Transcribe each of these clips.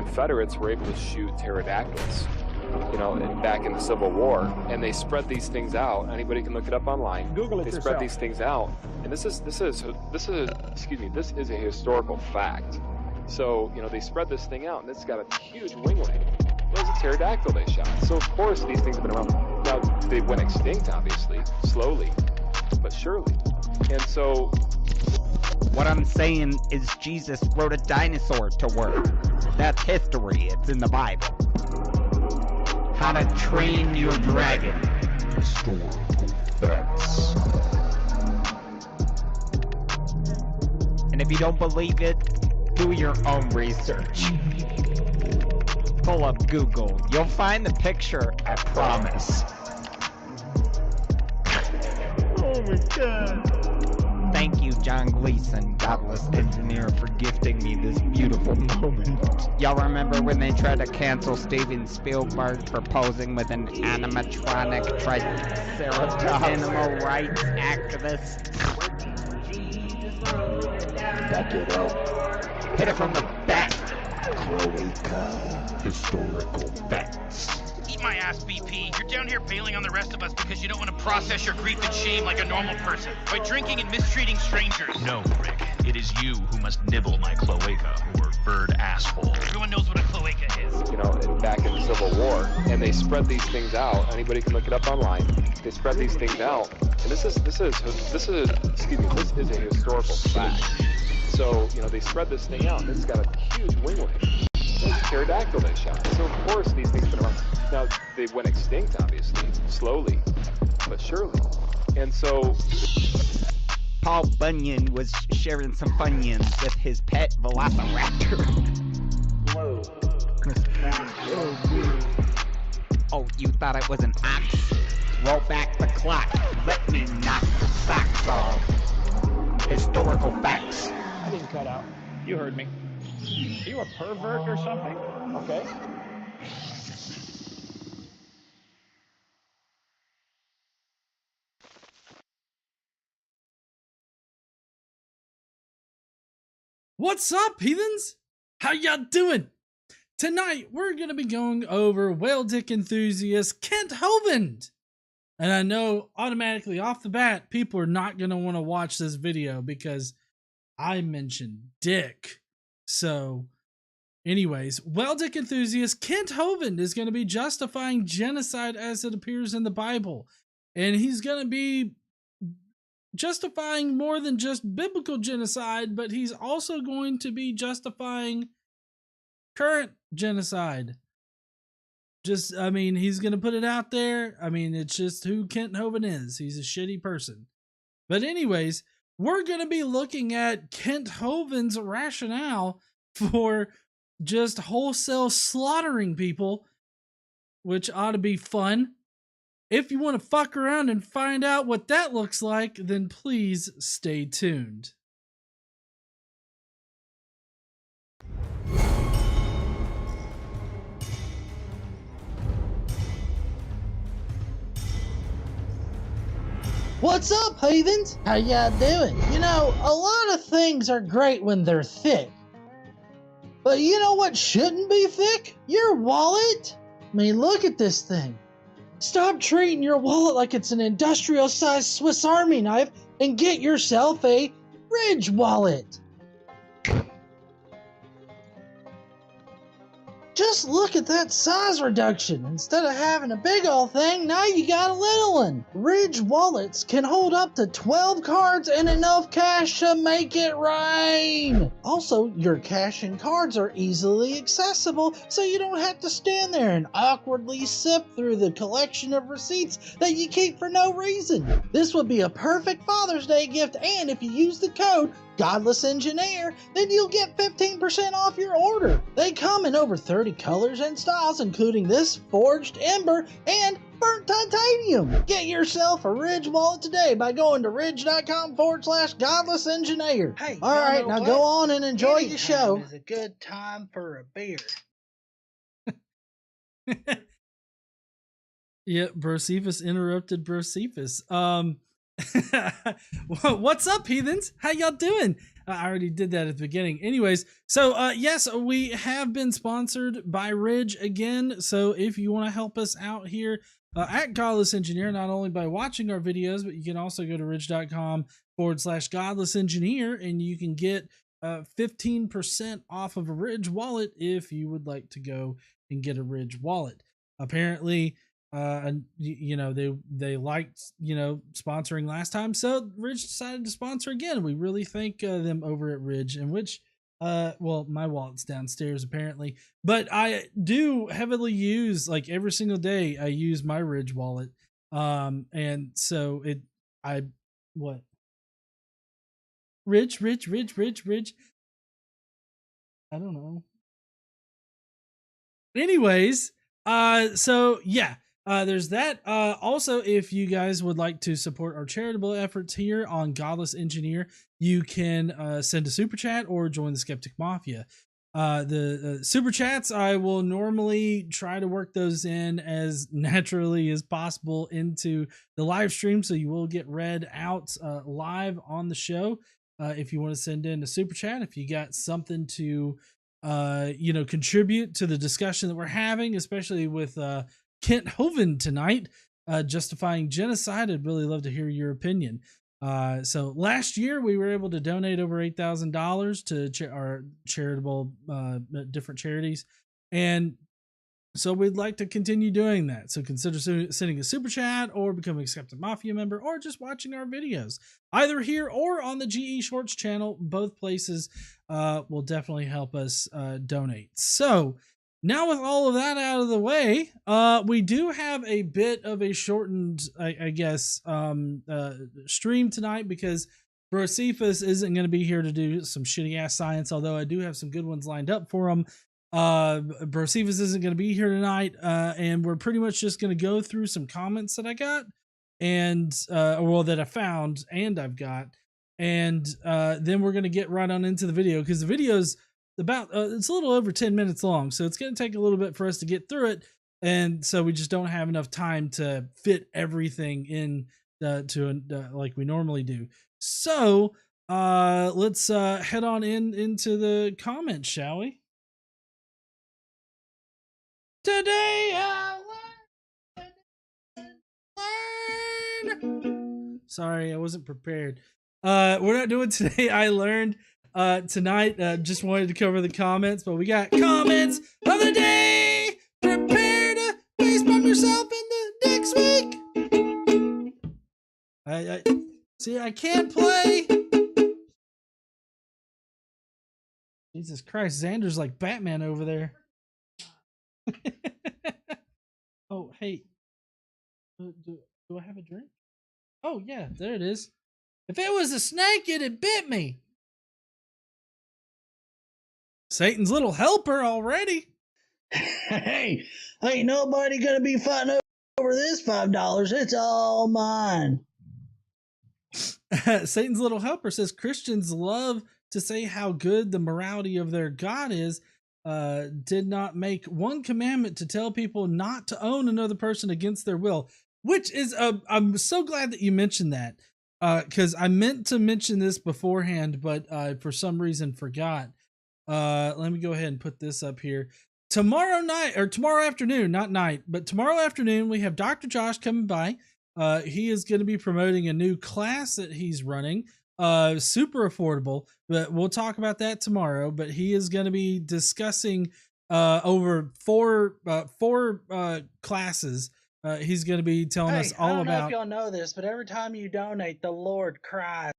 Confederates were able to shoot pterodactyls, back in the Civil War, and they spread these things out. Anybody can look it up online. Google it They yourself. spread these things out, and this is a historical fact. So, they spread this thing out, and it's got a huge winglet. It was a pterodactyl they shot. So, of course, these things have been around. Now, they went extinct, obviously, slowly, but surely. And so, what I'm saying is Jesus wrote a dinosaur to work. That's history. It's in the Bible. How to Train Your Dragon. Historical facts. And if you don't believe it, do your own research. Pull up Google. You'll find the picture, I promise. Oh my God. Thank you, John Gleason, Godless engineer, for gifting me this beautiful moment. Y'all remember when they tried to cancel Steven Spielberg for posing with an animatronic triceratops animal rights activist? Back it up. Hit it from the back. Cloaca. Historical facts. Eat my ass, BP. You're down here bailing on the rest of us because you don't want to process your grief and shame like a normal person by drinking and mistreating strangers. No, Rick. It is you who must nibble my cloaca, or bird asshole. Everyone knows what a cloaca is. back in the Civil War, and they spread these things out. Anybody can look it up online. They spread these things out, and this is a historical fact. So, they spread this thing out, and it's got a huge winglet. It's a pterodactyl they shot. So, of course, these things have been around. Now, they went extinct, obviously, slowly, but surely. And so, Paul Bunyan was sharing some Funyuns with his pet velociraptor. Whoa. Oh, you thought it was an ox? Roll back the clock. Let me knock the socks off. Historical facts. I didn't cut out. You heard me. Are you a pervert or something? Okay. What's up, heathens? How y'all doing? Tonight, we're going to be going over whale dick enthusiast Kent Hovind. And I know automatically off the bat, people are not going to want to watch this video because I mentioned dick. So, anyways, whale dick enthusiast Kent Hovind is going to be justifying genocide as it appears in the Bible. And he's going to be justifying more than just biblical genocide, but he's also going to be justifying current genocide. He's going to put it out there. It's just who Kent Hovind is. He's a shitty person. But anyways, we're going to be looking at Kent Hovind's rationale for just wholesale slaughtering people, which ought to be fun. If you want to fuck around and find out what that looks like, then please stay tuned. What's up, heathens? How y'all doing? A lot of things are great when they're thick. But you know what shouldn't be thick? Your wallet. Look at this thing. Stop treating your wallet like it's an industrial-sized Swiss Army knife and get yourself a Ridge wallet. Just look at that size reduction. Instead of having a big old thing, now you got a little one. Ridge wallets can hold up to 12 cards and enough cash to make it rain. Also, your cash and cards are easily accessible, so you don't have to stand there and awkwardly sift through the collection of receipts that you keep for no reason. This would be a perfect Father's Day gift, and if you use the code Godless Engineer, then you'll get 15% off your order. They come in over 30 colors and styles, including this forged ember and burnt titanium. Get yourself a Ridge wallet today by going to ridge.com/Godless Engineer. Hey, all right, now go on and enjoy your show. Is a good time for a beer. Yeah, Brocephus interrupted Brocephus. What's up, heathens? How y'all doing? I already did that at the beginning. Anyways, so yes, we have been sponsored by Ridge again. So if you want to help us out here at Godless Engineer, not only by watching our videos, but you can also go to ridge.com/Godless Engineer, and you can get 15% off of a Ridge wallet if you would like to go and get a Ridge wallet. Apparently, you know, they liked, you know, sponsoring last time, so Ridge decided to sponsor again. We really thank them over at Ridge, in which well, my wallet's downstairs apparently, but I do heavily use, like every single day I use my Ridge wallet, and so what Ridge, I don't know. Anyways, so yeah, there's that. Also, if you guys would like to support our charitable efforts here on Godless Engineer, you can send a super chat or join the Skeptic Mafia. The super chats, I will normally try to work those in as naturally as possible into the live stream, so you will get read out live on the show. If you want to send in a super chat, if you got something to you know, contribute to the discussion that we're having, especially with Kent Hovind tonight, justifying genocide, I'd really love to hear your opinion. So last year we were able to donate over $8,000 to our charitable different charities, and so we'd like to continue doing that. So consider sending a super chat or becoming a Skeptic Mafia member, or just watching our videos either here or on the GE Shorts channel. Both places will definitely help us donate. So now with all of that out of the way, we do have a bit of a shortened, I guess, stream tonight, because Brocephus isn't going to be here to do some shitty ass science, although I do have some good ones lined up for him. Brocephus isn't going to be here tonight, and we're pretty much just going to go through some comments that I got, and well, that I found and I've got, and then we're going to get right on into the video, because the video's about it's a little over 10 minutes long, so it's going to take a little bit for us to get through it, and so we just don't have enough time to fit everything in like we normally do. So let's head on into the comments, shall we? Today I learned. Sorry, I wasn't prepared. We're not doing Today I Learned tonight. Just wanted to cover the comments, but we got comments of the day. Prepare to face bump yourself in the next week. I see, I can't play. Jesus Christ, Xander's like Batman over there. Oh, hey, do I have a drink? Oh yeah, there it is. If it was a snake, it'd bit me. Satan's little helper already. Hey, ain't nobody gonna be fighting over this $5. It's all mine. Satan's little helper says Christians love to say how good the morality of their God is. Did not make one commandment to tell people not to own another person against their will, which is I'm so glad that you mentioned that, because I meant to mention this beforehand, but for some reason forgot. Let me go ahead and put this up here. Tomorrow afternoon, not night, but tomorrow afternoon, we have Dr. Josh coming by. He is going to be promoting a new class that he's running. Super affordable, but we'll talk about that tomorrow. But he is going to be discussing over four classes. He's going to be telling us all I don't about. know if y'all know this, but every time you donate, the Lord cries.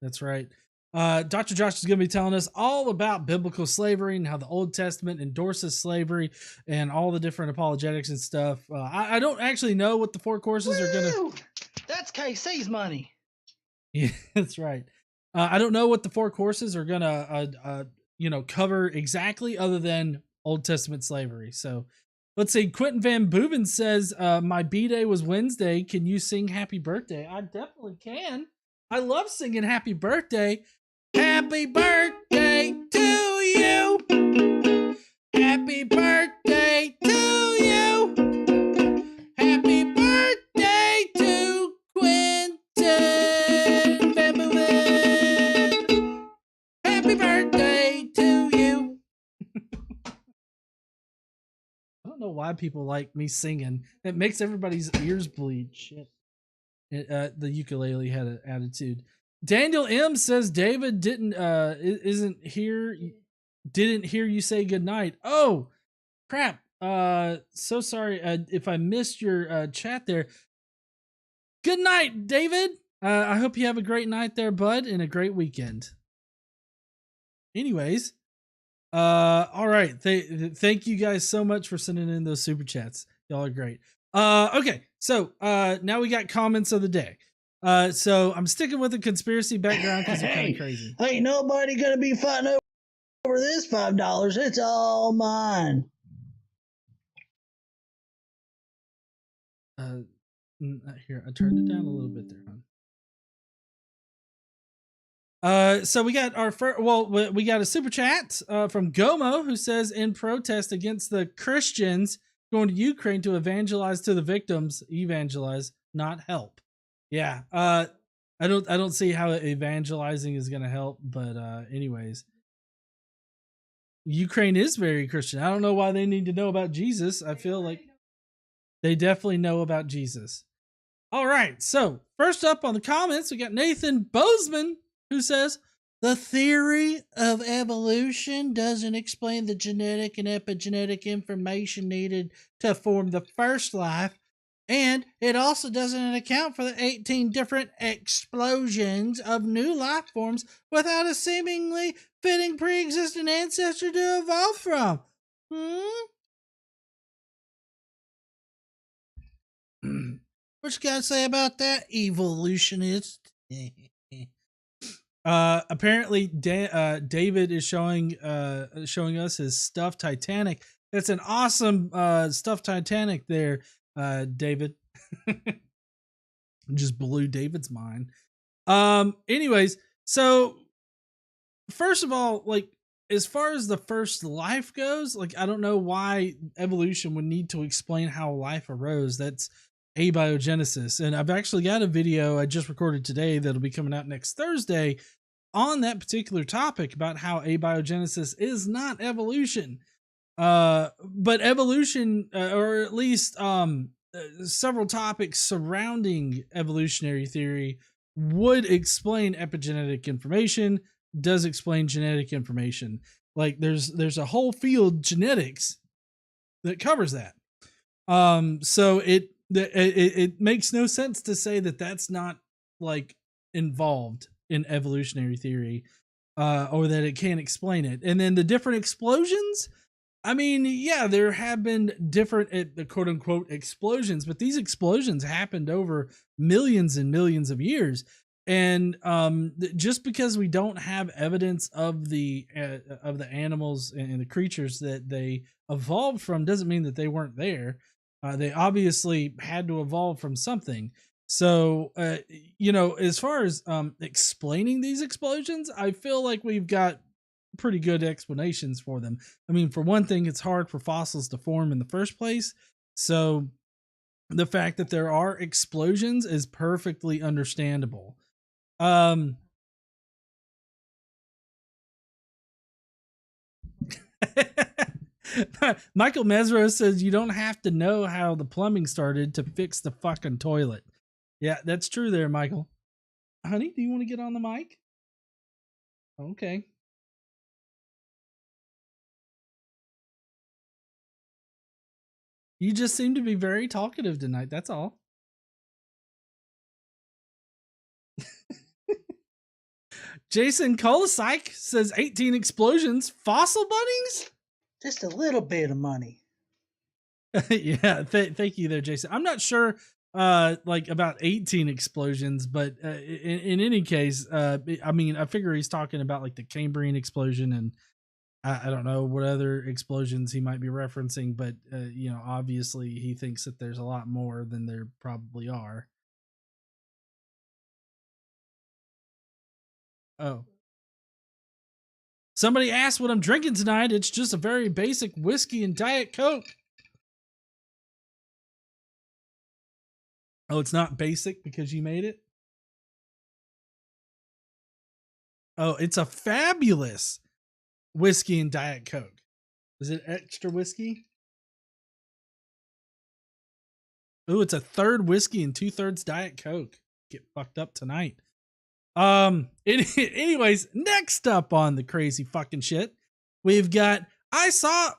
That's right. Dr. Josh is going to be telling us all about biblical slavery and how the Old Testament endorses slavery and all the different apologetics and stuff. I don't actually know what the 4 courses are going to. That's KC's money. Yeah, that's right. I don't know what the 4 courses are going to, cover exactly, other than Old Testament slavery. So let's see. Quentin Van Boeven says, my B-Day was Wednesday. Can you sing Happy Birthday? I definitely can. I love singing Happy Birthday. Happy birthday to you. Happy birthday to you. Happy birthday to Quentin Van Boeven. why people like me singing. It makes everybody's ears bleed. Shit. The ukulele had an attitude. Daniel M says David didn't hear you say goodnight. Oh crap. So sorry if I missed your chat there. Good night, David. I hope you have a great night there, bud, and a great weekend. Anyways, all right. Thank you guys so much for sending in those super chats. Y'all are great. Okay, so now we got comments of the day. So I'm sticking with the conspiracy background because they're kind of crazy. Ain't nobody gonna be fighting over this $5. It's all mine. Here, I turned it down a little bit there, hon. So we got our first, we got a super chat from Gomo who says, in protest against the Christians going to Ukraine to evangelize to the victims, evangelize, not help. Yeah. I don't see how evangelizing is going to help, but anyways, Ukraine is very Christian. I don't know why they need to know about Jesus. I feel like they definitely know about Jesus. All right. So first up on the comments, we got Nathan Bozeman who says, the theory of evolution doesn't explain the genetic and epigenetic information needed to form the first life, and it also doesn't account for the 18 different explosions of new life forms without a seemingly fitting pre-existing ancestor to evolve from. What you gotta say about that, evolutionist? Apparently David is showing us his stuffed Titanic. It's an awesome stuffed Titanic there, David. Just blew David's mind. Anyways, so first of all, like, as far as the first life goes, like, I don't know why evolution would need to explain how life arose. That's Abiogenesis. And I've actually got a video I just recorded today that'll be coming out next Thursday on that particular topic about how abiogenesis is not evolution. But evolution, or at least several topics surrounding evolutionary theory, would explain epigenetic information, does explain genetic information. Like there's a whole field, genetics, that covers that. So it makes no sense to say that that's not like involved in evolutionary theory, or that it can't explain it. And then the different explosions, I mean, yeah, there have been different the quote unquote explosions, but these explosions happened over millions and millions of years. And just because we don't have evidence of the animals and the creatures that they evolved from doesn't mean that they weren't there. They obviously had to evolve from something. So, as far as explaining these explosions, I feel like we've got pretty good explanations for them. I mean, for one thing, it's hard for fossils to form in the first place. So the fact that there are explosions is perfectly understandable. Michael Mesro says you don't have to know how the plumbing started to fix the fucking toilet. Yeah, that's true there, Michael. Honey, do you want to get on the mic? Okay. You just seem to be very talkative tonight, that's all. Jason Kolosik says 18 explosions, fossil bunnies? Just a little bit of money. Yeah, thank you there, Jason. I'm not sure like about 18 explosions, but in any case, I mean, I figure he's talking about like the Cambrian explosion, and I don't know what other explosions he might be referencing, but obviously he thinks that there's a lot more than there probably are. Oh. Somebody asked what I'm drinking tonight. It's just a very basic whiskey and Diet Coke. Oh, it's not basic because you made it? Oh, it's a fabulous whiskey and Diet Coke. Is it extra whiskey? Ooh, it's a third whiskey and 2/3 Diet Coke. Get fucked up tonight. Anyways, next up on the crazy fucking shit, we've got, I saw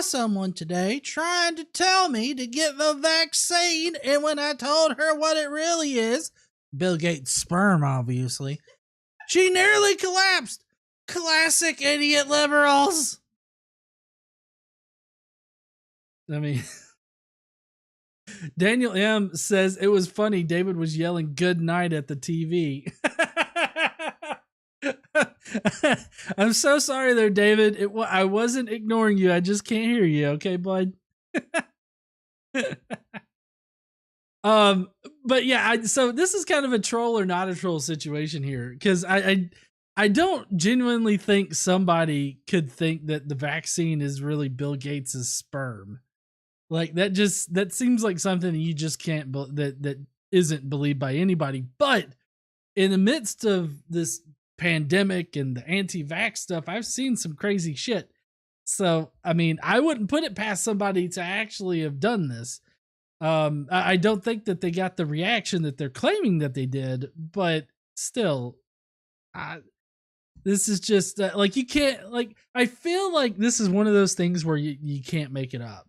someone today trying to tell me to get the vaccine, and when I told her what it really is, Bill Gates' sperm, obviously, she nearly collapsed. Classic idiot liberals. I mean, Daniel M says it was funny David was yelling good night at the TV. I'm so sorry there, David. I wasn't ignoring you. I just can't hear you. Okay, bud. But yeah, so this is kind of a troll or not a troll situation here, because I don't genuinely think somebody could think that the vaccine is really Bill Gates's sperm. Like that seems like something you just can't that isn't believed by anybody. But in the midst of this pandemic and the anti-vax stuff, I've seen some crazy shit. So I mean, I wouldn't put it past somebody to actually have done this. I don't think that they got the reaction that they're claiming that they did, but still, this is just like, you can't, like, I feel like this is one of those things where you can't make it up.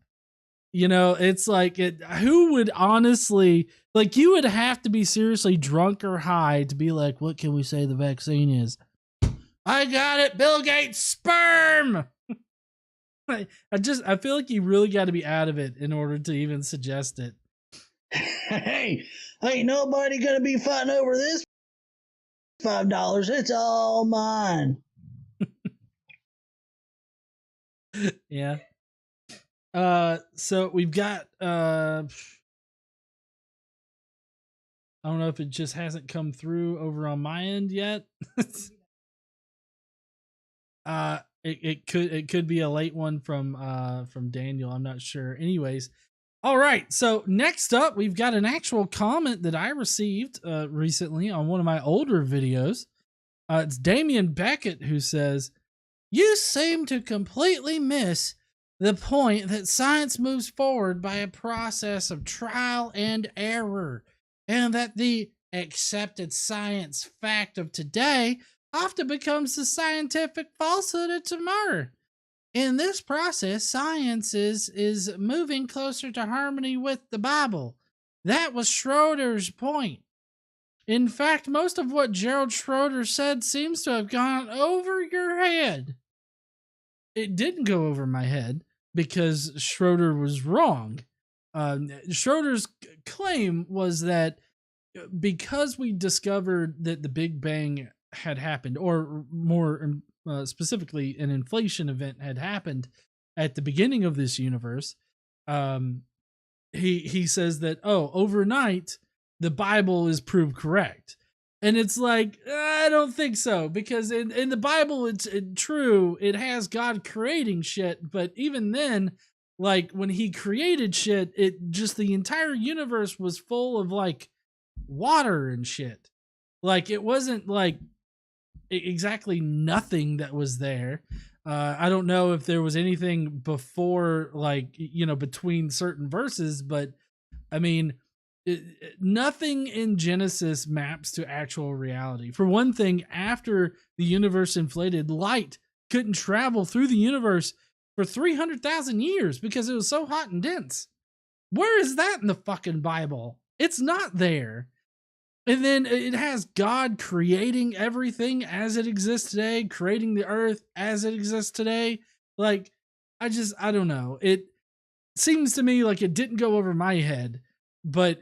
You know, it's like, who would honestly, like, you would have to be seriously drunk or high to be like, what can we say the vaccine is? I got it, Bill Gates' sperm. I feel like you really got to be out of it in order to even suggest it. Hey, ain't nobody gonna be fighting over this $5. It's all mine. Yeah. So we've got I don't know if it just hasn't come through over on my end yet. It could be a late one from Daniel. I'm not sure. Anyways, all right. So next up, we've got an actual comment that I received recently on one of my older videos. It's Damian Beckett who says, "You seem to completely miss the point that science moves forward by a process of trial and error, and that the accepted science fact of today often becomes the scientific falsehood of tomorrow. In this process, science is moving closer to harmony with the Bible. That was Schroeder's point. In fact, most of what Gerald Schroeder said seems to have gone over your head." It didn't go over my head because Schroeder was wrong. Schroeder's claim was that because we discovered that the Big Bang had happened, or more specifically, an inflation event had happened at the beginning of this universe, he says that, overnight the Bible is proved correct. And it's like, I don't think so, because in the Bible, it's true. It has God creating shit, but even then, like, when he created shit, it just, the entire universe was full of like water and shit. Like, it wasn't like exactly nothing that was there. I don't know if there was anything before, like, you know, between certain verses, but I mean, nothing in Genesis maps to actual reality. For one thing, after the universe inflated, light couldn't travel through the universe for 300,000 years because it was so hot and dense. Where is that in the fucking Bible? It's not there. And then it has God creating everything as it exists today, creating the earth as it exists today. Like, I don't know. It seems to me like it didn't go over my head, but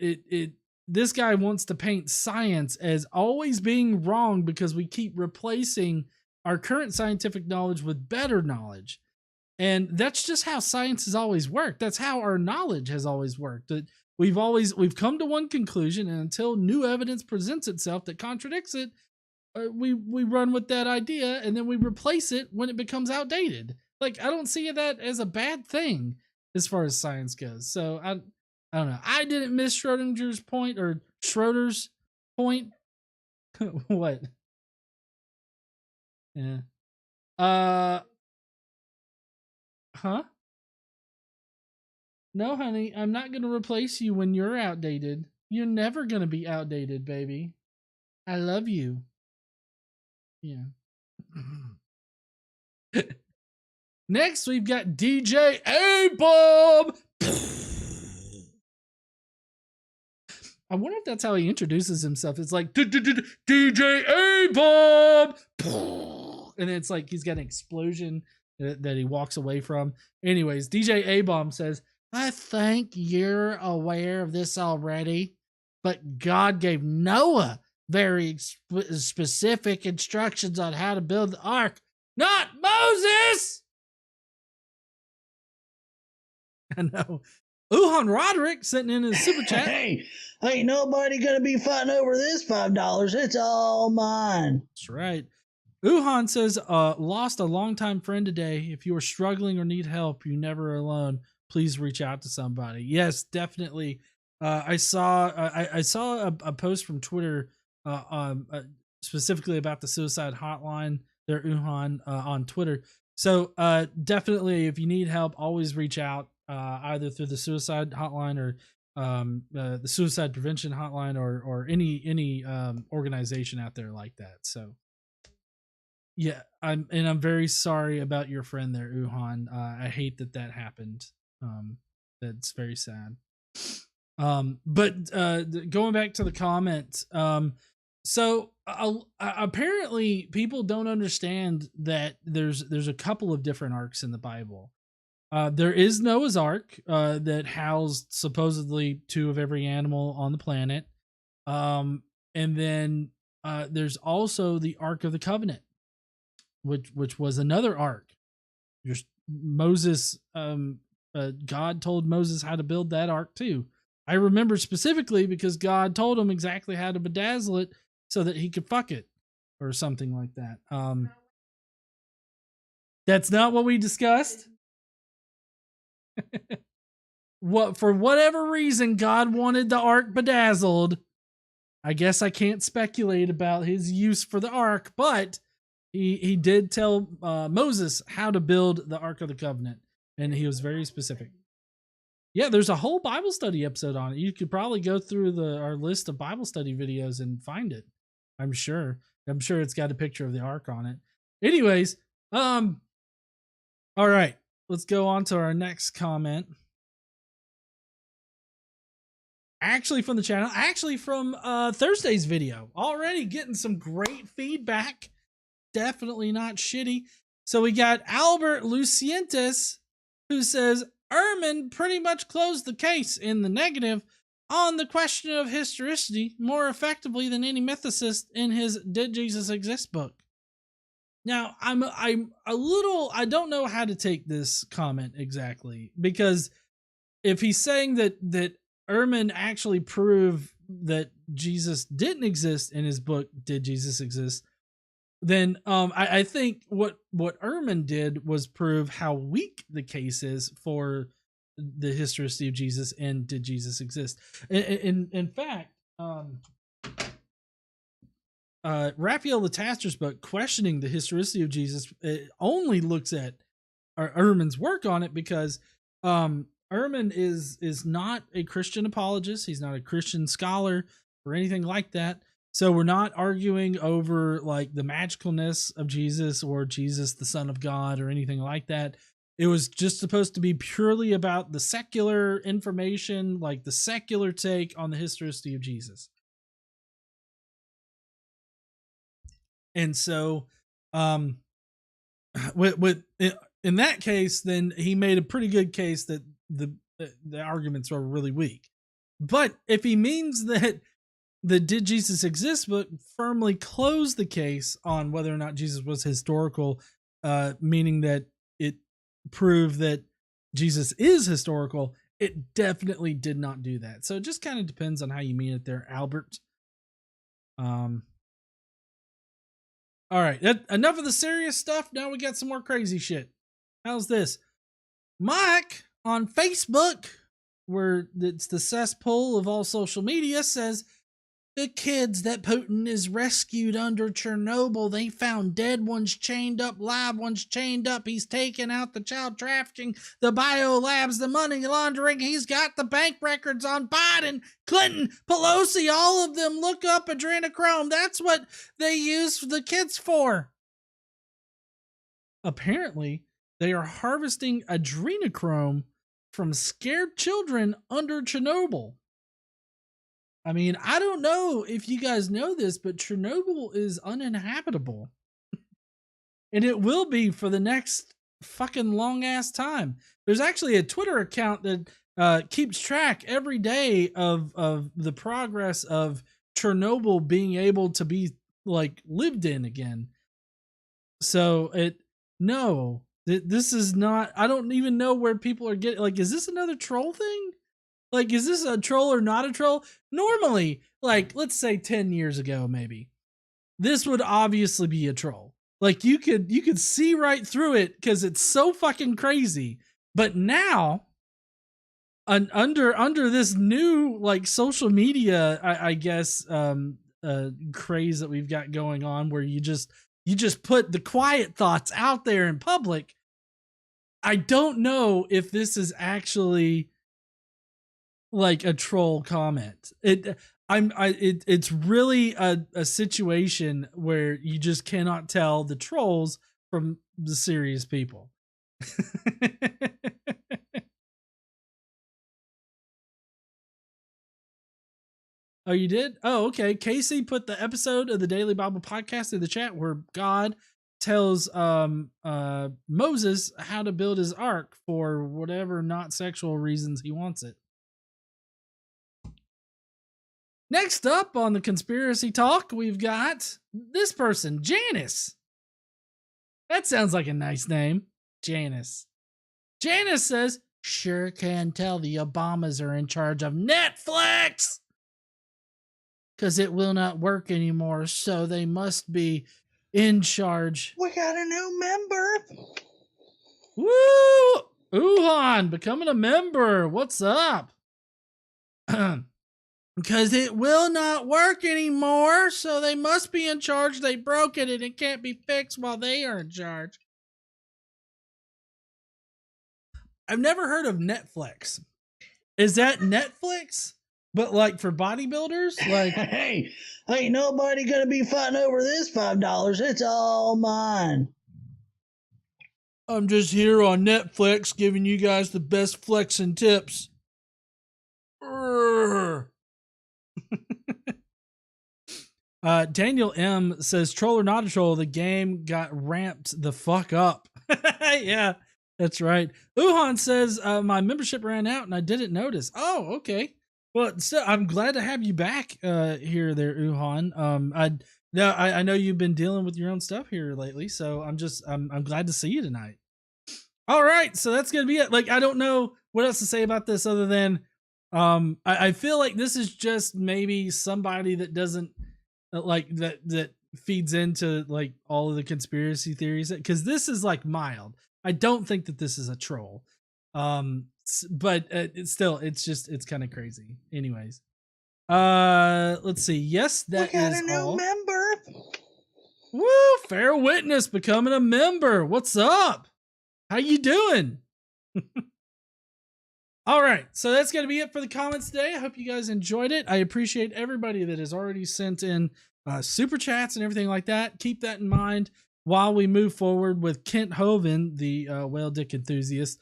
this guy wants to paint science as always being wrong because we keep replacing our current scientific knowledge with better knowledge. And that's just how science has always worked. That's how our knowledge has always worked. We've come to one conclusion, and until new evidence presents itself that contradicts it, we run with that idea, and then we replace it when it becomes outdated. Like, I don't see that as a bad thing as far as science goes. So I don't know. I didn't miss Schrodinger's point, or Schroeder's point. What? Yeah. Huh? No, honey, I'm not going to replace you when you're outdated. You're never going to be outdated, baby. I love you. Yeah. Next, we've got DJ A-Bomb. I wonder if that's how he introduces himself. It's like DJ A-Bomb. And it's like he's got an explosion that he walks away from. Anyways, DJ A-Bomb says, I think you're aware of this already, but God gave Noah very specific instructions on how to build the ark, not Moses. I know. Uhan Roderick sitting in his super chat. Hey, ain't nobody gonna be fighting over this $5. It's all mine. That's right. Uhan says, lost a longtime friend today. If you are struggling or need help, you're never alone. Please reach out to somebody. Yes, definitely. I saw a post from Twitter specifically about the suicide hotline there, Uhan, on Twitter. So definitely, if you need help, always reach out either through the suicide hotline or the suicide prevention hotline or any organization out there like that. So yeah, I'm very sorry about your friend there, Uhan. I hate that happened. That's very sad. But going back to the comments, so apparently people don't understand that there's a couple of different arcs in the Bible. There is Noah's Ark that housed supposedly 2 of every animal on the planet. And then there's also the Ark of the Covenant, which was another ark. Just Moses, God told Moses how to build that ark too. I remember specifically because God told him exactly how to bedazzle it so that he could fuck it or something like that. That's not what we discussed. For whatever reason, God wanted the ark bedazzled. I guess I can't speculate about his use for the ark, but he did tell Moses how to build the Ark of the Covenant, and he was very specific. Yeah, there's a whole Bible study episode on it. You could probably go through our list of Bible study videos and find it. I'm sure it's got a picture of the ark on it. Anyways, all right, let's go on to our next comment. Actually from the channel, actually from Thursday's video. Already getting some great feedback. Definitely not shitty. So we got Albert Lucientes, who says, Ehrman pretty much closed the case in the negative on the question of historicity more effectively than any mythicist in his Did Jesus Exist book. Now, I'm a little, I don't know how to take this comment exactly, because if he's saying that Ehrman actually proved that Jesus didn't exist in his book, Did Jesus Exist? Then I think what Ehrman did was prove how weak the case is for the historicity of Jesus and Did Jesus Exist? In fact, Raphael Lataster's book, Questioning the Historicity of Jesus, it only looks at Ehrman's work on it because Ehrman is not a Christian apologist. He's not a Christian scholar or anything like that. So we're not arguing over like the magicalness of Jesus or Jesus, the Son of God, or anything like that. It was just supposed to be purely about the secular information, like the secular take on the historicity of Jesus. And so, in that case, then he made a pretty good case that the arguments are really weak. But if he means that the Did Jesus Exist book firmly closed the case on whether or not Jesus was historical, meaning that it proved that Jesus is historical, it definitely did not do that. So it just kind of depends on how you mean it there, Albert. All right, enough of the serious stuff. Now we got some more crazy shit. How's this? Mike on Facebook, where it's the cesspool of all social media, says, the kids that Putin is rescued under Chernobyl, they found dead ones chained up, live ones chained up. He's taken out the child trafficking, the bio labs, the money laundering. He's got the bank records on Biden, Clinton, Pelosi, all of them. Look up adrenochrome. That's what they use the kids for. Apparently, they are harvesting adrenochrome from scared children under Chernobyl. I mean, I don't know if you guys know this, but Chernobyl is uninhabitable. And it will be for the next fucking long ass time. There's actually a Twitter account that keeps track every day of the progress of Chernobyl being able to be like lived in again. So this is not, I don't even know where people are getting, like, is this another troll thing? Like, is this a troll or not a troll? Normally, like, let's say 10 years ago, maybe, this would obviously be a troll. Like, you could see right through it because it's so fucking crazy. But now, under this new, like, social media, I guess, craze that we've got going on, where you just put the quiet thoughts out there in public. I don't know if this is actually like a troll comment. It's really a situation where you just cannot tell the trolls from the serious people. Oh, you did? Oh, okay. Casey put the episode of the Daily Bible Podcast in the chat where God tells Moses how to build his ark for whatever not sexual reasons he wants it. Next up on the conspiracy talk, we've got this person, Janice. That sounds like a nice name, Janice. Janice says, sure can tell the Obamas are in charge of Netflix, because it will not work anymore, so they must be in charge. We got a new member. Woo! Uhan becoming a member. What's up? Because it will not work anymore, so they must be in charge. They broke it and it can't be fixed while they are in charge. I've never heard of Netflix. Is that Netflix? But like for bodybuilders? Like, hey, ain't nobody gonna be fighting over this $5. It's all mine. I'm just here on Netflix giving you guys the best flexing tips. Daniel M says, troll or not a troll, the game got ramped the fuck up. Yeah, that's right. Uhan says, my membership ran out and I didn't notice. Oh, okay. Well, so I'm glad to have you back here there, Uhan. I know you've been dealing with your own stuff here lately, so I'm glad to see you tonight. All right, so that's gonna be it. Like, I don't know what else to say about this other than I feel like this is just maybe somebody that doesn't like that feeds into like all of the conspiracy theories, because this is like mild. I don't think that this is a troll. But it's kind of crazy. Anyways, let's see. Yes, that we got is a new all. member. Woo! Fair Witness becoming a member. What's up? How you doing? All right, so that's going to be it for the comments today. I hope you guys enjoyed it. I appreciate everybody that has already sent in super chats and everything like that. Keep that in mind while we move forward with Kent Hovind, the whale dick enthusiast,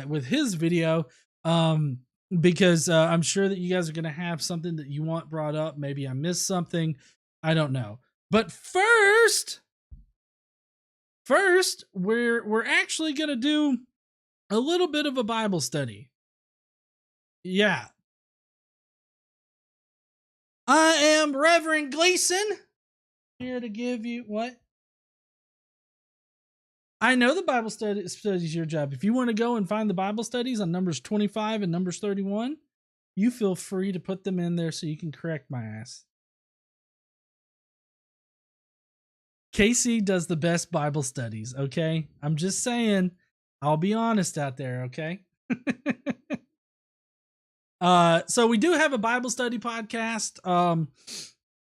with his video, because I'm sure that you guys are going to have something that you want brought up. Maybe I missed something. I don't know. But first, we're actually going to do a little bit of a Bible study. Yeah. I am Reverend Gleason, here to give you what? I know the Bible study is your job. If you want to go and find the Bible studies on Numbers 25 and Numbers 31, you feel free to put them in there so you can correct my ass. Casey does the best Bible studies, okay? I'm just saying, I'll be honest out there, okay? So we do have a Bible study podcast.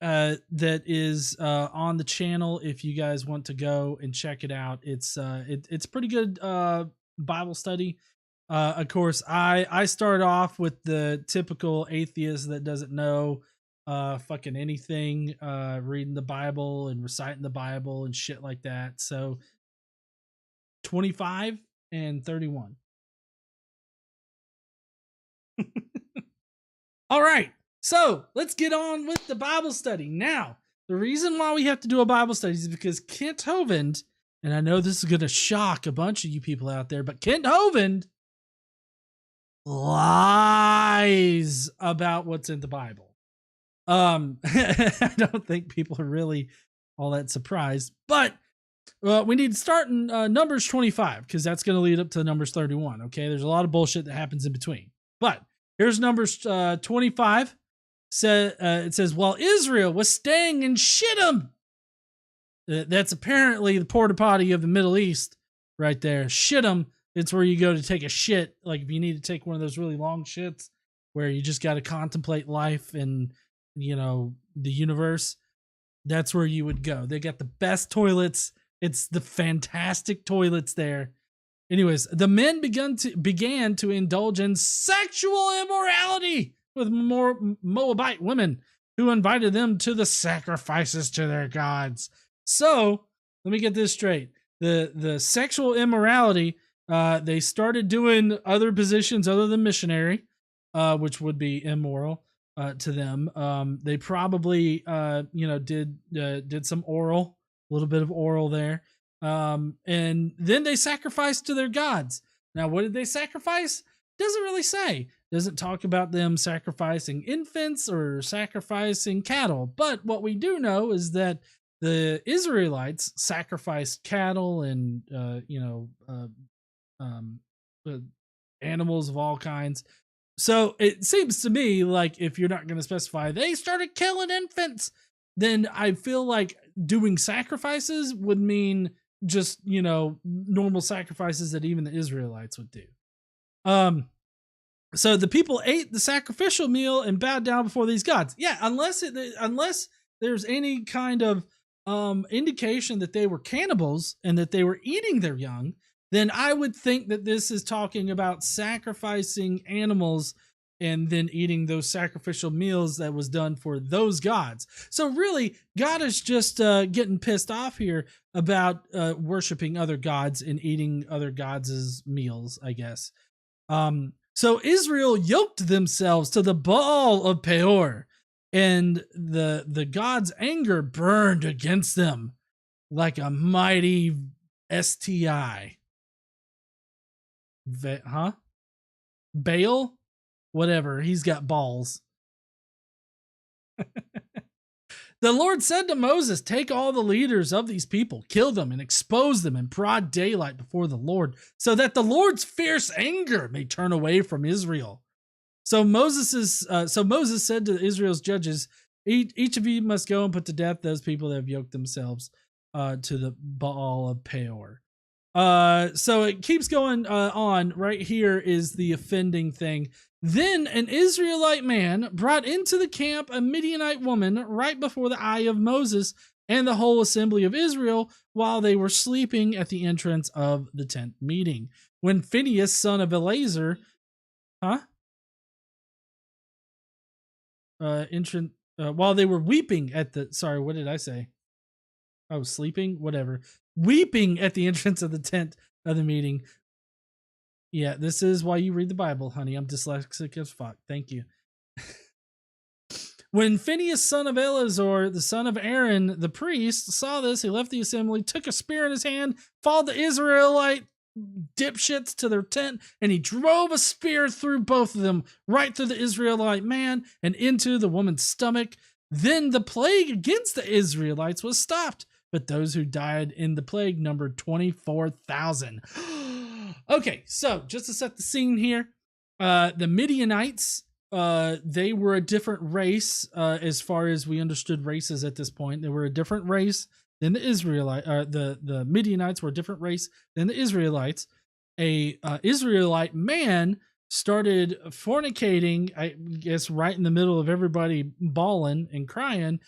that is on the channel if you guys want to go and check it out. It's pretty good Bible study. Of course, I start off with the typical atheist that doesn't know fucking anything, reading the Bible and reciting the Bible and shit like that. So 25 and 31. All right. So let's get on with the Bible study. Now, the reason why we have to do a Bible study is because Kent Hovind, and I know this is going to shock a bunch of you people out there, but Kent Hovind lies about what's in the Bible. I don't think people are really all that surprised, but we need to start in Numbers 25 because that's going to lead up to Numbers 31. Okay, there's a lot of bullshit that happens in between, but here's Numbers 25. It says, while Israel was staying in Shittim, that's apparently the porta potty of the Middle East right there. Shittim, it's where you go to take a shit. Like if you need to take one of those really long shits where you just got to contemplate life and, you know, the universe, that's where you would go. They got the best toilets. It's the fantastic toilets there. Anyways, the men began to indulge in sexual immorality with more Moabite women who invited them to the sacrifices to their gods. So let me get this straight. The sexual immorality, they started doing other positions other than missionary, which would be immoral to them. They probably, did some oral, a little bit of oral there. And then they sacrificed to their gods. Now, what did they sacrifice? Doesn't really say. Doesn't talk about them sacrificing infants or sacrificing cattle. But what we do know is that the Israelites sacrificed cattle and, animals of all kinds. So it seems to me like if you're not going to specify they started killing infants, then I feel like doing sacrifices would mean just, normal sacrifices that even the Israelites would do. So the people ate the sacrificial meal and bowed down before these gods. Yeah, unless there's any kind of indication that they were cannibals and that they were eating their young, then I would think that this is talking about sacrificing animals and then eating those sacrificial meals that was done for those gods. So really, God is just getting pissed off here about worshiping other gods and eating other gods' meals, I guess. So Israel yoked themselves to the Baal of Peor, and the god's anger burned against them like a mighty STI. Baal? Whatever, he's got balls. The Lord said to Moses, take all the leaders of these people, kill them, and expose them in broad daylight before the Lord, so that the Lord's fierce anger may turn away from Israel. So Moses said to Israel's judges, each of you must go and put to death those people that have yoked themselves to the Baal of Peor. So it keeps going on. Right here is the offending thing. Then an Israelite man brought into the camp a Midianite woman right before the eye of Moses and the whole assembly of Israel while they were sleeping at the entrance of the tent meeting. When Phinehas, son of Eleazar, while they were weeping at the, what did I say? Oh, sleeping? Whatever. Weeping at the entrance of the tent of the meeting. Yeah, this is why you read the Bible, honey. I'm dyslexic as fuck. Thank you. When Phinehas, son of Eleazar, the son of Aaron, the priest, saw this, he left the assembly, took a spear in his hand, followed the Israelite dipshits to their tent, and he drove a spear through both of them, right through the Israelite man and into the woman's stomach. Then the plague against the Israelites was stopped, but those who died in the plague numbered 24,000. Okay, so just to set the scene here, the Midianites, they were a different race as far as we understood races at this point. They were a different race than the Israelites. The Midianites were a different race than the Israelites. A Israelite man started fornicating, I guess, right in the middle of everybody bawling and crying,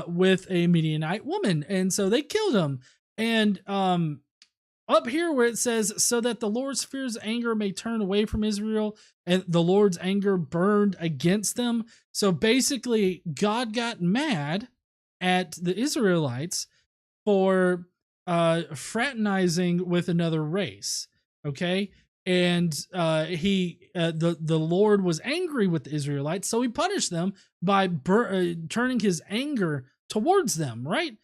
with a Midianite woman. And so they killed him. And up here where it says, so that the Lord's fierce anger may turn away from Israel, and the Lord's anger burned against them. So basically, God got mad at the Israelites for fraternizing with another race. Okay. And the Lord was angry with the Israelites, so he punished them by turning his anger towards them, right?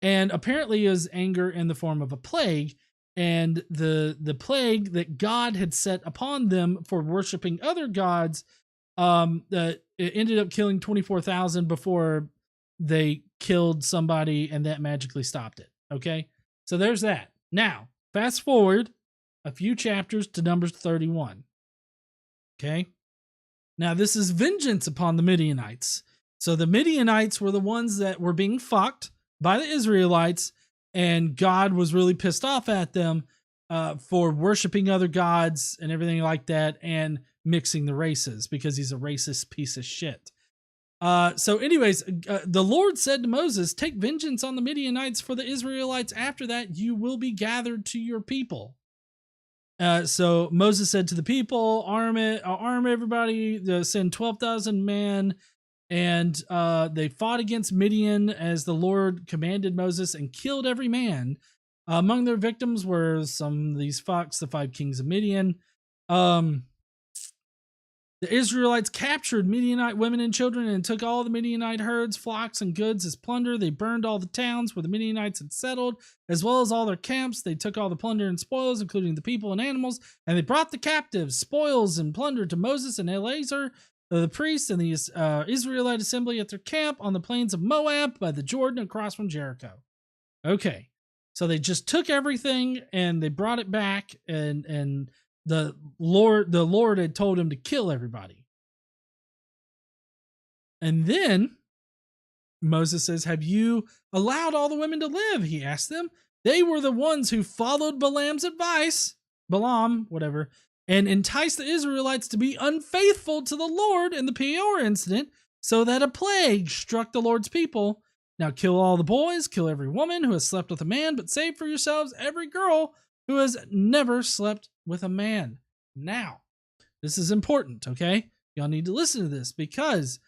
And apparently his anger in the form of a plague, and the plague that God had set upon them for worshiping other gods, it ended up killing 24,000 before they killed somebody, and that magically stopped it. Okay, so there's that. Now, fast forward a few chapters to Numbers 31. Okay, now this is vengeance upon the Midianites. So the Midianites were the ones that were being fucked by the Israelites, and God was really pissed off at them for worshiping other gods and everything like that, and mixing the races, because he's a racist piece of shit. So anyways, the Lord said to Moses, take vengeance on the Midianites for the Israelites. After that, you will be gathered to your people. So Moses said to the people, arm everybody, send 12,000 men. And they fought against Midian as the Lord commanded Moses, and killed every man. Among their victims were some of these fucks, the 5 kings of Midian. The Israelites captured Midianite women and children and took all the Midianite herds, flocks, and goods as plunder. They burned all the towns where the Midianites had settled, as well as all their camps. They took all the plunder and spoils, including the people and animals, and they brought the captives, spoils, and plunder to Moses and Eleazar, the priests, and the Israelite assembly at their camp on the plains of Moab by the Jordan across from Jericho. Okay, so they just took everything and they brought it back, and the Lord had told him to kill everybody. And then Moses says, have you allowed all the women to live? He asked them. They were the ones who followed Balaam's advice, Balaam, whatever, and enticed the Israelites to be unfaithful to the Lord in the Peor incident, so that a plague struck the Lord's people. Now kill all the boys, kill every woman who has slept with a man, but save for yourselves every girl who has never slept with a man. Now, this is important, okay? Y'all need to listen to this, because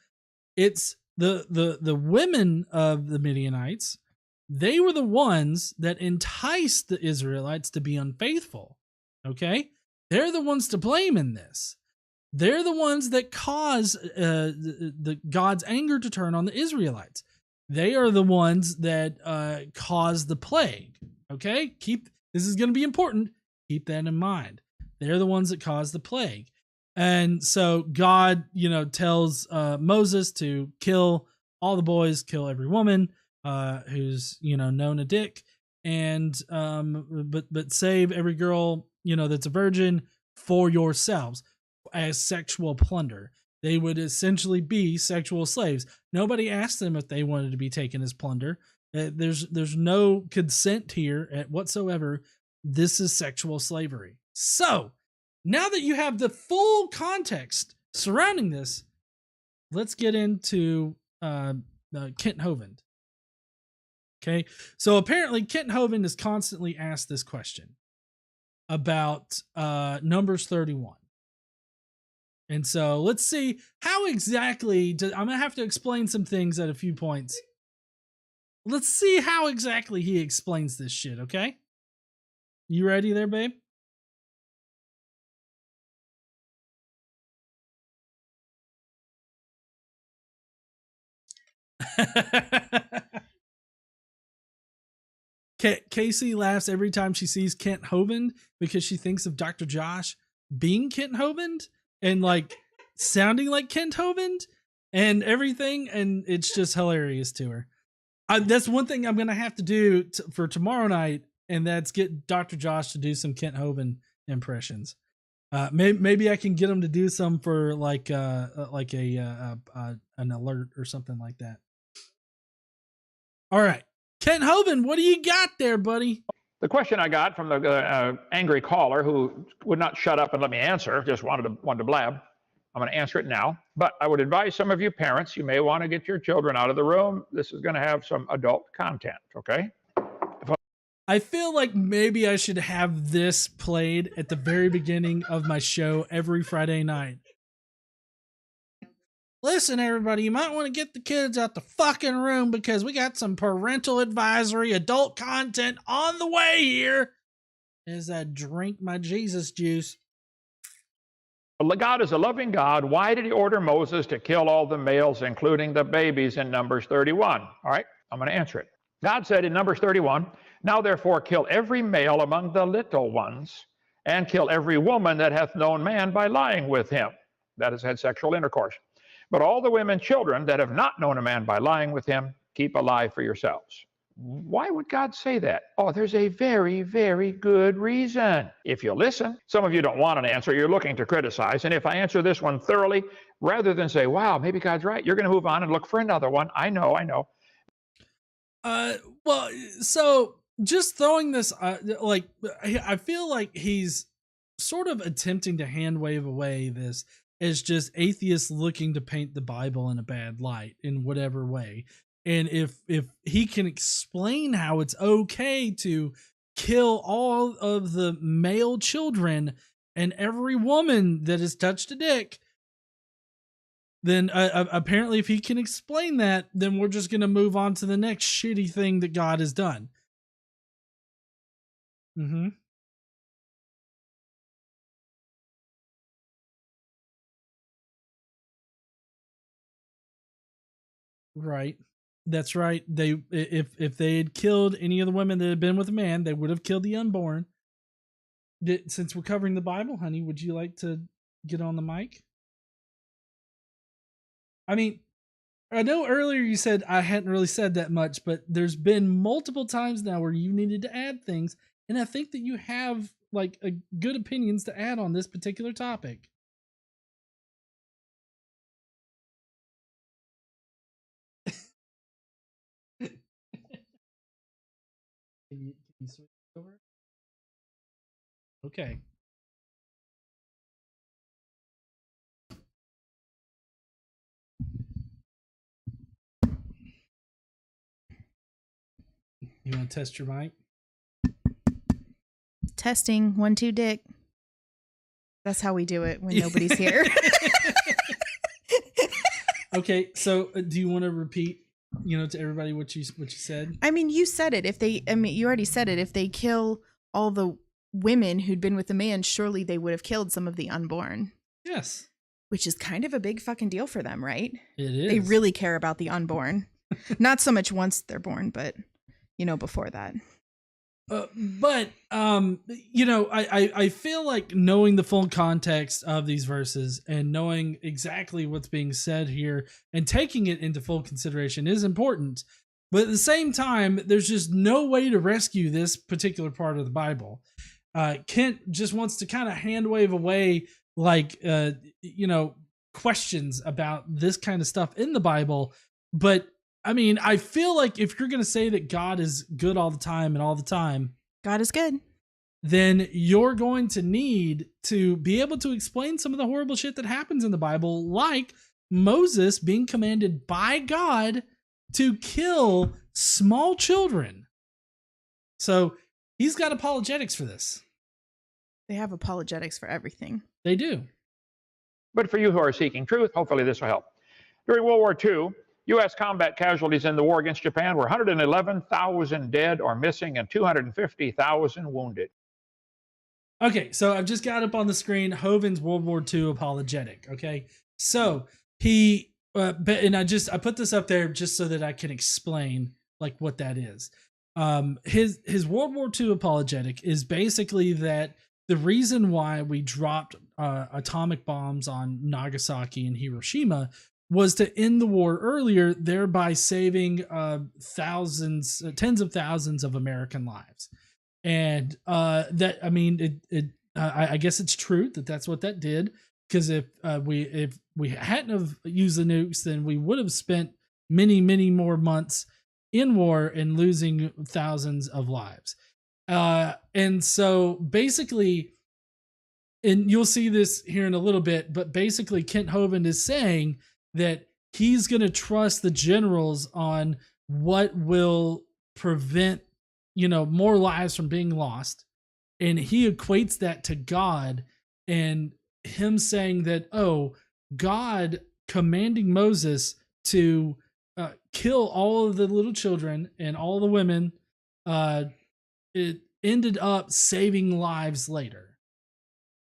it's the women of the Midianites. They were the ones that enticed the Israelites to be unfaithful, okay? They're the ones to blame in this. They're the ones that cause the God's anger to turn on the Israelites. They are the ones that cause the plague, okay? This is going to be important. Keep that in mind. They're the ones that cause the plague. And so God, tells Moses to kill all the boys, kill every woman who's, known a dick, and but save every girl, that's a virgin for yourselves as sexual plunder. They would essentially be sexual slaves. Nobody asked them if they wanted to be taken as plunder. There's no consent here whatsoever. This is sexual slavery. So now that you have the full context surrounding this, let's get into Kent Hovind. Okay, so apparently Kent Hovind is constantly asked this question about Numbers 31. And so let's see how exactly, I'm going to have to explain some things at a few points. Let's see how exactly he explains this shit, okay? You ready there, babe? Casey laughs every time she sees Kent Hovind because she thinks of Dr. Josh being Kent Hovind and sounding like Kent Hovind and everything, and it's just hilarious to her. That's one thing I'm gonna have to do for tomorrow night, and that's get Dr. Josh to do some Kent Hovind impressions. Maybe I can get him to do some for an alert or something like that. All right, Kent Hovind, what do you got there, buddy? The question I got from the angry caller who would not shut up and let me answer, just wanted to blab. I'm going to answer it now, but I would advise some of you parents, you may want to get your children out of the room. This is going to have some adult content, okay? I feel like maybe I should have this played at the very beginning of my show every Friday night. Listen, everybody, you might want to get the kids out the fucking room because we got some parental advisory, adult content on the way here as I drink my Jesus juice. God is a loving God. Why did he order Moses to kill all the males, including the babies, in Numbers 31? All right, I'm going to answer it. God said in Numbers 31, now therefore kill every male among the little ones, and kill every woman that hath known man by lying with him, that has had sexual intercourse. But all the women, children that have not known a man by lying with him, keep alive for yourselves. Why would God say that? Oh, there's a very, very good reason. If you listen, some of you don't want an answer. You're looking to criticize. And if I answer this one thoroughly, rather than say, wow, maybe God's right, you're going to move on and look for another one. I know. Well, so just throwing this, I feel like he's sort of attempting to hand wave away this as just atheists looking to paint the Bible in a bad light in whatever way. And if he can explain how it's okay to kill all of the male children and every woman that has touched a dick, then apparently if he can explain that, then we're just going to move on to the next shitty thing that God has done. Mm-hmm. Right. That's right. They if they had killed any of the women that had been with a man, they would have killed the unborn. Since we're covering the Bible, honey, would you like to get on the mic? I mean, I know earlier you said I hadn't really said that much, but there's been multiple times now where you needed to add things, and I think that you have like good opinions to add on this particular topic. Can you switch over? Okay. You want to test your mic? Testing 1 2 dick. That's how we do it when nobody's here. Okay, so do you want to repeat, to everybody what you said? I mean, you said it. You already said it. If they kill all the women who'd been with the man, surely they would have killed some of the unborn. Yes. Which is kind of a big fucking deal for them, right? It is. They really care about the unborn. Not so much once they're born, but, before that. I feel like knowing the full context of these verses and knowing exactly what's being said here and taking it into full consideration is important. But at the same time, there's just no way to rescue this particular part of the Bible. Kent just wants to kind of hand wave away questions about this kind of stuff in the Bible. But I mean, I feel like if you're going to say that God is good all the time and all the time, God is good, then you're going to need to be able to explain some of the horrible shit that happens in the Bible, like Moses being commanded by God to kill small children. So he's got apologetics for this. They have apologetics for everything. They do. But for you who are seeking truth, hopefully this will help. During World War II, U.S. combat casualties in the war against Japan were 111,000 dead or missing and 250,000 wounded. Okay, so I've just got up on the screen Hovind's World War II apologetic. Okay, so he, I put this up there just so that I can explain like what that is. His World War II apologetic is basically that the reason why we dropped atomic bombs on Nagasaki and Hiroshima was to end the war earlier, thereby saving tens of thousands of American lives. And I guess it's true that that's what that did. Because if we hadn't have used the nukes, then we would have spent many, many more months in war and losing thousands of lives. And so basically, and you'll see this here in a little bit, but basically Kent Hovind is saying that he's going to trust the generals on what will prevent, more lives from being lost. And he equates that to God and him saying that, God commanding Moses to kill all of the little children and all the women, it ended up saving lives later.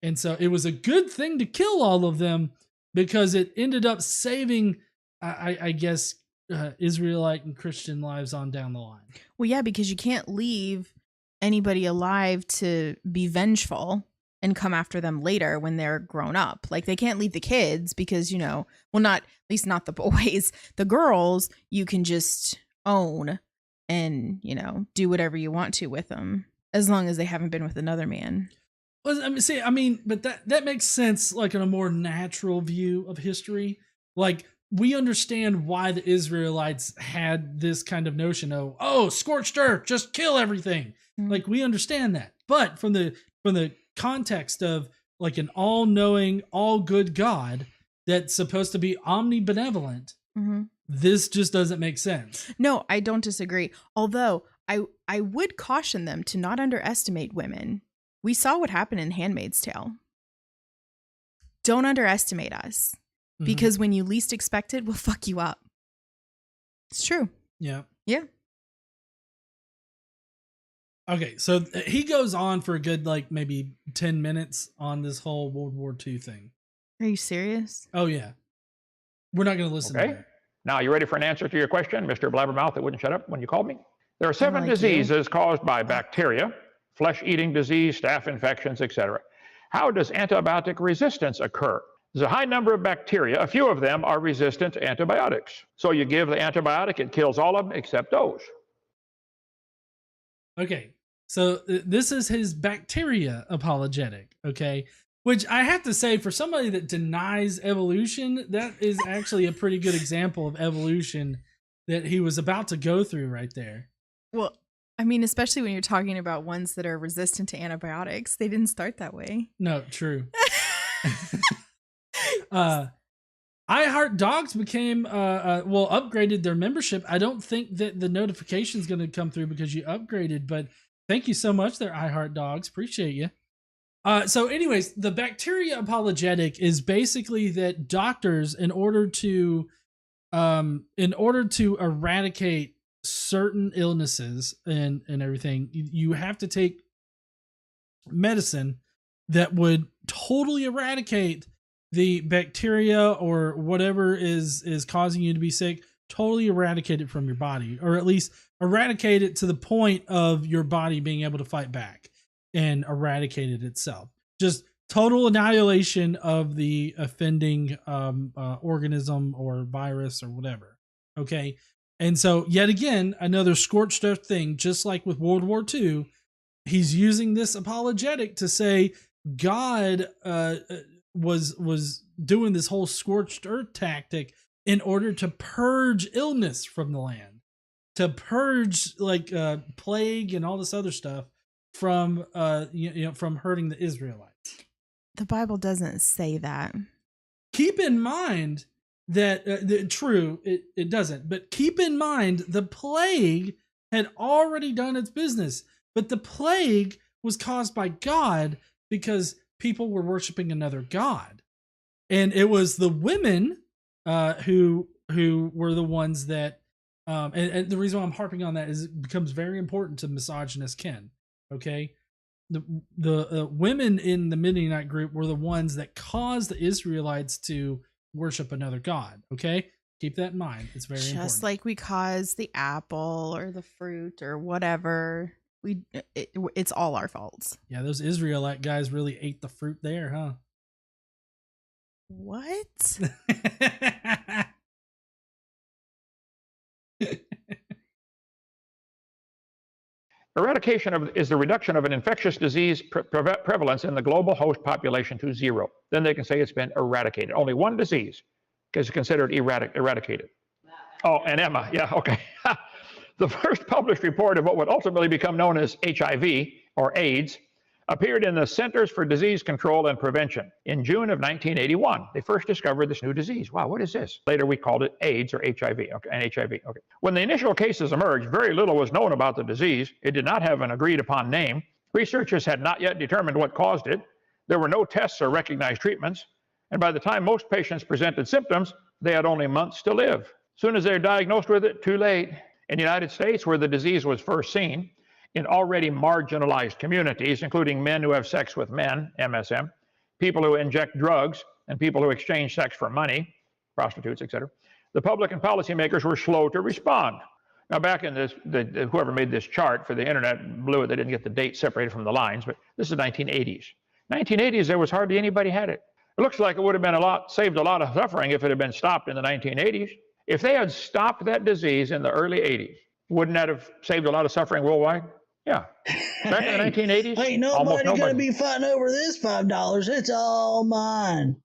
And so it was a good thing to kill all of them because it ended up saving, I guess, Israelite and Christian lives on down the line. Well, yeah, because you can't leave anybody alive to be vengeful and come after them later when they're grown up. Like, they can't leave the kids because, not, at least not the boys. The girls, you can just own and, do whatever you want to with them as long as they haven't been with another man. Well, but that makes sense, like, in a more natural view of history. Like, we understand why the Israelites had this kind of notion of, scorched earth, just kill everything. Mm-hmm. Like, we understand that. But from the context of, like, an all-knowing, all-good God that's supposed to be omnibenevolent, mm-hmm. This just doesn't make sense. No, I don't disagree. Although, I would caution them to not underestimate women. We saw what happened in Handmaid's Tale. Don't underestimate us. Mm-hmm. Because when you least expect it, we'll fuck you up. It's true. Yeah. Yeah. Okay, so he goes on for a good, maybe 10 minutes on this whole World War II thing. Are you serious? Oh, yeah. We're not going to listen to it. Now, you ready for an answer to your question, Mr. Blabbermouth that wouldn't shut up when you called me? There are 7 diseases caused by bacteria, flesh-eating disease, staph infections, etc. How does antibiotic resistance occur? There's a high number of bacteria. A few of them are resistant to antibiotics. So you give the antibiotic, it kills all of them except those. Okay, so this is his bacteria apologetic, okay? Which I have to say, for somebody that denies evolution, that is actually a pretty good example of evolution that he was about to go through right there. Well, especially when you're talking about ones that are resistant to antibiotics. They didn't start that way. No, true. I Heart Dogs became upgraded their membership. I don't think that the notification is going to come through because you upgraded, but thank you so much there, I Heart Dogs. Appreciate you. So anyways, the bacteria apologetic is basically that doctors, in order to eradicate certain illnesses and everything, you have to take medicine that would totally eradicate the bacteria or whatever is causing you to be sick, totally eradicate it from your body, or at least eradicate it to the point of your body being able to fight back and eradicate it itself. Just total annihilation of the offending organism or virus or whatever. Okay. And so yet again, another scorched earth thing, just like with World War II, he's using this apologetic to say God was doing this whole scorched earth tactic in order to purge illness from the land, to purge plague and all this other stuff from from hurting the Israelites. The Bible doesn't say that. Keep in mind that it doesn't, but keep in mind the plague had already done its business, but the plague was caused by God because people were worshiping another god, and it was the women who were the ones that and the reason why I'm harping on that is it becomes very important to misogynist Ken. Okay, the women in the Midianite group were the ones that caused the Israelites to worship another god. Okay, keep that in mind. It's very important. Just like we caused the apple or the fruit or whatever. It's all our faults. Yeah, those Israelite guys really ate the fruit there, huh? What? Eradication is the reduction of an infectious disease prevalence in the global host population to 0. Then they can say it's been eradicated. Only one disease is considered eradicated. Oh, and Emma, yeah, okay. The first published report of what would ultimately become known as HIV, or AIDS, appeared in the Centers for Disease Control and Prevention in June of 1981. They first discovered this new disease. Wow, what is this? Later we called it AIDS or HIV, okay, and HIV. Okay. When the initial cases emerged, very little was known about the disease. It did not have an agreed upon name. Researchers had not yet determined what caused it. There were no tests or recognized treatments. And by the time most patients presented symptoms, they had only months to live. As soon as they're diagnosed with it, too late. In the United States, where the disease was first seen, in already marginalized communities, including men who have sex with men, MSM, people who inject drugs, and people who exchange sex for money, prostitutes, etc., the public and policymakers were slow to respond. Now, back in this, whoever made this chart for the internet blew it. They didn't get the date separated from the lines, but this is 1980s. 1980s, there was hardly anybody had it. It looks like it would have been saved a lot of suffering if it had been stopped in the 1980s. If they had stopped that disease in the early 80s, wouldn't that have saved a lot of suffering worldwide? Yeah. Back in the 1980s, ain't nobody gonna be fighting over this $5. It's all mine.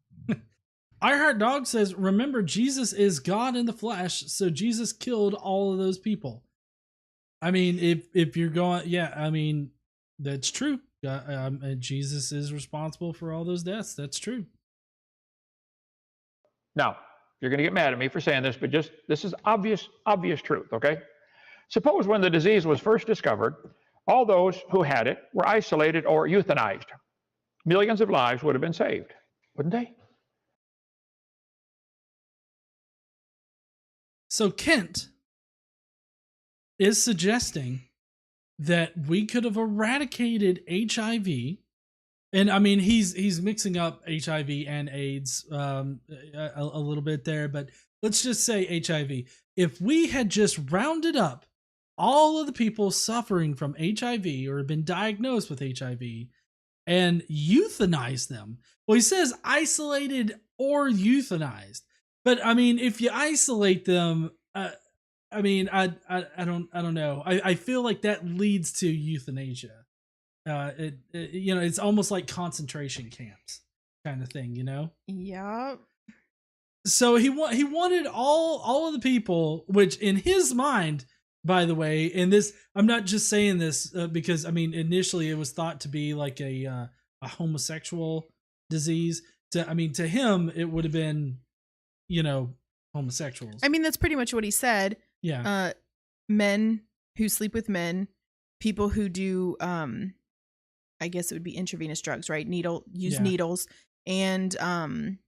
I Heart Dog says, remember, Jesus is God in the flesh, so Jesus killed all of those people. I mean, if you're going, yeah, I mean, that's true. Jesus is responsible for all those deaths. That's true. Now, you're going to get mad at me for saying this, but this is obvious truth, okay? Suppose when the disease was first discovered, all those who had it were isolated or euthanized. Millions of lives would have been saved, wouldn't they? So Kent is suggesting that we could have eradicated HIV, and I mean he's mixing up HIV and AIDS a little bit there, but let's just say HIV. If we had just rounded up all of the people suffering from HIV or have been diagnosed with HIV and euthanized them, well, he says isolated or euthanized, but I mean if you isolate them, I mean, I don't know. I feel like that leads to euthanasia. You know, it's almost like concentration camps kind of thing, you know? Yeah. So he wanted all of the people, which in his mind, by the way, and this, I'm not just saying this because I mean, initially it was thought to be like a homosexual disease. To him, it would have been, you know, homosexuals. I mean, that's pretty much what he said. Yeah. Men who sleep with men, people who do, I guess it would be intravenous drugs, right? Needles, and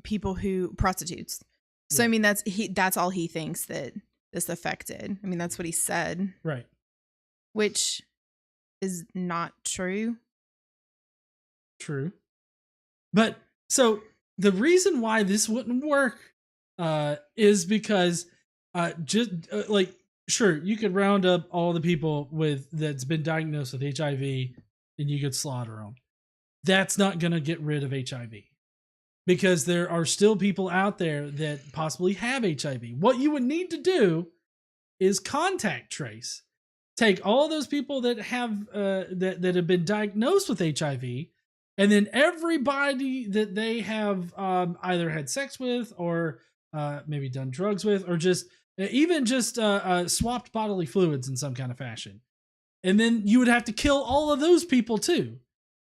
people who prostitutes. So I mean, that's all he thinks that this affected. I mean, that's what he said. Right. Which is not true. True. But so the reason why this wouldn't work is because sure, you could round up all the people that's been diagnosed with HIV and you could slaughter them. That's not going to get rid of HIV because there are still people out there that possibly have HIV. What you would need to do is contact trace. Take all those people that have that have been diagnosed with HIV, and then everybody that they have either had sex with or maybe done drugs with, or just swapped bodily fluids in some kind of fashion. And then you would have to kill all of those people too,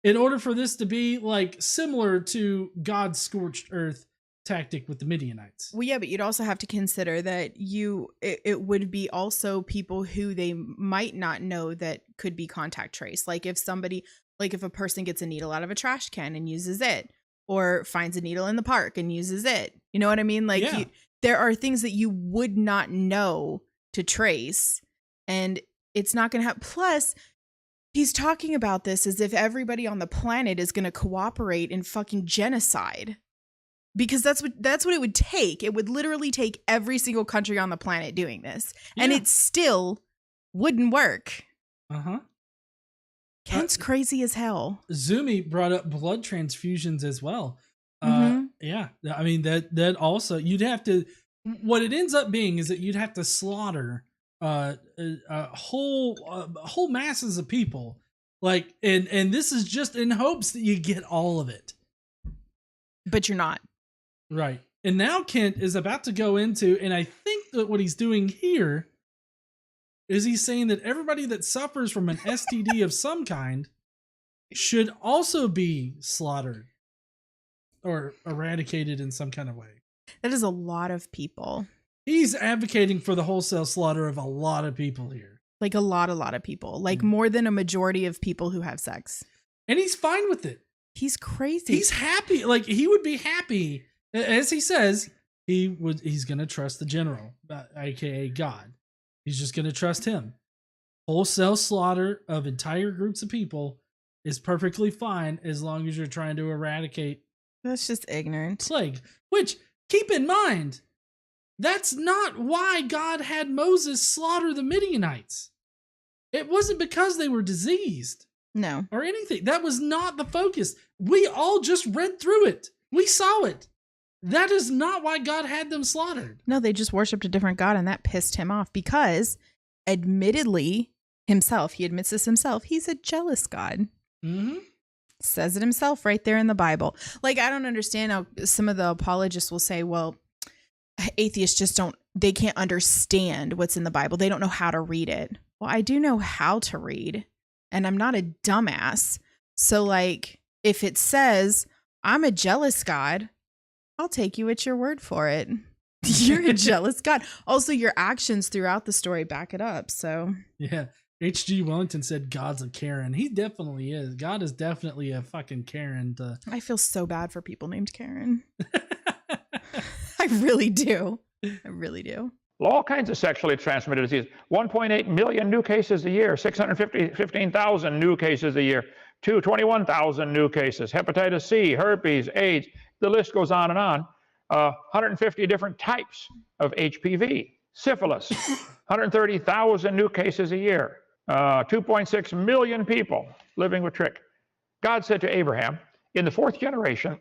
in order for this to be like similar to God's scorched earth tactic with the Midianites. Well, yeah, but you'd also have to consider that it would be also people who they might not know that could be contact traced. Like if a person gets a needle out of a trash can and uses it, or finds a needle in the park and uses it. You know what I mean? Like there are things that you would not know to trace, and it's not going to happen. Plus, he's talking about this as if everybody on the planet is going to cooperate in fucking genocide. Because that's what it would take. It would literally take every single country on the planet doing this. Yeah. And it still wouldn't work. Uh-huh. Kent's crazy as hell. Zumi brought up blood transfusions as well. Mm-hmm. Yeah. I mean, that also, you'd have to, what it ends up being is that you'd have to slaughter whole masses of people. Like, and this is just in hopes that you get all of it. But you're not. Right. And now Kent is about to go into, and I think that what he's doing here is he's saying that everybody that suffers from an STD of some kind should also be slaughtered or eradicated in some kind of way. That is a lot of people. He's advocating for the wholesale slaughter of a lot of people here. Like a lot of people. Like more than a majority of people who have sex. And he's fine with it. He's crazy. He's happy. Like, he would be happy. As he says, he's going to trust the general, aka God. He's just going to trust him. Wholesale slaughter of entire groups of people is perfectly fine as long as you're trying to eradicate. That's just ignorant. Plague. Which, keep in mind, that's not why God had Moses slaughter the Midianites. It wasn't because they were diseased. No. Or anything. That was not the focus. We all just read through it. We saw it. That is not why God had them slaughtered. No, they just worshipped a different God, and that pissed him off because, admittedly, himself, he admits this himself, he's a jealous God. Mm-hmm. Says it himself right there in the Bible. Like, I don't understand how some of the apologists will say, well, atheists they can't understand what's in the Bible. They don't know how to read it. Well, I do know how to read, and I'm not a dumbass. So, like, if it says, I'm a jealous God, I'll take you at your word for it. You're a jealous God. Also, your actions throughout the story back it up. So, yeah. H.G. Wellington said God's a Karen. He definitely is. God is definitely a fucking Karen. I feel so bad for people named Karen. I really do. I really do. All kinds of sexually transmitted diseases. 1.8 million new cases a year, 615,000 new cases a year, 21,000 new cases, hepatitis C, herpes, AIDS, the list goes on and on. 150 different types of HPV, syphilis, 130,000 new cases a year, 2.6 million people living with trick. God said to Abraham, in the fourth generation,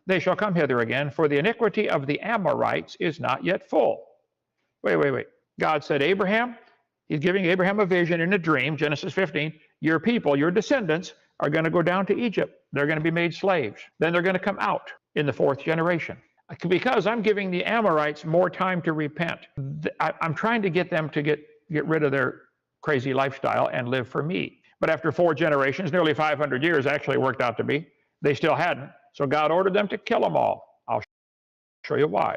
they shall come hither again, for the iniquity of the Amorites is not yet full. Wait. God said, Abraham, he's giving Abraham a vision in a dream, Genesis 15, your people, your descendants, are going to go down to Egypt. They're going to be made slaves. Then they're going to come out in the fourth generation. Because I'm giving the Amorites more time to repent. I'm trying to get them to get rid of their crazy lifestyle and live for me. But after 4 generations, nearly 500 years actually worked out to be, they still hadn't. So God ordered them to kill them all. I'll show you why.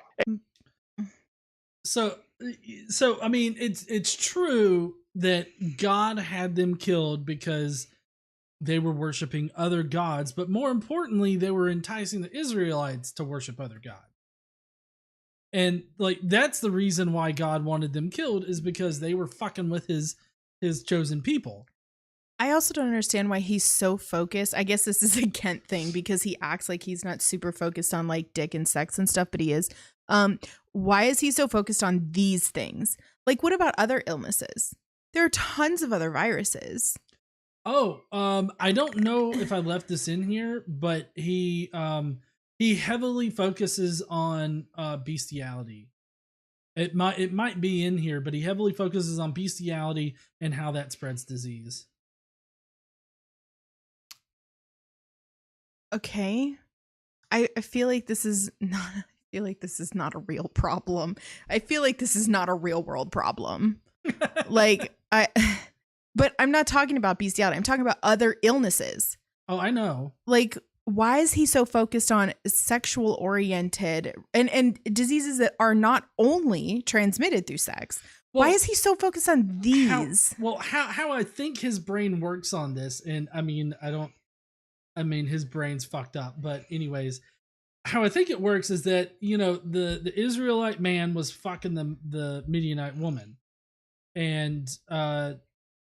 So I mean, it's true that God had them killed because they were worshiping other gods, but more importantly, they were enticing the Israelites to worship other gods. And like, that's the reason why God wanted them killed, is because they were fucking with his chosen people. I also don't understand why he's so focused. I guess this is a Kent thing because he acts like he's not super focused on like dick and sex and stuff, but he is. Why is he so focused on these things? Like, what about other illnesses? There are tons of other viruses. Oh, I don't know if I left this in here, but he heavily focuses on bestiality. It might be in here, but he heavily focuses on bestiality and how that spreads disease. Okay. I feel like this is not a real problem. I feel like this is not a real world problem. But I'm not talking about bestiality. I'm talking about other illnesses. Oh, I know. Like, why is he so focused on sexual oriented and diseases that are not only transmitted through sex? Well, why is he so focused on these? How I think his brain works on this, and I mean, his brain's fucked up, but anyways, how I think it works is that, you know, the Israelite man was fucking the Midianite woman, and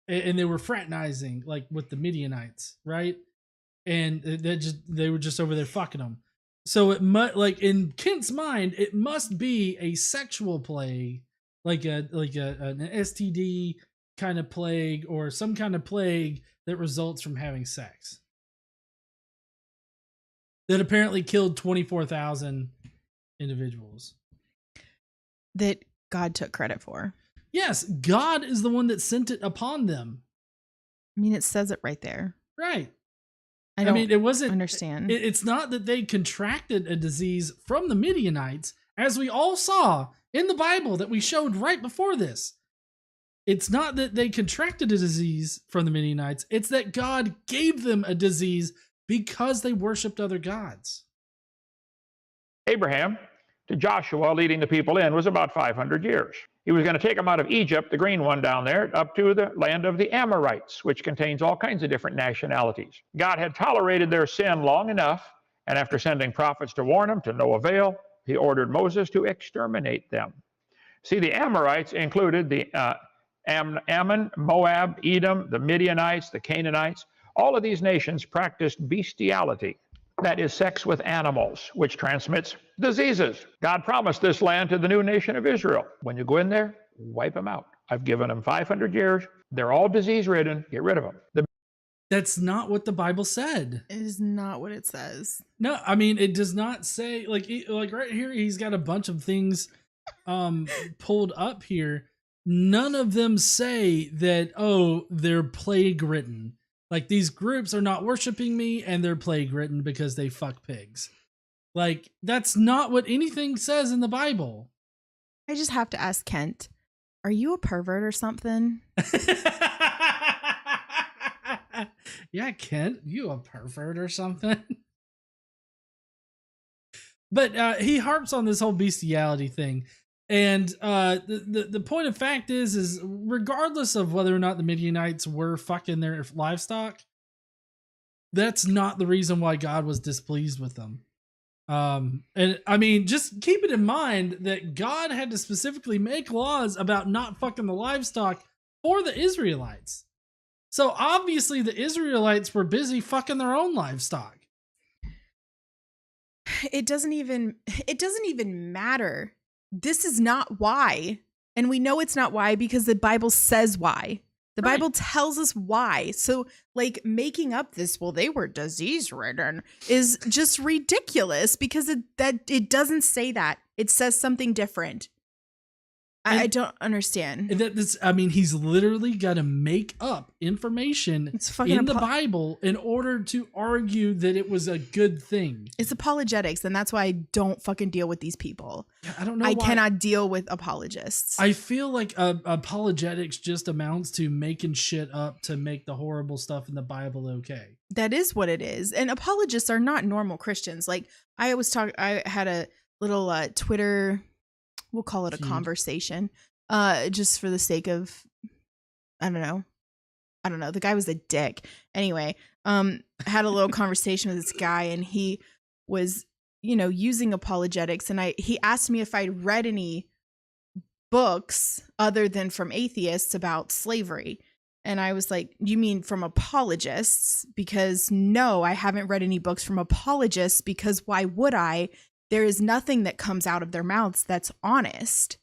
they were fraternizing like with the Midianites, right? And they were just over there fucking them. So it like in Kent's mind, it must be a sexual plague, like an STD kind of plague, or some kind of plague that results from having sex. That apparently killed 24,000 individuals. That God took credit for. Yes, God is the one that sent it upon them. I mean, it says it right there. Right. I mean, it wasn't understand. It's not that they contracted a disease from the Midianites, as we all saw in the Bible that we showed right before this. It's not that they contracted a disease from the Midianites. It's that God gave them a disease because they worshiped other gods. Abraham to Joshua leading the people in was about 500 years. He was going to take them out of Egypt, the green one down there, up to the land of the Amorites, which contains all kinds of different nationalities. God had tolerated their sin long enough, and after sending prophets to warn them to no avail, he ordered Moses to exterminate them. See, the Amorites included the Ammon, Moab, Edom, the Midianites, the Canaanites. All of these nations practiced bestiality. That is sex with animals, which transmits diseases. God promised this land to the new nation of Israel. When you go in there, wipe them out. I've given them 500 years. They're all disease-ridden. Get rid of them. That's not what the Bible said. It is not what it says. No, I mean, it does not say, like right here, he's got a bunch of things pulled up here. None of them say that, oh, they're plague-ridden. Like, these groups are not worshiping me and they're plague-ridden because they fuck pigs. Like, that's not what anything says in the Bible. I just have to ask Kent, are you a pervert or something? Yeah, Kent, you a pervert or something? But he harps on this whole bestiality thing. And the point of fact is regardless of whether or not the Midianites were fucking their livestock, that's not the reason why God was displeased with them. And I mean, just keep it in mind that God had to specifically make laws about not fucking the livestock for the Israelites. So obviously the Israelites were busy fucking their own livestock. It doesn't even matter. This is not why. And we know it's not why because the Bible says why. The Bible tells us why. So, like, making up this, well, they were disease-ridden, is just ridiculous because it doesn't say that. It says something different. I don't understand. I mean, he's literally got to make up information in the Bible in order to argue that it was a good thing. It's apologetics, and that's why I don't fucking deal with these people. I don't know I why. cannot deal with apologists. I feel like apologetics just amounts to making shit up to make the horrible stuff in the Bible okay. That is what it is. And apologists are not normal Christians. Like, I had a little Twitter, we'll call it a conversation, just for the sake of, I don't know. The guy was a dick. Anyway, I had a little conversation with this guy, and he was, using apologetics, and he asked me if I'd read any books other than from atheists about slavery. And I was like, you mean from apologists? Because no, I haven't read any books from apologists, because why would I? There is nothing that comes out of their mouths that's honest.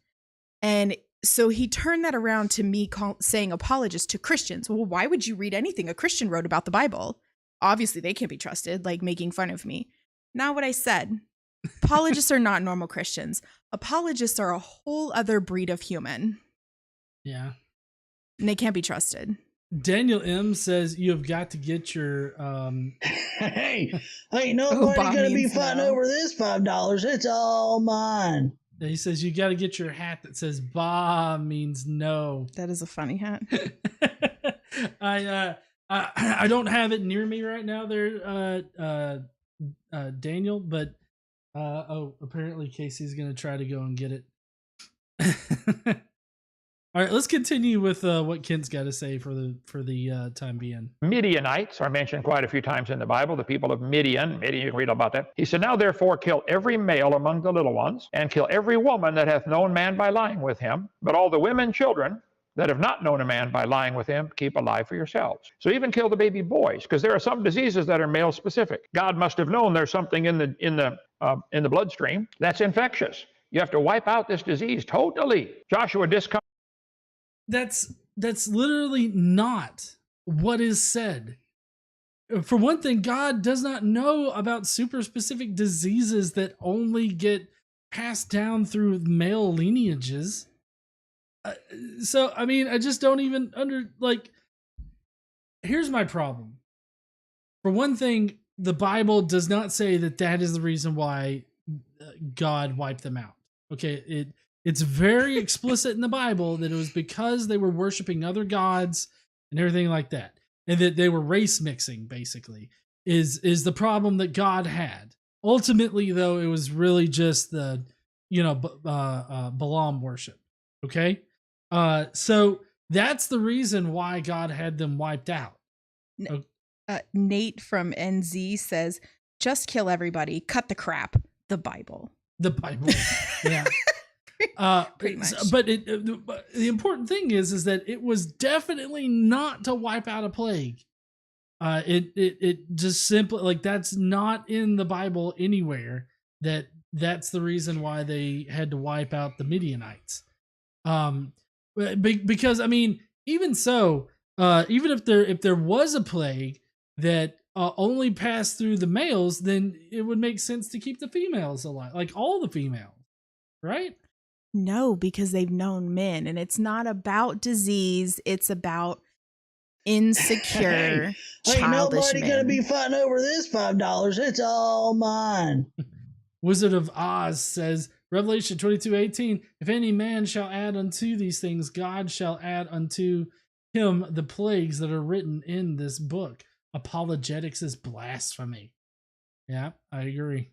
And so he turned that around to me saying apologist to Christians. Well, why would you read anything a Christian wrote about the Bible? Obviously, they can't be trusted, like making fun of me. Not what I said. Apologists are not normal Christians. Apologists are a whole other breed of human. Yeah. And they can't be trusted. Daniel M says you have got to get your Hey, ain't nobody gonna be fighting over this $5. It's all mine. He says you got to get your hat that says "Ba" means no. That is a funny hat. I don't have it near me right now there, Daniel, but apparently Casey's gonna try to go and get it. All right, let's continue with what Kent's got to say for the time being. Midianites are mentioned quite a few times in the Bible, the people of Midian, you can read about that. He said, now therefore kill every male among the little ones, and kill every woman that hath known man by lying with him, but all the women children that have not known a man by lying with him, keep alive for yourselves. So even kill the baby boys, because there are some diseases that are male specific. God must have known there's something in the bloodstream that's infectious. You have to wipe out this disease totally. Joshua discounted. That's literally not what is said. For one thing, God does not know about super specific diseases that only get passed down through male lineages. So, I mean, I just don't even here's my problem. For one thing, the Bible does not say that is the reason why God wiped them out. Okay, It's very explicit in the Bible that it was because they were worshiping other gods and everything like that, and that they were race mixing. Basically, is the problem that God had. Ultimately, though, it was really just the Balaam worship. Okay, so that's the reason why God had them wiped out. Nate from NZ says, "Just kill everybody, cut the crap." The Bible. The Bible. Yeah. Pretty much. But the important thing is that it was definitely not to wipe out a plague. It just simply, like, that's not in the Bible anywhere. That's the reason why they had to wipe out the Midianites. Because I mean, even so, even if there was a plague that only passed through the males, then it would make sense to keep the females alive, like all the females, right? No, because they've known men, and it's not about disease. It's about insecure, Ain't childish nobody men. gonna be fighting over this $5. It's all mine. Wizard of Oz says, Revelation 22:18, if any man shall add unto these things, God shall add unto him the plagues that are written in this book. Apologetics is blasphemy. Yeah, I agree.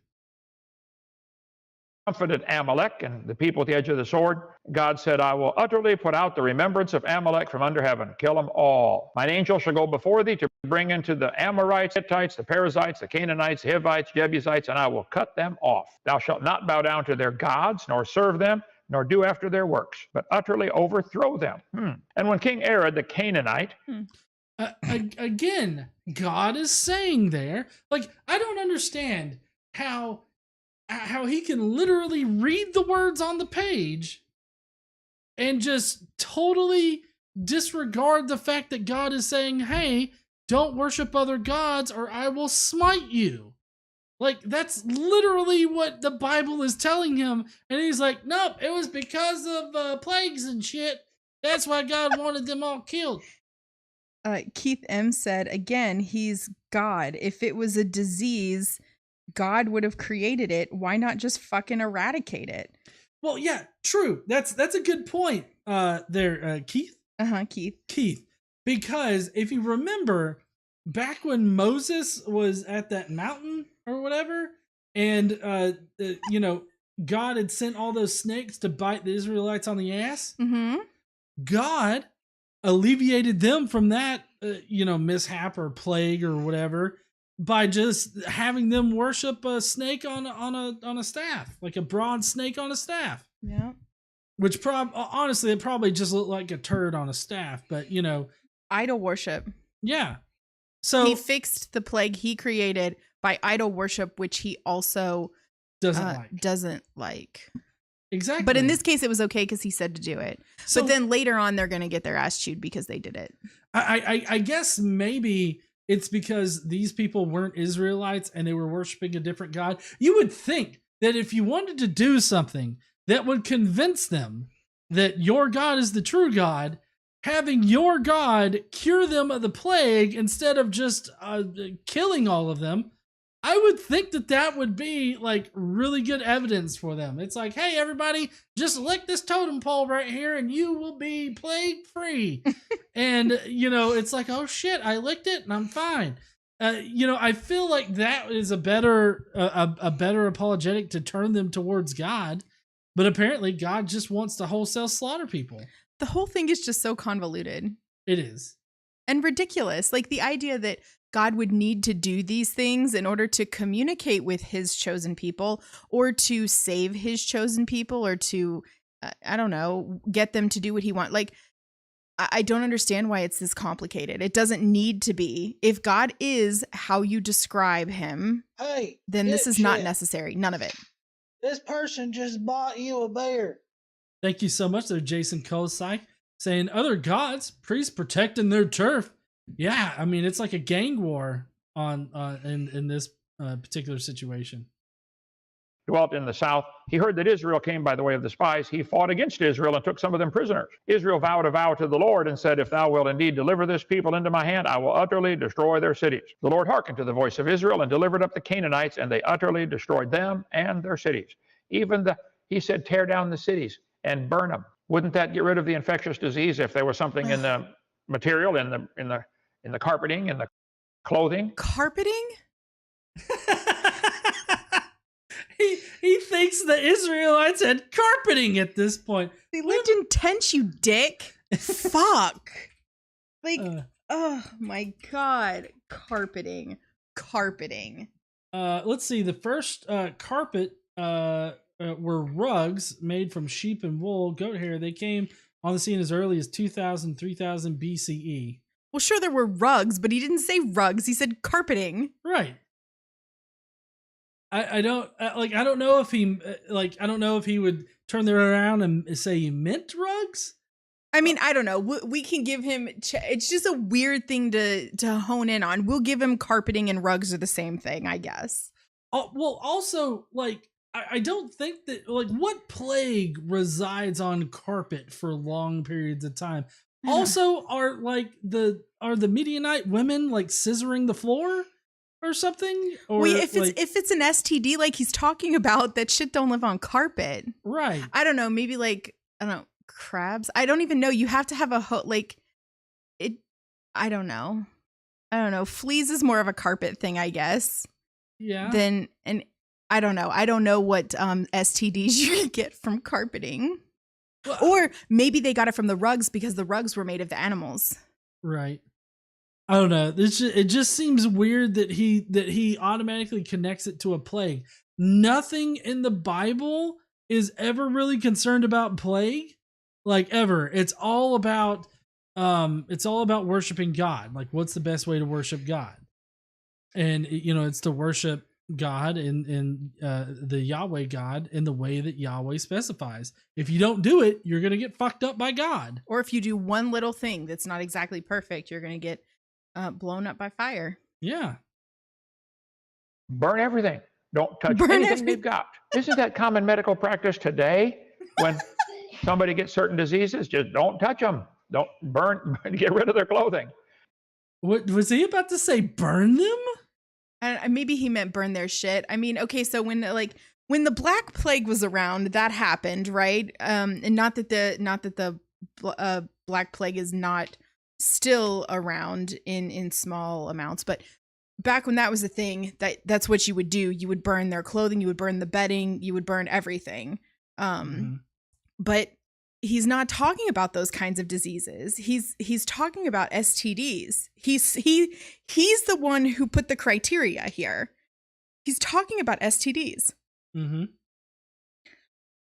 Comforted Amalek and the people at the edge of the sword. God said, I will utterly put out the remembrance of Amalek from under heaven. Kill them all. Mine angel shall go before thee to bring into the Amorites, Hittites, the Perizzites, the Canaanites, Hivites, Jebusites, and I will cut them off. Thou shalt not bow down to their gods, nor serve them, nor do after their works, but utterly overthrow them. And when King Arad, the Canaanite... Again, God is saying there, like, I don't understand how he can literally read the words on the page and just totally disregard the fact that God is saying, hey, don't worship other gods or I will smite you. Like, that's literally what the Bible is telling him. And he's like, nope, it was because of plagues and shit. That's why God wanted them all killed. Keith M. said, again, he's God. If it was a disease, God would have created it. Why not just fucking eradicate it? Well, yeah, true. That's a good point there, Keith. Keith. Keith. Because if you remember, back when Moses was at that mountain or whatever, and, God had sent all those snakes to bite the Israelites on the ass, God alleviated them from that, mishap or plague or whatever, by just having them worship a snake on a staff, like a bronze snake on a staff. Yeah. Which honestly, it probably just looked like a turd on a staff, but idol worship. Yeah. So he fixed the plague he created by idol worship, which he also doesn't like. Exactly. But in this case, it was okay because he said to do it. So, but then later on, they're going to get their ass chewed because they did it. I guess maybe it's because these people weren't Israelites and they were worshiping a different God. You would think that if you wanted to do something that would convince them that your God is the true God, having your God cure them of the plague instead of just killing all of them, I would think that would be like really good evidence for them. It's like, hey, everybody, just lick this totem pole right here and you will be plague free. And, it's like, oh shit, I licked it and I'm fine. I feel like that is a better apologetic to turn them towards God. But apparently God just wants to wholesale slaughter people. The whole thing is just so convoluted. It is. And ridiculous. Like the idea that God would need to do these things in order to communicate with his chosen people or to save his chosen people or to, get them to do what he wants. Like, I don't understand why it's this complicated. It doesn't need to be. If God is how you describe him, then this is not necessary. None of it. This person just bought you a bear. Thank you so much there, Jason Kosai, saying other gods, priests protecting their turf. Yeah, I mean, it's like a gang war in this particular situation. Dwelt in the south. He heard that Israel came by the way of the spies. He fought against Israel and took some of them prisoners. Israel vowed a vow to the Lord and said, if thou wilt indeed deliver this people into my hand, I will utterly destroy their cities. The Lord hearkened to the voice of Israel and delivered up the Canaanites, and they utterly destroyed them and their cities. He said, tear down the cities. and burn them. Wouldn't that get rid of the infectious disease if there was something in the material, in the carpeting, in the clothing? Carpeting? He thinks the Israelites had carpeting at this point. They lived in tents, you dick. Fuck. Like, oh my God. Carpeting. Let's see. The first carpet were rugs made from sheep and wool, goat hair. They came on the scene as early as 2000, 3000 BCE. Well, sure, there were rugs, but he didn't say rugs. He said carpeting. Right. I don't know if he would turn that around and say he meant rugs. I mean, I don't know. We can give him. It's just a weird thing to hone in on. We'll give him carpeting and rugs are the same thing, I guess. Oh, well, also, like, I don't think that, like, what plague resides on carpet for long periods of time? Also, are the Midianite women like scissoring the floor or something? Or well, if it's an STD like he's talking about, that shit don't live on carpet, right? I don't know. Maybe like, I don't know, crabs. I don't even know. You have to have a I don't know. Fleas is more of a carpet thing, I guess. Yeah. And I don't know. I don't know what STDs you can get from carpeting. Well, or maybe they got it from the rugs because the rugs were made of the animals. Right. I don't know. It just seems weird that he automatically connects it to a plague. Nothing in the Bible is ever really concerned about plague, like ever. It's all about worshiping God. Like, what's the best way to worship God? And it's to worship God in the Yahweh God in the way that Yahweh specifies. If you don't do it, you're gonna get fucked up by God. Or if you do one little thing that's not exactly perfect, you're gonna get blown up by fire. Yeah. Burn everything. Don't touch anything they've got. Isn't that common medical practice today? When somebody gets certain diseases, just don't touch them. Don't burn. Get rid of their clothing. What was he about to say? Burn them? Maybe he meant burn their shit. I mean, okay, so when the Black Plague was around, that happened, right? And not that the Black Plague is not still around in small amounts, but back when that was a thing, that's what you would do. You would burn their clothing, you would burn the bedding, you would burn everything. But he's not talking about those kinds of diseases. He's talking about STDs. He's the one who put the criteria here. He's talking about STDs. Mm-hmm.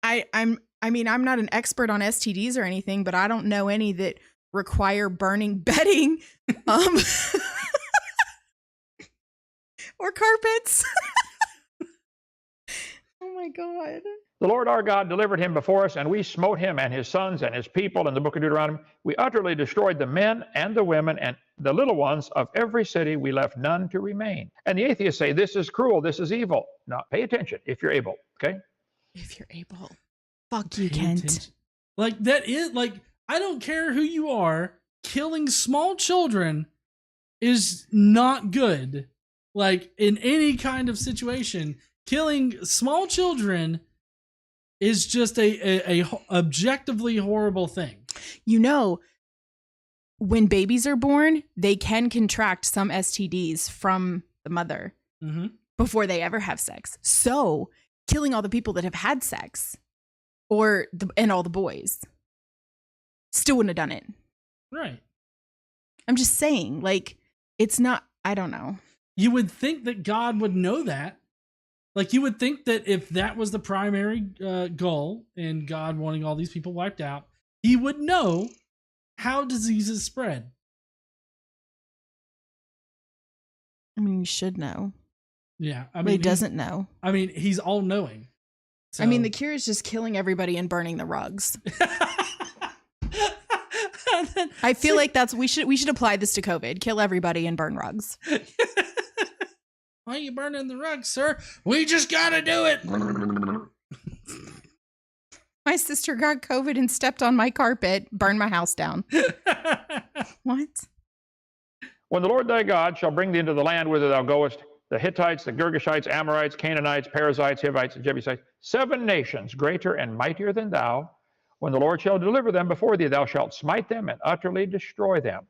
I'm not an expert on STDs or anything, but I don't know any that require burning bedding, or carpets. Oh my God. The Lord our God delivered him before us, and we smote him and his sons and his people in the book of Deuteronomy. We utterly destroyed the men and the women and the little ones of every city. We left none to remain. And the atheists say, this is cruel, this is evil. Now, pay attention if you're able, okay? If you're able. Fuck you, Kent. Like, that is, like, I don't care who you are, killing small children is not good. Like, in any kind of situation, killing small children is just a objectively horrible thing. When babies are born, they can contract some STDs from the mother before they ever have sex. So killing all the people that have had sex and all the boys still wouldn't have done it. Right. I'm just saying, like, it's not, I don't know. You would think that God would know that. Like, you would think that if that was the primary goal and God wanting all these people wiped out, he would know how diseases spread. I mean, he should know. Yeah. I mean, but he doesn't know. I mean, he's all knowing. So. I mean, the cure is just killing everybody and burning the rugs. I feel like we should apply this to COVID. Kill everybody and burn rugs. Why are you burning the rugs, sir? We just gotta do it. My sister got COVID and stepped on my carpet, burned my house down. What? When the Lord thy God shall bring thee into the land whither thou goest, the Hittites, the Girgashites, Amorites, Canaanites, Perizzites, Hivites, and Jebusites, 7 nations greater and mightier than thou, When the Lord shall deliver them before thee, thou shalt smite them and utterly destroy them.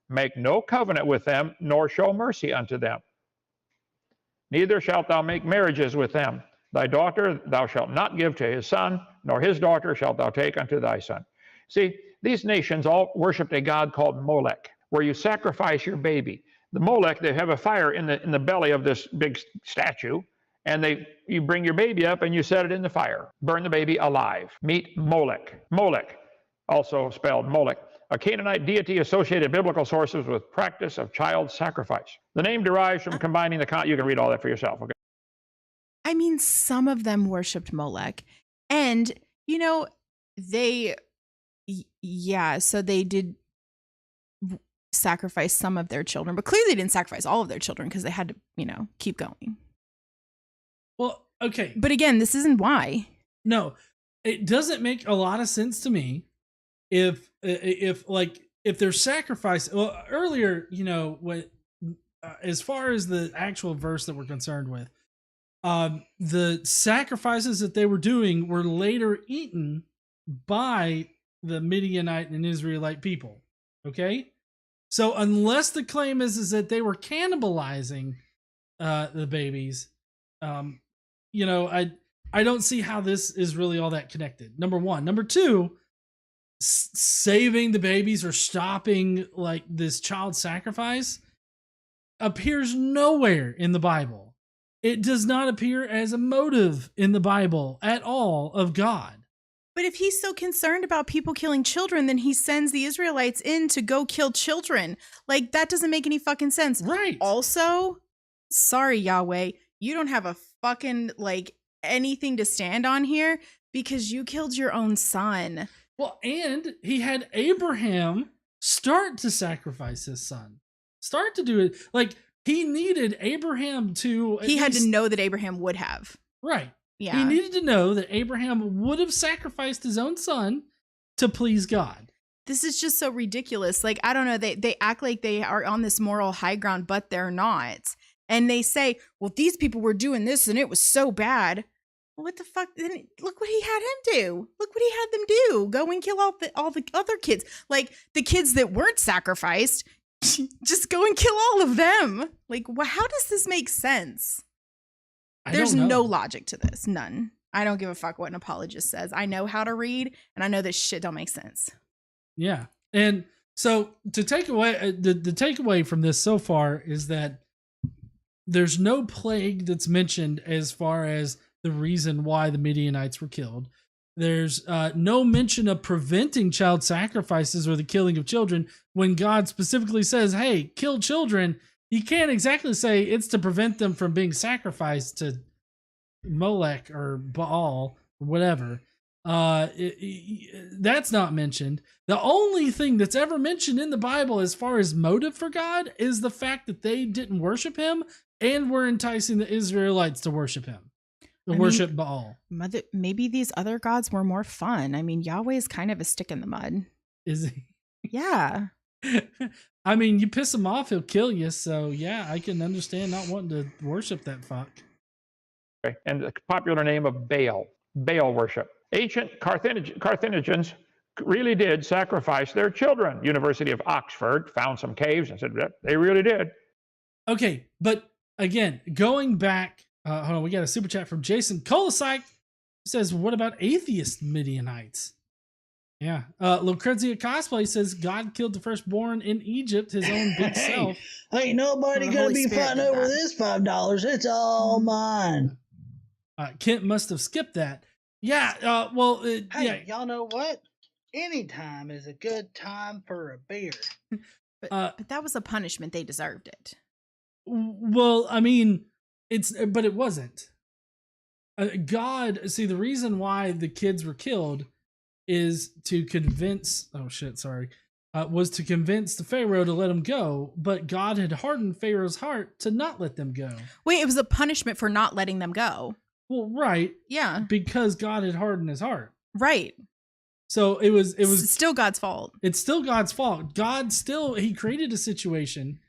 Make no covenant with them, nor show mercy unto them. Neither shalt thou make marriages with them. Thy daughter thou shalt not give to his son, nor his daughter shalt thou take unto thy son. See, these nations all worshipped a god called Molech, where you sacrifice your baby. The Molech, they have a fire in the belly of this big statue, and you bring your baby up and you set it in the fire. Burn the baby alive. Meet Molech. Molech, also spelled Molech, a Canaanite deity associated biblical sources with practice of child sacrifice. The name derives from combining you can read all that for yourself, okay? I mean, some of them worshipped Molech. And, so they did sacrifice some of their children, but clearly they didn't sacrifice all of their children because they had to, keep going. Well, okay. But again, this isn't why. No, it doesn't make a lot of sense to me if they're sacrificing. Well, earlier, as far as the actual verse that we're concerned with, the sacrifices that they were doing were later eaten by the Midianite and Israelite people. Okay, so unless the claim is that they were cannibalizing the babies, I don't see how this is really all that connected. Number one. Number two, saving the babies or stopping like this child sacrifice appears nowhere in the Bible. It does not appear as a motive in the Bible at all of God. But if he's so concerned about people killing children, then he sends the Israelites in to go kill children. Like, that doesn't make any fucking sense. Right. Also, sorry, Yahweh, you don't have a fucking, anything to stand on here because you killed your own son. Well, and he had Abraham start to sacrifice his son. Start to do it. Like, he needed Abraham to... He had to know that Abraham would have. Right. Yeah. He needed to know that Abraham would have sacrificed his own son to please God. This is just so ridiculous. Like, I don't know. They act like they are on this moral high ground, but they're not. And they say, well, these people were doing this and it was so bad. Well, what the fuck? Then look what he had him do. Look what he had them do. Go and kill all the other kids. Like, the kids that weren't sacrificed, just go and kill all of them. Like, how does this make sense? There's no logic to this. None. I don't give a fuck what an apologist says. I know how to read, and I know this shit don't make sense. Yeah. And so to take away, the takeaway from this so far is that there's no plague that's mentioned as far as the reason why the Midianites were killed. There's no mention of preventing child sacrifices or the killing of children when God specifically says, hey, kill children. You can't exactly say it's to prevent them from being sacrificed to Molech or Baal or whatever. That's not mentioned. The only thing that's ever mentioned in the Bible as far as motive for God is the fact that they didn't worship him and were enticing the Israelites to worship him, worship Baal. Maybe these other gods were more fun. I mean, Yahweh is kind of a stick in the mud. Is he? Yeah. I mean, you piss him off, he'll kill you. So yeah, I can understand not wanting to worship that fuck. Okay. And the popular name of Baal worship. Ancient Carthaginians really did sacrifice their children. University of Oxford found some caves and said that they really did. Okay, but again, going back, hold on, we got a super chat from Jason Kolosik. Says, what about atheist Midianites? Yeah. Lucrezia Cosplay says God killed the firstborn in Egypt, his own big self. Ain't nobody The gonna Holy be Spirit fighting did over that. this $5. It's all mine. Kent must have skipped that. Yeah. Hey, yeah. y'all know what? Anytime is a good time for a beer. But that was a punishment. They deserved it. Well, I mean, but it wasn't. God, see, the reason why the kids were killed is to convince, was to convince the Pharaoh to let them go, but God had hardened Pharaoh's heart to not let them go. Wait, it was a punishment for not letting them go. Well, right. Yeah. Because God had hardened his heart. Right. So it was still God's fault. It's still God's fault. He created a situation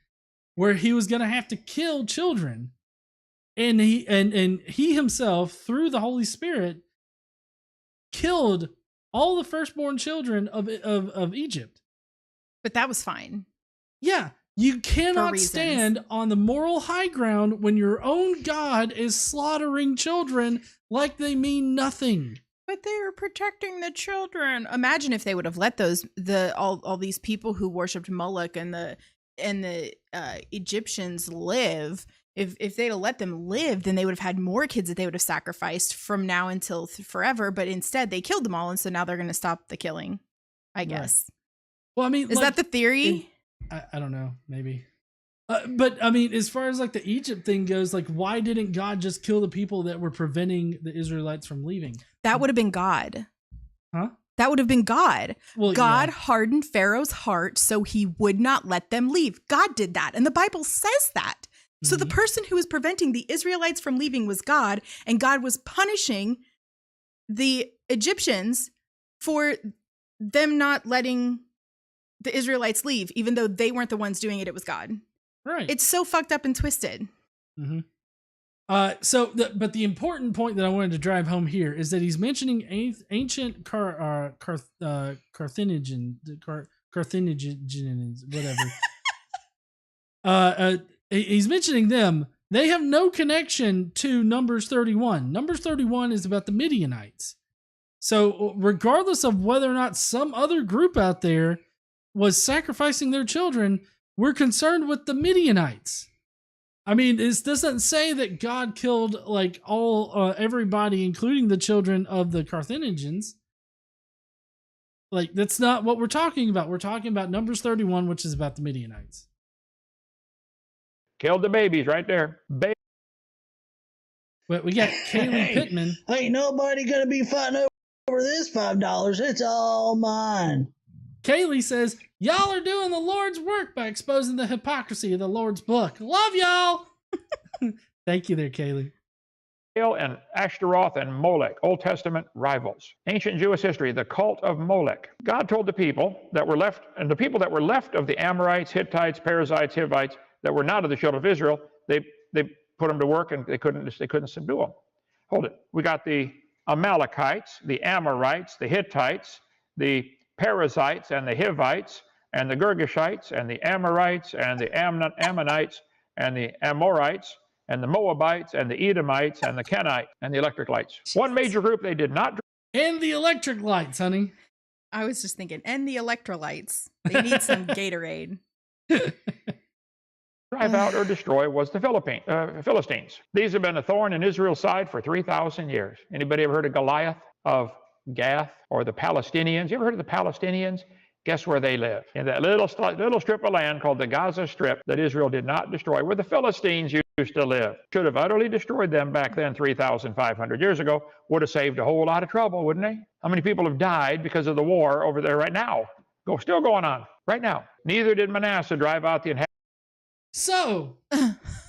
where he was going to have to kill children. And he himself, through the Holy Spirit, killed all the firstborn children of Egypt. But that was fine. Yeah, you cannot reasons. stand on the moral high ground when your own God is slaughtering children like they mean nothing. But they were protecting the children. Imagine if they would have let all these people who worshipped Moloch and the Egyptians live. If they'd have let them live, then they would have had more kids that they would have sacrificed from now until forever. But instead, they killed them all, and so now they're going to stop the killing, I guess. Right. Well, I mean, is that the theory? I don't know, maybe. But I mean, as far as like the Egypt thing goes, like, why didn't God just kill the people that were preventing the Israelites from leaving? That would have been God. Huh? That would have been God. Well, God yeah. hardened Pharaoh's heart so he would not let them leave. God did that. And the Bible says that. So the person who was preventing the Israelites from leaving was God, and God was punishing the Egyptians for them not letting the Israelites leave, even though they weren't the ones doing it. It was God. Right. It's so fucked up and twisted. Mm-hmm. But the important point that I wanted to drive home here is that he's mentioning ancient Carthaginians, whatever. He's mentioning them. They have no connection to Numbers 31. Numbers 31 is about the Midianites. So regardless of whether or not some other group out there was sacrificing their children, we're concerned with the Midianites. I mean, this doesn't say that God killed like everybody, including the children of the Carthaginians. Like, that's not what we're talking about. We're talking about Numbers 31, which is about the Midianites. Killed the babies right there. But we got Kaylee Pittman. Ain't nobody gonna be fighting over this $5. It's all mine. Kaylee says, y'all are doing the Lord's work by exposing the hypocrisy of the Lord's book. Love y'all. Thank you there, Kaylee. And Ashtaroth and Molech, Old Testament rivals. Ancient Jewish history, the cult of Molech. God told the people that were left, and the people that were left of the Amorites, Hittites, Perizzites, Hivites, that were not of the children of Israel, they put them to work, and they couldn't subdue them. Hold it. We got the Amalekites, the Amorites, the Hittites, the Perizzites, and the Hivites, and the Girgashites, and the Amorites, and the Ammonites, and the Amorites, and the Moabites, and the Edomites, and the Kenites, and the electric lights. One major group they did not. And the electric lights, honey. I was just thinking, and the electrolytes. They need some Gatorade. Drive out or destroy was the Philistines. These have been a thorn in Israel's side for 3,000 years. Anybody ever heard of Goliath of Gath, or the Palestinians? You ever heard of the Palestinians? Guess where they live? In that little strip of land called the Gaza Strip that Israel did not destroy, where the Philistines used to live. Should have utterly destroyed them back then 3,500 years ago. Would have saved a whole lot of trouble, wouldn't they? How many people have died because of the war over there right now? Still going on right now. Neither did Manasseh drive out the inhabitants. So,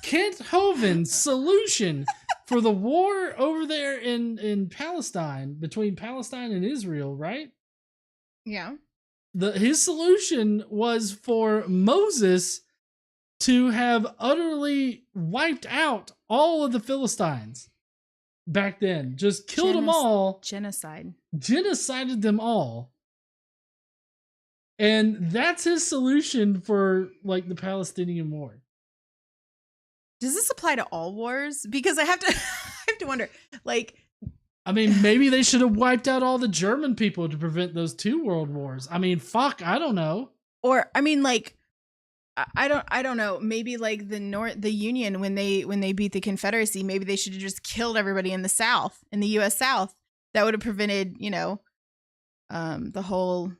Kent Hovind's solution for the war over there in Palestine, between Palestine and Israel, right? Yeah. His solution was for Moses to have utterly wiped out all of the Philistines back then. Just killed them all. Genocided them all. And that's his solution for like the Palestinian war. Does this apply to all wars? Because I have to wonder, like, I mean, maybe they should have wiped out all the German people to prevent those 2 world wars. I mean, fuck, I don't know. Or I mean, like, I don't know. Maybe like the Union when they beat the Confederacy, maybe they should have just killed everybody in the South, in the U.S. South. That would have prevented, the whole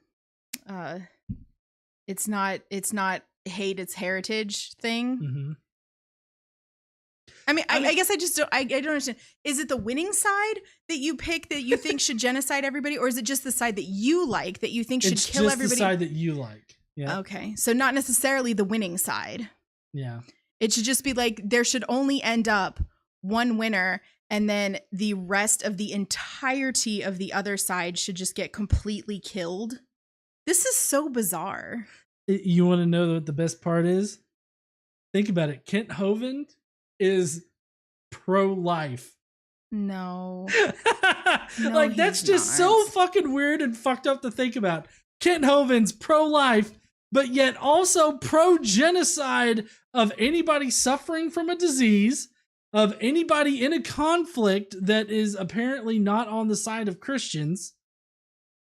it's not hate, it's heritage thing. Mm-hmm. I mean, I guess I don't understand. Is it the winning side that you pick that you think should genocide everybody, or is it just the side that you like that you think should kill everybody? It's just the side that you like. Yeah. Okay, so not necessarily the winning side. Yeah. It should just be like there should only end up one winner, and then the rest of the entirety of the other side should just get completely killed. This is so bizarre. You want to know what the best part is? Think about it. Kent Hovind is pro-life. No. Like, that's he's just not. so fucking weird and fucked up to think about. Kent Hovind's pro-life, but yet also pro-genocide of anybody suffering from a disease, of anybody in a conflict that is apparently not on the side of Christians,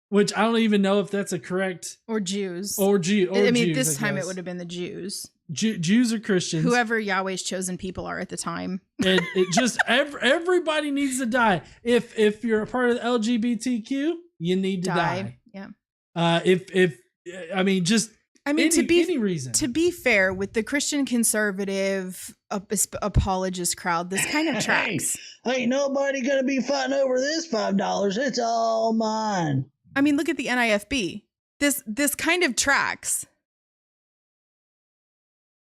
which I don't even know if that's a correct... Or Jews. Or I mean, Jews, this I time it guess. would have been the Jews. Jews or Christians. Whoever Yahweh's chosen people are at the time. And it just everybody needs to die. If you're a part of the LGBTQ, you need to die. Yeah. I mean, just any reason. To be fair, with the Christian conservative apologist crowd, this kind of tracks. Hey, ain't nobody gonna be fighting over this $5. It's all mine. I mean, look at the NIFB. This kind of tracks.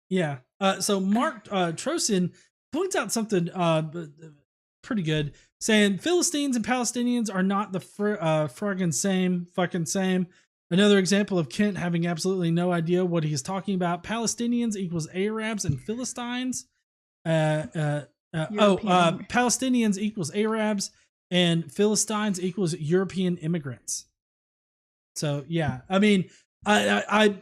Yeah. So Mark Trosin points out something pretty good, saying Philistines and Palestinians are not the fucking same. Another example of Kent having absolutely no idea what he's talking about. Palestinians equals Arabs and Philistines. Palestinians equals Arabs and Philistines equals European immigrants. So yeah, I mean, I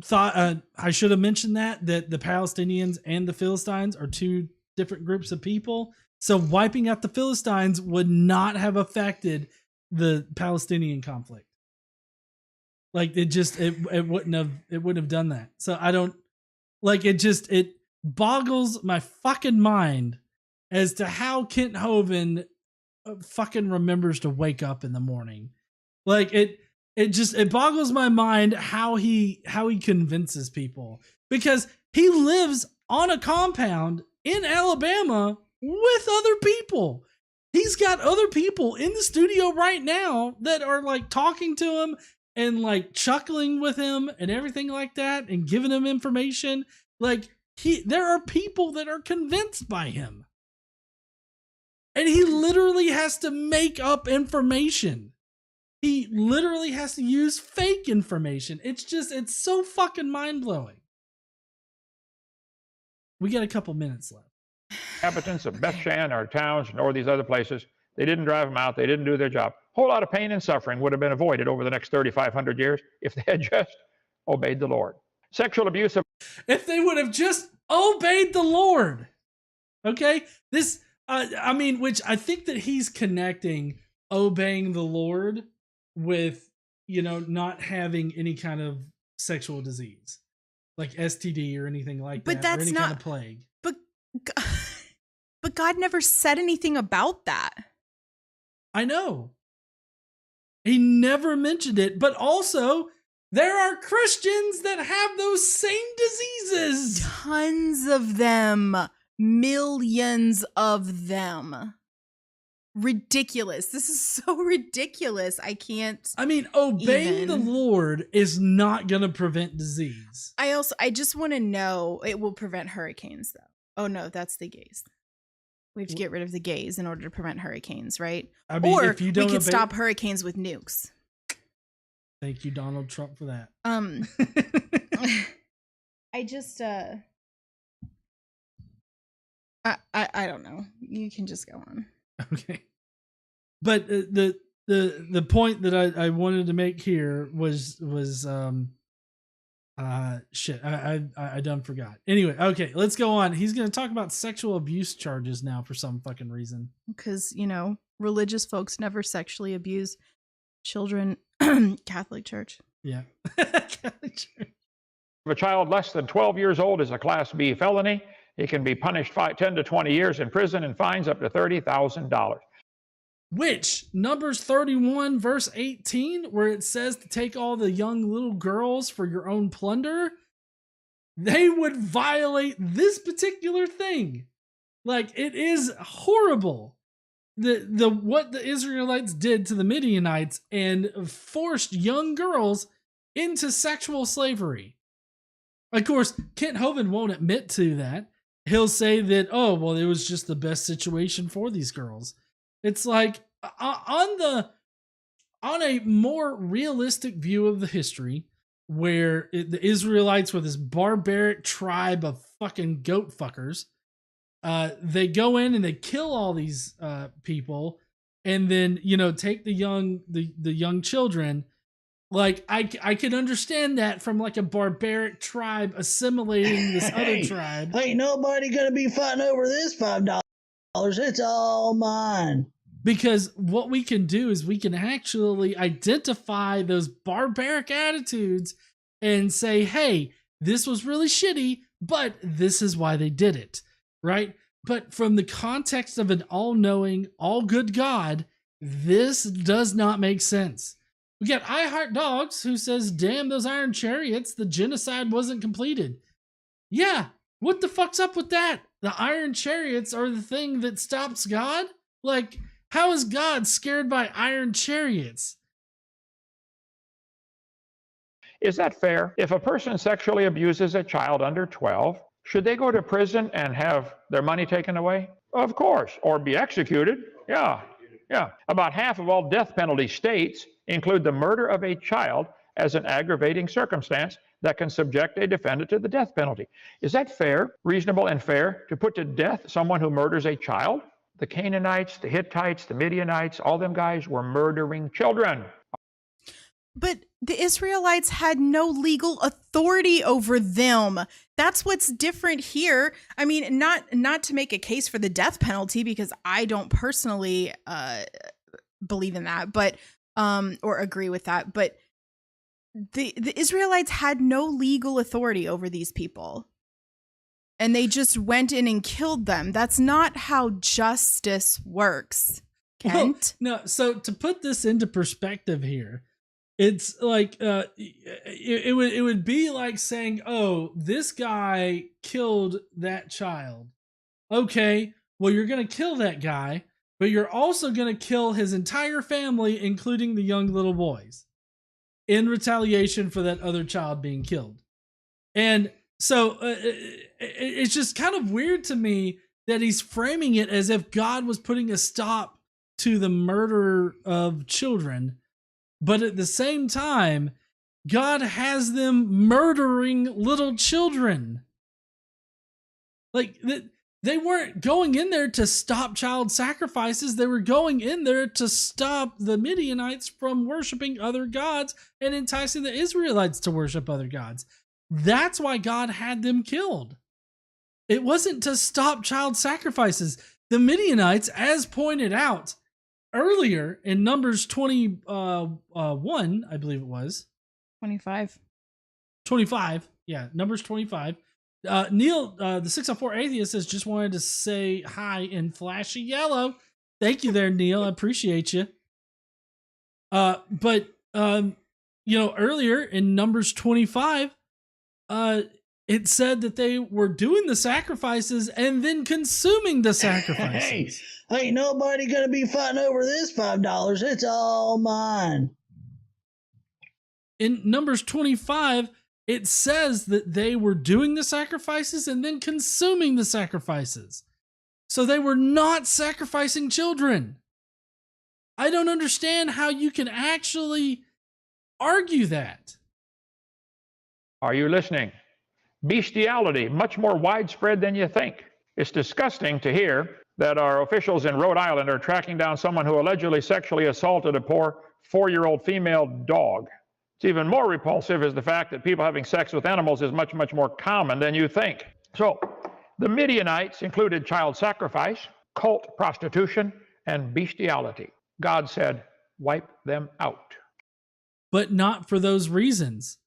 thought I should have mentioned that the Palestinians and the Philistines are two different groups of people. So wiping out the Philistines would not have affected the Palestinian conflict. Like it wouldn't have done that. So I don't like it. It boggles my fucking mind as to how Kent Hovind fucking remembers to wake up in the morning. Like it boggles my mind how he convinces people, because he lives on a compound in Alabama with other people. He's got other people in the studio right now that are like talking to him and like chuckling with him and everything like that and giving him information. Like there are people that are convinced by him. And he literally has to make up information. He literally has to use fake information. It's so fucking mind-blowing. We got a couple minutes left. Inhabitants of Bethshan or towns or these other places, they didn't drive them out. They didn't do their job. A whole lot of pain and suffering would have been avoided over the next 3,500 years if they had just obeyed the Lord. Sexual abuse of... If they would have just obeyed the Lord. Okay? This, I mean, which I think that he's connecting obeying the Lord with, not having any kind of sexual disease, like STD or anything like that, that's or any not kind of plague. But God never said anything about that. I know. He never mentioned it, but also there are Christians that have those same diseases. Tons of them. Millions of them. Ridiculous. This is so ridiculous. I can't. I mean, obeying the Lord is not going to prevent disease. I just want to know, it will prevent hurricanes though. Oh no, that's the gays. We have to get rid of the gays in order to prevent hurricanes, right? I mean, or if you don't we could stop hurricanes with nukes. Thank you, Donald Trump, for that. I just I don't know. You can just go on. Okay. But the point that I wanted to make here was shit. I done forgot. Anyway, okay, let's go on. He's gonna talk about sexual abuse charges now for some fucking reason. Because, religious folks never sexually abuse children. Catholic Church. Yeah. Catholic Church. If a child less than 12 years old is a Class B felony, he can be punished 10 to 20 years in prison and fines up to $30,000. Which, Numbers 31, verse 18, where it says to take all the young little girls for your own plunder, they would violate this particular thing. Like, it is horrible. What the Israelites did to the Midianites and forced young girls into sexual slavery. Of course, Kent Hovind won't admit to that. He'll say that, oh, well, it was just the best situation for these girls. It's like, on a more realistic view of the history, where the Israelites were this barbaric tribe of fucking goat fuckers, they go in and they kill all these people, and then take the young children. Like I can understand that from like a barbaric tribe assimilating this other tribe. Ain't nobody gonna be fighting over this $5. It's all mine. Because what we can do is we can actually identify those barbaric attitudes and say, hey, this was really shitty, but this is why they did it, right? But from the context of an all-knowing, all-good God, this does not make sense. We got I Heart Dogs who says, damn those iron chariots, the genocide wasn't completed. Yeah, what the fuck's up with that? The iron chariots are the thing that stops God? Like, how is God scared by iron chariots? Is that fair? If a person sexually abuses a child under 12, should they go to prison and have their money taken away? Of course, or be executed. Yeah. About half of all death penalty states include the murder of a child as an aggravating circumstance that can subject a defendant to the death penalty. Is that fair, reasonable, and fair to put to death someone who murders a child? The Canaanites, the Hittites, the Midianites, all them guys were murdering children. But the Israelites had no legal authority over them. That's what's different here. I mean, not to make a case for the death penalty, because I don't personally believe in that, but or agree with that. But the Israelites had no legal authority over these people, and they just went in and killed them. That's not how justice works, Kent. Well, no. So to put this into perspective here, it's like it would be like saying, oh, this guy killed that child. Okay, well, you're going to kill that guy, but you're also going to kill his entire family, including the young little boys, in retaliation for that other child being killed. And so it's just kind of weird to me that he's framing it as if God was putting a stop to the murder of children. But at the same time, God has them murdering little children. Like, they weren't going in there to stop child sacrifices. They were going in there to stop the Midianites from worshiping other gods and enticing the Israelites to worship other gods. That's why God had them killed. It wasn't to stop child sacrifices. The Midianites, as pointed out earlier in Numbers 21, I believe it was. 25. Yeah, Numbers 25. Neil, the 604 Atheist, has just wanted to say hi in flashy yellow. Thank you there, Neil. I appreciate you. But earlier in Numbers 25, it said that they were doing the sacrifices and then consuming the sacrifices. Hey, ain't nobody gonna be fighting over this $5. It's all mine. In Numbers 25, it says that they were doing the sacrifices and then consuming the sacrifices. So they were not sacrificing children. I don't understand how you can actually argue that. Are you listening? Bestiality, much more widespread than you think. It's disgusting to hear that our officials in Rhode Island are tracking down someone who allegedly sexually assaulted a poor 4-year-old female dog. It's even more repulsive is the fact that people having sex with animals is much, much more common than you think. So, the Midianites included child sacrifice, cult prostitution, and bestiality. God said, wipe them out. But not for those reasons.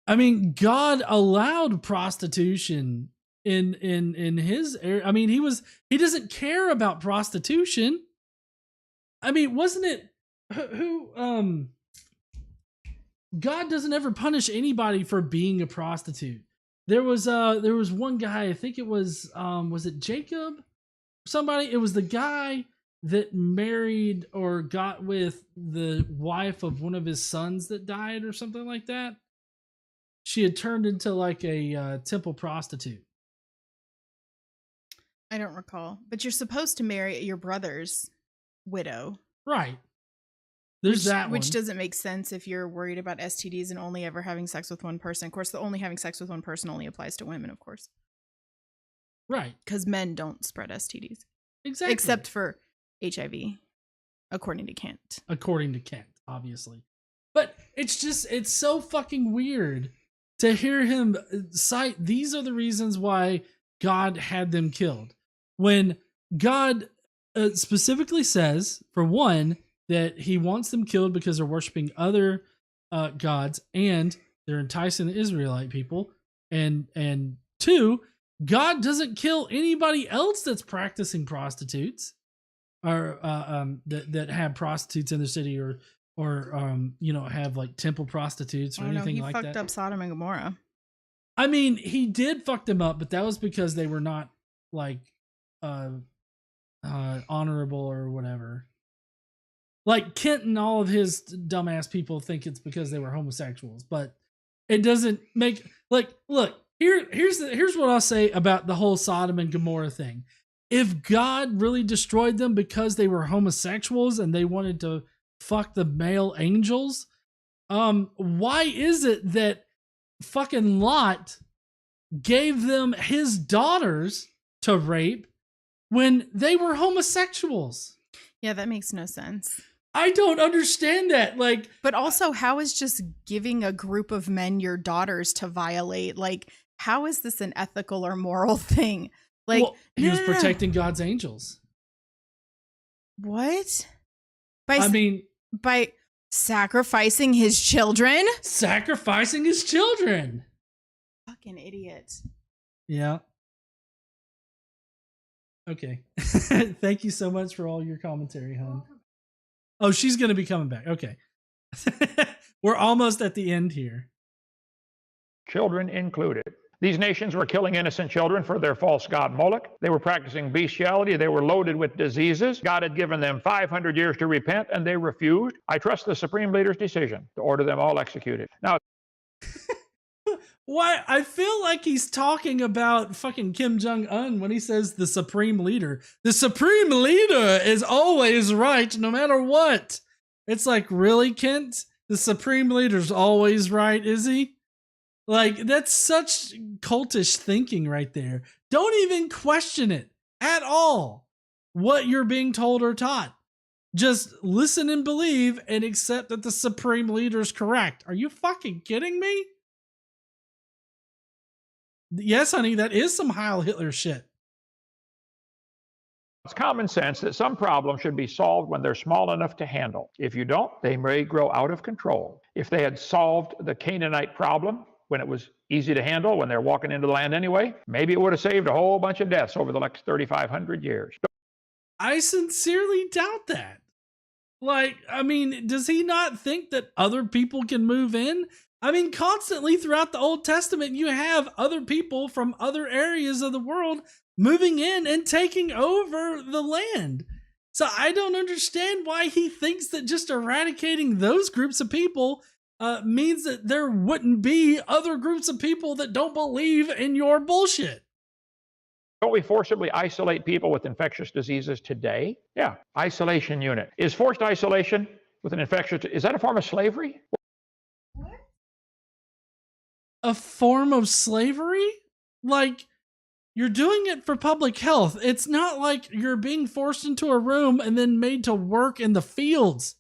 I mean, God allowed prostitution in his area. I mean, he doesn't care about prostitution. I mean, wasn't it God doesn't ever punish anybody for being a prostitute. There was one guy, I think it was it Jacob? Somebody, it was the guy that married or got with the wife of one of his sons that died or something like that. She had turned into like a temple prostitute. I don't recall, but you're supposed to marry your brother's widow. Right. There's that one. Which doesn't make sense if you're worried about STDs and only ever having sex with one person. Of course, the only having sex with one person only applies to women, of course. Right. Because men don't spread STDs. Exactly. Except for HIV, according to Kent. According to Kent, obviously. But it's so fucking weird to hear him cite these are the reasons why God had them killed. When God specifically says, for one, that he wants them killed because they're worshiping other gods and they're enticing the Israelite people. And two, God doesn't kill anybody else that's practicing prostitutes or that have prostitutes in the city or have like temple prostitutes or anything like that. He fucked up Sodom and Gomorrah. I mean, he did fuck them up, but that was because they were not like honorable or whatever. Like Kent and all of his dumbass people think it's because they were homosexuals, but it doesn't make like look. Here's what I'll say about the whole Sodom and Gomorrah thing. If God really destroyed them because they were homosexuals and they wanted to fuck the male angels, why is it that fucking Lot gave them his daughters to rape when they were homosexuals? Yeah, that makes no sense. I don't understand that. Like, but also, how is just giving a group of men your daughters to violate? Like, how is this an ethical or moral thing? Like, well, he was protecting God's angels. What? By sacrificing his children? Sacrificing his children. Fucking idiot. Yeah. Okay. Thank you so much for all your commentary, hon. Oh, she's going to be coming back. Okay. We're almost at the end here. Children included. These nations were killing innocent children for their false god Molech. They were practicing bestiality. They were loaded with diseases. God had given them 500 years to repent, and they refused. I trust the supreme leader's decision to order them all executed. Now, why? I feel like he's talking about fucking Kim Jong-un when he says the supreme leader. The supreme leader is always right, no matter what. It's like, really, Kent? The supreme leader's always right, is he? Like, that's such cultish thinking right there. Don't even question it at all, what you're being told or taught. Just listen and believe and accept that the supreme leader is correct. Are you fucking kidding me? Yes, honey, that is some Heil Hitler shit. it's common sense that some problems should be solved when they're small enough to handle. If you don't, they may grow out of control. If they had solved the Canaanite problem when it was easy to handle, when they're walking into the land anyway, maybe it would have saved a whole bunch of deaths over the next 3,500 years. I sincerely doubt that. Like, I mean, does he not think that other people can move in? I mean, constantly throughout the Old Testament, you have other people from other areas of the world moving in and taking over the land. So I don't understand why he thinks that just eradicating those groups of people means that there wouldn't be other groups of people that don't believe in your bullshit. Don't we forcibly isolate people with infectious diseases today? Yeah, isolation unit. Is forced isolation with an infectious, is that a form of slavery? What? A form of slavery? Like, you're doing it for public health. It's not like you're being forced into a room and then made to work in the fields.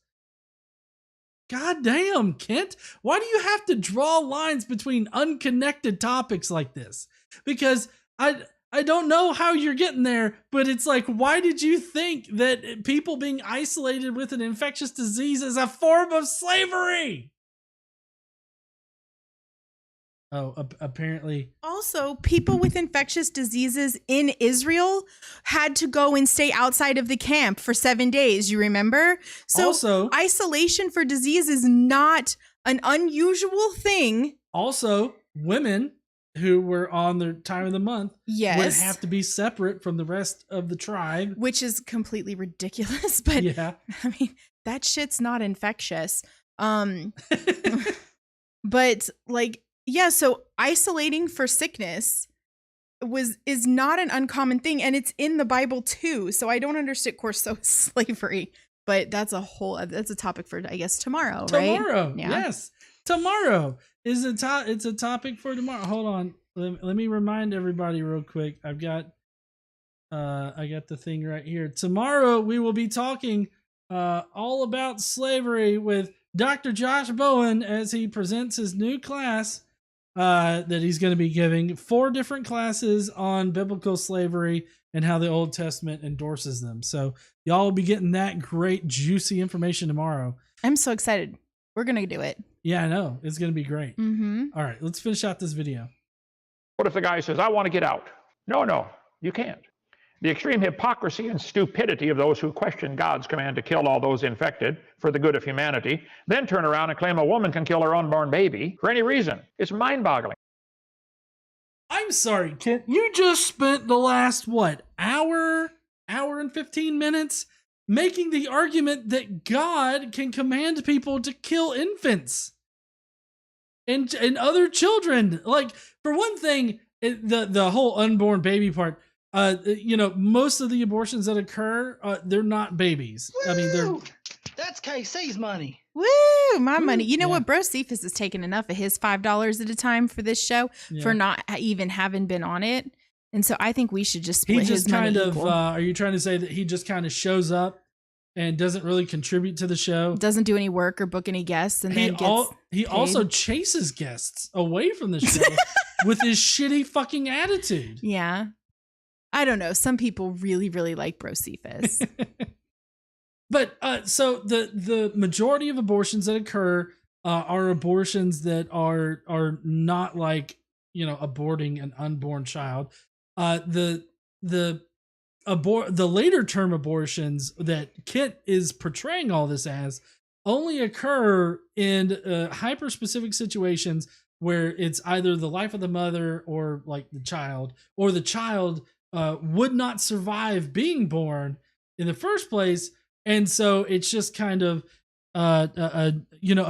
God damn, Kent. Why do you have to draw lines between unconnected topics like this? Because I don't know how you're getting there, but it's like, why did you think that people being isolated with an infectious disease is a form of slavery? Oh, apparently. Also, people with infectious diseases in Israel had to go and stay outside of the camp for 7 days. You remember? So also, isolation for disease is not an unusual thing. Also, women who were on their time of the month would have to be separate from the rest of the tribe. Which is completely ridiculous. But yeah. I mean, that shit's not infectious. But like, yeah, so isolating for sickness is not an uncommon thing, and it's in the Bible too. So I don't understand, of course, so slavery, but that's a topic for, I guess, tomorrow, right? Tomorrow, yeah. Yes. Tomorrow it's a topic for tomorrow. Hold on. let me remind everybody real quick. I got the thing right here. Tomorrow we will be talking all about slavery with Dr. Josh Bowen as he presents his new class that he's going to be giving 4 different classes on biblical slavery and how the Old Testament endorses them. So y'all will be getting that great, juicy information tomorrow. I'm so excited. We're going to do it. Yeah, I know. It's going to be great. Mm-hmm. All right, let's finish out this video. What if the guy says, I want to get out? No, you can't. The extreme hypocrisy and stupidity of those who question God's command to kill all those infected for the good of humanity, then turn around and claim a woman can kill her unborn baby for any reason. It's mind-boggling. I'm sorry, Kent. You just spent the last, hour and 15 minutes making the argument that God can command people to kill infants and other children. Like, for one thing, the whole unborn baby part, most of the abortions that occur, they're not babies. Woo! I mean, that's KC's money. Woo, my money. You know Yeah. what? Bro Cephas has taken enough of his $5 at a time for this show for not even having been on it. And so I think we should just split his money equal. Are you trying to say that he just kind of shows up and doesn't really contribute to the show? Doesn't do any work or book any guests, and then he also chases guests away from the show with his shitty fucking attitude. Yeah. I don't know. Some people really, really like Bro Cephas. But so the majority of abortions that occur are abortions that are not like, aborting an unborn child. The later term abortions that Kent is portraying all this as only occur in hyper specific situations where it's either the life of the mother or like the child, or the child would not survive being born in the first place. And so it's just kind of a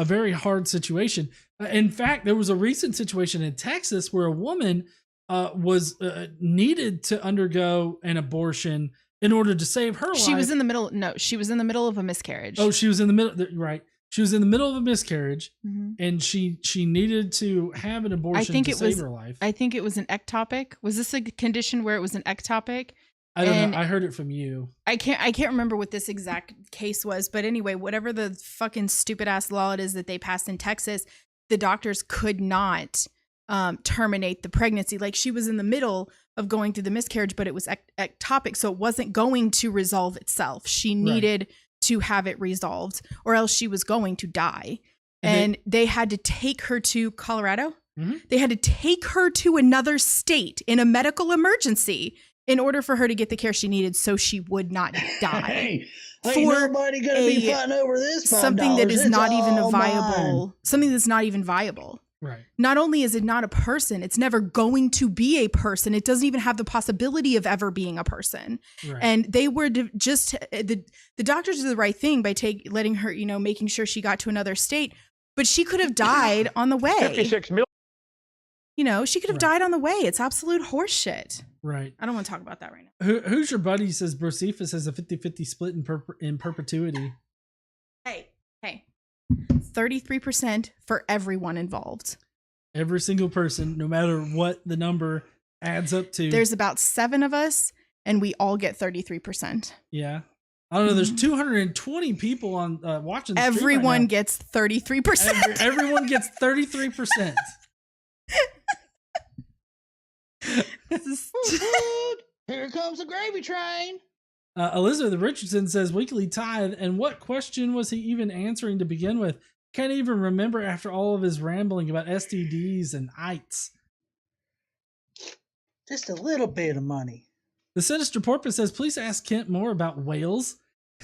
very hard situation. In fact, there was a recent situation in Texas where a woman was needed to undergo an abortion in order to save her life. She was in the middle. No, she was in the middle of a miscarriage. Oh, she was in the middle. Right. She was in the middle of a miscarriage, and she needed to have an abortion to save her life. I think it was an ectopic. Was this a condition where it was an ectopic? I don't know. I heard it from you. I can't remember what this exact case was, but anyway, whatever the fucking stupid ass law it is that they passed in Texas, the doctors could not terminate the pregnancy. Like, she was in the middle of going through the miscarriage, but it was ectopic, so it wasn't going to resolve itself. She needed to have it resolved, or else she was going to die. And they had to take her to Colorado. They had to take her to another state in a medical emergency in order for her to get the care she needed, so she would not die. Ain't nobody gonna be fighting over this $5. Something that is not even a viable. Mine. Something that's not even viable. Right. Not only is it not a person, it's never going to be a person. It doesn't even have the possibility of ever being a person. Right. And they were just the doctors did the right thing by letting her, making sure she got to another state. But she could have died on the way. 56 million. She could have died on the way. It's absolute horseshit. Right. I don't want to talk about that right now. Who's your buddy says Brocephus has a 50-50 split in perpetuity? Hey. 33% for everyone involved. Every single person, no matter what the number adds up to. There's about 7 of us, and we all get 33%. Yeah. I don't know. There's 220 people on watching. Everyone gets 33%. Everyone gets 33%. Here comes the gravy train. Elizabeth Richardson says weekly tithe, and what question was he even answering to begin with? Can't even remember after all of his rambling about STDs and ites. Just a little bit of money. The Sinister Porpoise says, please ask Kent more about whales.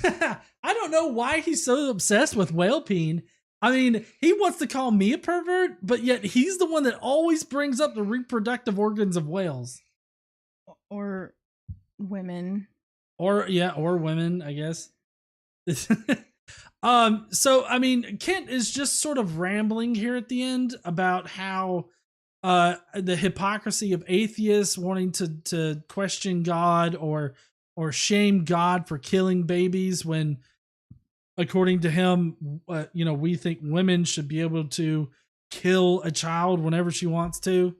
I don't know why he's so obsessed with whale peen. I mean, he wants to call me a pervert, but yet he's the one that always brings up the reproductive organs of whales. Or women. Or women, I guess. So, I mean, Kent is just sort of rambling here at the end about how the hypocrisy of atheists wanting to question God or shame God for killing babies when, according to him, we think women should be able to kill a child whenever she wants to.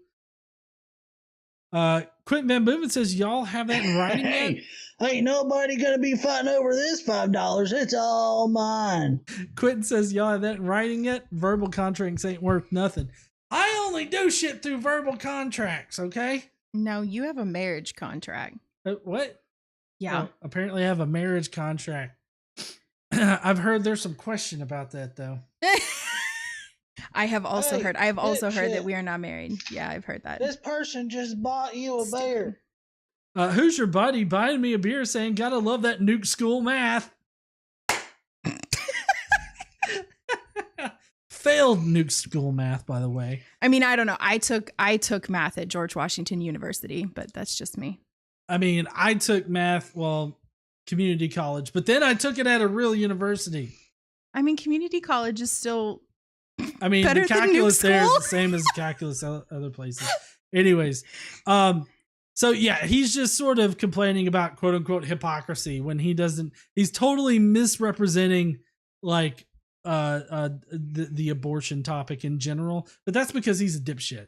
Quentin Van Boeven says, y'all have that in writing yet? Ain't nobody gonna be fighting over this $5. It's all mine. Quentin says, y'all have that in writing yet? Verbal contracts ain't worth nothing. I only do shit through verbal contracts, okay? No, you have a marriage contract. What? Yeah. Oh, apparently I have a marriage contract. I've heard there's some question about that, though. I have also heard dipshit. that we are not married. Yeah, I've heard that. This person just bought you a bear. Who's your buddy buying me a beer saying, gotta love that nuke school math? Failed nuke school math, by the way. I mean, I don't know. I took math at George Washington University, but that's just me. I mean, I took math, community college, but then I took it at a real university. I mean, community college is still the better calculus than nuke there is school? the same as calculus other places. Anyways, so yeah, he's just sort of complaining about quote unquote hypocrisy when he's totally misrepresenting like the abortion topic in general, but that's because he's a dipshit.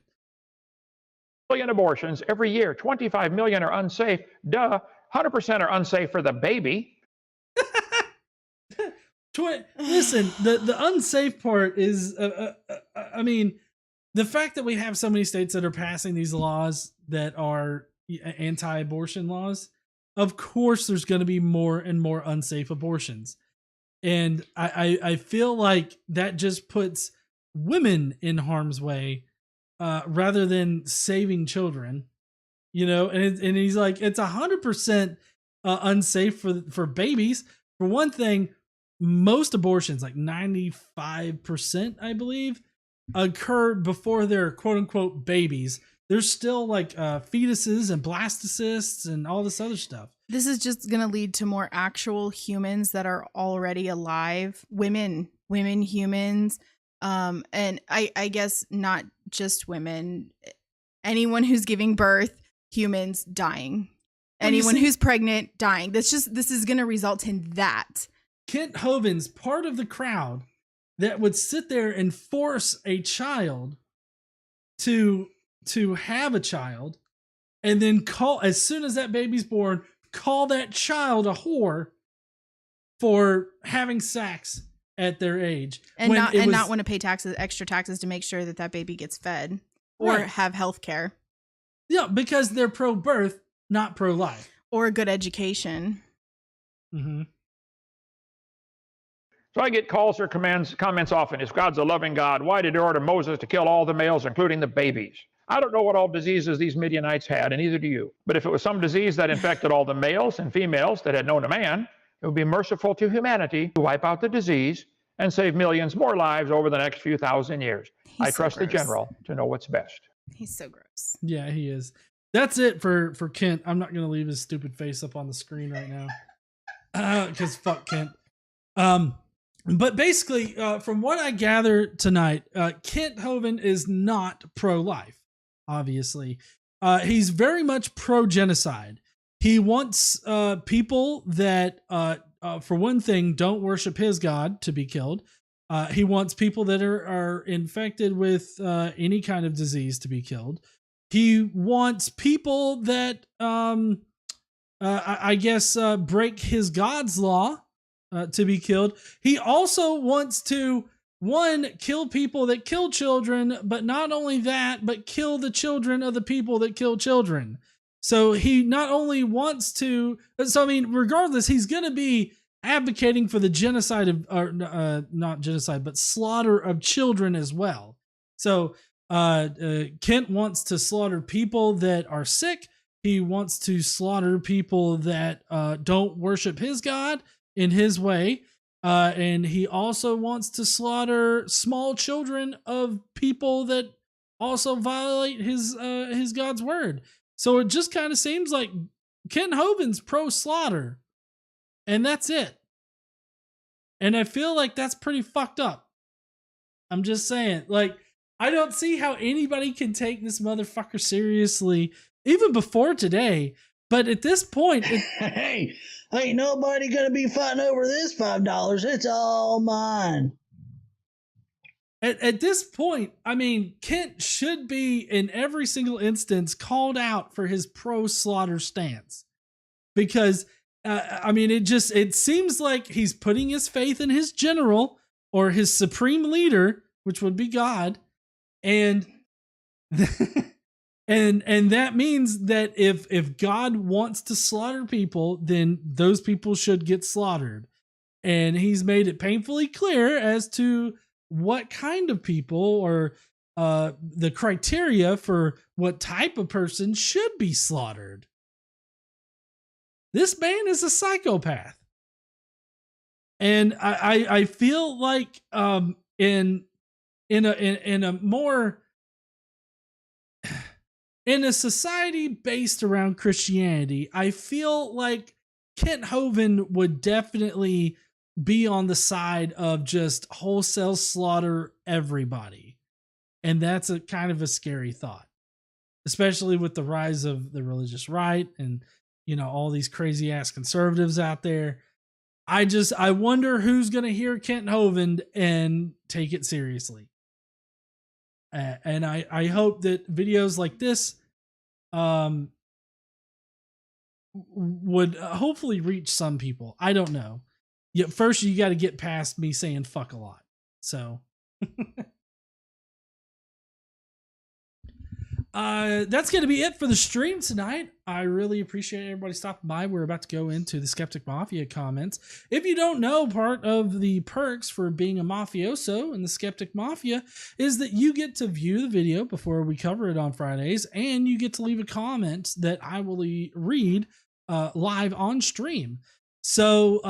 Million abortions every year. 25 million are unsafe. Duh. 100% are unsafe for the baby. Listen, the unsafe part is, I mean, the fact that we have so many states that are passing these laws that are anti-abortion laws, of course there's going to be more and more unsafe abortions. And I feel like that just puts women in harm's way rather than saving children, and he's like, it's 100% unsafe for babies. For one thing, most abortions, like 95%, I believe, occur before they're quote unquote babies. There's still like fetuses and blastocysts and all this other stuff. This is just going to lead to more actual humans that are already alive. Women, humans. And I guess not just women, anyone who's giving birth, humans dying, anyone who's pregnant dying. This is going to result in that. Kent Hovind's part of the crowd that would sit there and force a child to have a child and then as soon as that baby's born, call that child a whore for having sex at their age and not want to pay extra taxes to make sure that baby gets fed or have health care. Yeah, because they're pro-birth, not pro-life. Or a good education. Mm-hmm. So I get calls or comments often. If God's a loving God, why did he order Moses to kill all the males, including the babies? I don't know what all diseases these Midianites had, and neither do you. But if it was some disease that infected all the males and females that had known a man, it would be merciful to humanity to wipe out the disease and save millions more lives over the next few thousand years. I trust the general to know what's best. He's so gross. Yeah, he is. That's it for Kent. I'm not going to leave his stupid face up on the screen right now. Because fuck Kent. But basically, from what I gather tonight, Kent Hovind is not pro-life, obviously. He's very much pro-genocide. He wants people that, for one thing, don't worship his God to be killed. He wants people that are infected with any kind of disease to be killed. He wants people that, I guess, break his God's law to be killed. He also wants to, one, kill people that kill children, but not only that, but kill the children of the people that kill children. So he not only wants to, so I mean, regardless, he's going to be advocating for the genocide of, or not genocide, but slaughter of children as well. So Kent wants to slaughter people that are sick. He wants to slaughter people that don't worship his God in his way. And he also wants to slaughter small children of people that also violate his God's word. So it just kind of seems like Kent Hovind's pro-slaughter, and that's it. And I feel like that's pretty fucked up. I'm just saying, like, I don't see how anybody can take this motherfucker seriously, even before today. But at this point, hey, ain't nobody gonna be fighting over this $5. It's all mine. At this point, I mean, Kent should be in every single instance called out for his pro slaughter stance, because I mean, it seems like he's putting his faith in his general or his supreme leader, which would be God, and and that means that if God wants to slaughter people, then those people should get slaughtered. And he's made it painfully clear as to what kind of people, or the criteria for what type of person should be slaughtered. This man is a psychopath. And I feel like in a more in a society based around Christianity, I feel like Kent Hovind would definitely be on the side of just wholesale slaughter everybody. And that's a kind of a scary thought, especially with the rise of the religious right and, you know, all these crazy ass conservatives out there. I wonder who's going to hear Kent Hovind and take it seriously. And I hope that videos like this would hopefully reach some people. I don't know. First, you got to get past me saying fuck a lot. So that's going to be it for the stream tonight. I really appreciate everybody stopping by. We're about to go into the Skeptic Mafia comments. If you don't know, part of the perks for being a mafioso in the Skeptic Mafia is that you get to view the video before we cover it on Fridays, and you get to leave a comment that I will read live on stream. So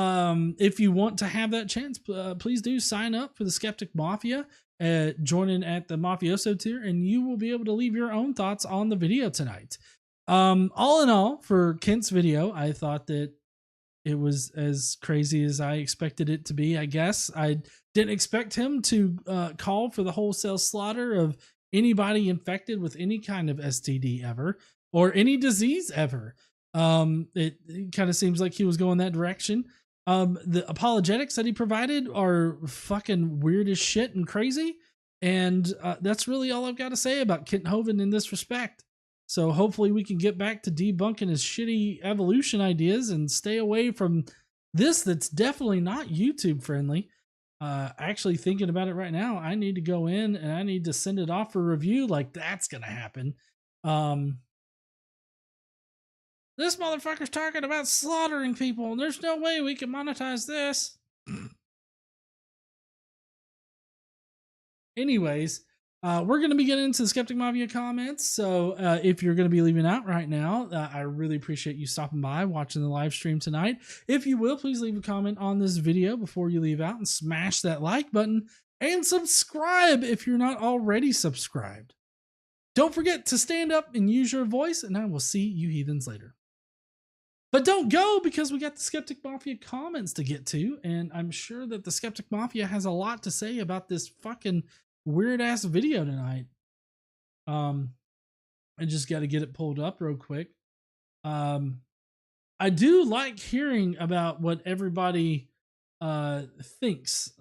if you want to have that chance, please do sign up for the Skeptic Mafia, joining at the Mafioso tier, and you will be able to leave your own thoughts on the video tonight. All in all, for Kent's video, I thought that it was as crazy as I expected it to be, I guess. I didn't expect him to call for the wholesale slaughter of anybody infected with any kind of STD ever, or any disease ever. It kind of seems like he was going that direction. The apologetics that he provided are fucking weird as shit and crazy. And that's really all I've got to say about Kent Hovind in this respect. So hopefully we can get back to debunking his shitty evolution ideas and stay away from this that's definitely not YouTube friendly. Actually thinking about it right now, I need to go in and I need to send it off for review. Like, that's going to happen. This motherfucker's talking about slaughtering people, and there's no way we can monetize this. Anyways, we're going to be getting into the Skeptic Mafia comments. So if you're going to be leaving out right now, I really appreciate you stopping by, watching the live stream tonight. If you will, please leave a comment on this video before you leave out, and smash that like button and subscribe if you're not already subscribed. Don't forget to stand up and use your voice, and I will see you heathens later. But don't go, because we got the Skeptic Mafia comments to get to, and I'm sure that the Skeptic Mafia has a lot to say about this fucking weird-ass video tonight. I just got to get it pulled up real quick. I do like hearing about what everybody thinks,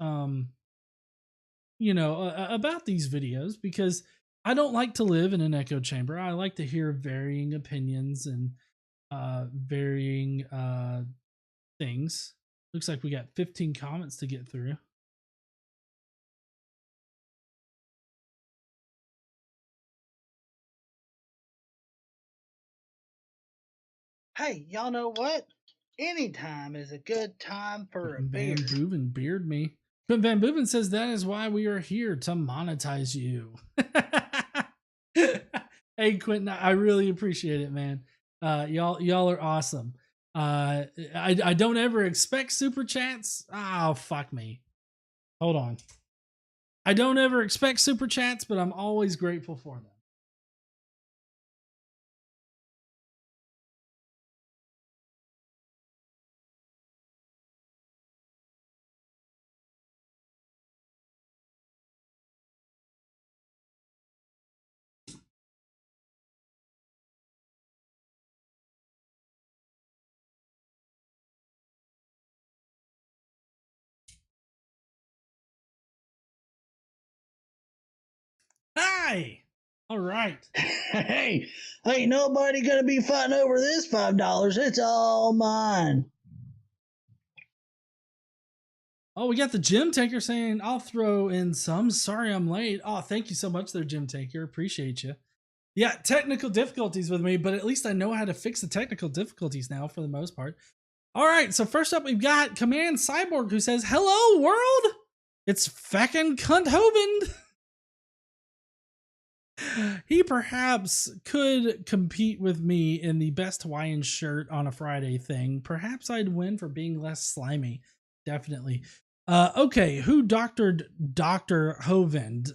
you know, about these videos, because I don't like to live in an echo chamber. I like to hear varying opinions and varying things. Looks like we got 15 comments to get through. Hey, y'all know what? Anytime is a good time for a beer. Van Boeven beard me. But Van Boeven says that is why we are here, to monetize you. Hey Quentin, I really appreciate it, man. Y'all are awesome. I don't ever expect super chats. Oh, fuck me. Hold on. I don't ever expect super chats, but I'm always grateful for them. Hi. All right. Hey, ain't nobody gonna be fighting over this $5. It's all mine. Oh, we got the Gym Taker saying, I'll throw in some. Sorry I'm late. Oh, thank you so much there, Gym Taker. Appreciate you. Yeah, technical difficulties with me, but at least I know how to fix the technical difficulties now for the most part. All right, so first up, we've got Command Cyborg who says, hello, world. It's feckin' Kent Hovind. He perhaps could compete with me in the best Hawaiian shirt on a Friday thing. Perhaps I'd win for being less slimy. Definitely. Okay, who doctored Dr. Hovind?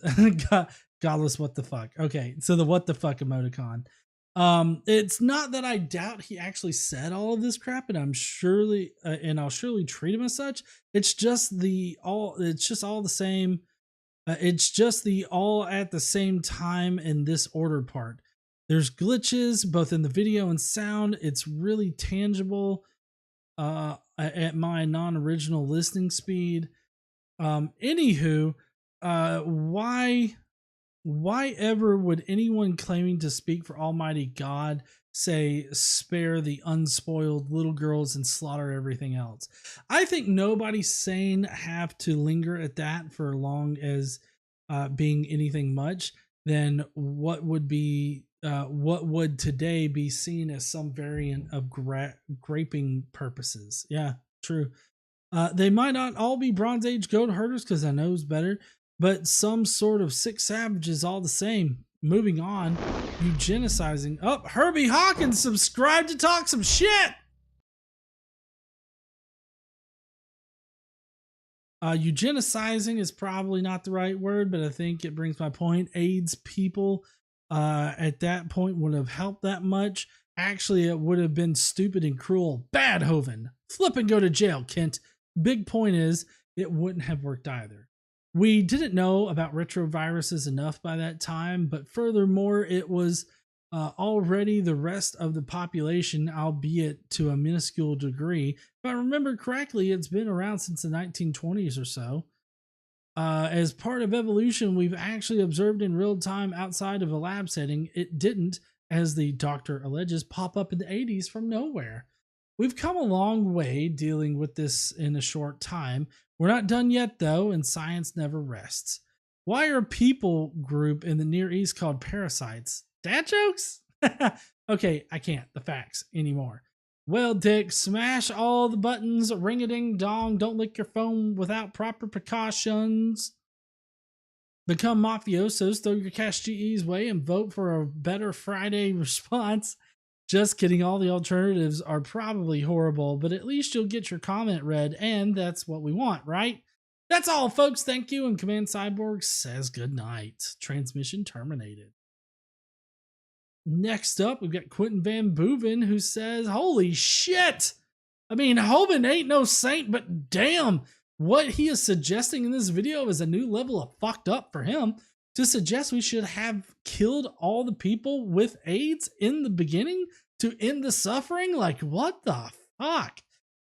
Godless, what the fuck? Okay, so the what the fuck emoticon. It's not that I doubt he actually said all of this crap, and I'll surely treat him as such. It's just all the same. It's just the all at the same time in this order part. There's glitches both in the video and sound. It's really tangible at my non-original listening speed. Anywho, why ever would anyone claiming to speak for Almighty God say spare the unspoiled little girls and slaughter everything else? I think nobody sane have to linger at that for long as being anything much. Then what would today be seen as some variant of graping purposes? Yeah, true. They might not all be Bronze Age goat herders because I knows better, but some sort of sick savages all the same. Moving on, eugenicizing. Oh, Herbie Hawkins subscribed to talk some shit. Eugenicizing is probably not the right word, but I think it brings my point. AIDS people at that point would have helped that much. Actually, it would have been stupid and cruel. Bad Hovind. Flip and go to jail, Kent. Big point is, it wouldn't have worked either. We didn't know about retroviruses enough by that time, but furthermore, it was already the rest of the population, albeit to a minuscule degree. If I remember correctly, it's been around since the 1920s or so. As part of evolution, we've actually observed in real time outside of a lab setting. It didn't, as the doctor alleges, pop up in the 80s from nowhere. We've come a long way dealing with this in a short time. We're not done yet, though, and science never rests. Why are people group in the Near East called parasites? Dad jokes? Okay, I can't. The facts anymore. Well, Dick, smash all the buttons, ring-a-ding-dong, don't lick your phone without proper precautions. Become mafiosos, throw your cash GE's way, and vote for a better Friday response. Just kidding, all the alternatives are probably horrible, but at least you'll get your comment read, and that's what we want, right? That's all, folks. Thank you, and Command Cyborg says goodnight. Transmission terminated. Next up, we've got Quentin Van Boeven, who says, holy shit! I mean, Hovind ain't no saint, but damn, what he is suggesting in this video is a new level of fucked up for him. To suggest we should have killed all the people with AIDS in the beginning to end the suffering? Like, what the fuck?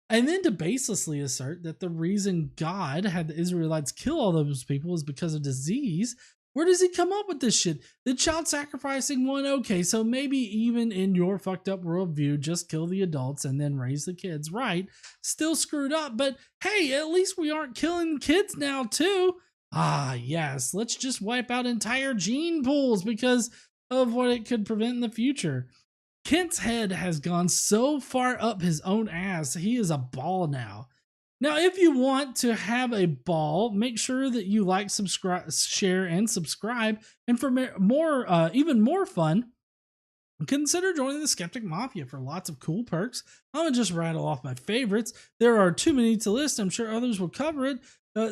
And then to baselessly assert that the reason God had the Israelites kill all those people is because of disease. Where does he come up with this shit? The child sacrificing one, okay, so maybe even in your fucked up worldview, just kill the adults and then raise the kids, right? Still screwed up, but hey, at least we aren't killing kids now too. Ah, yes, let's just wipe out entire gene pools because of what it could prevent in the future. Kent's head has gone so far up his own ass, he is a ball now. Now, if you want to have a ball, make sure that you like, subscribe, share, and subscribe. And for more, even more fun, consider joining the Skeptic Mafia for lots of cool perks. I'm going to just rattle off my favorites. There are too many to list. I'm sure others will cover it.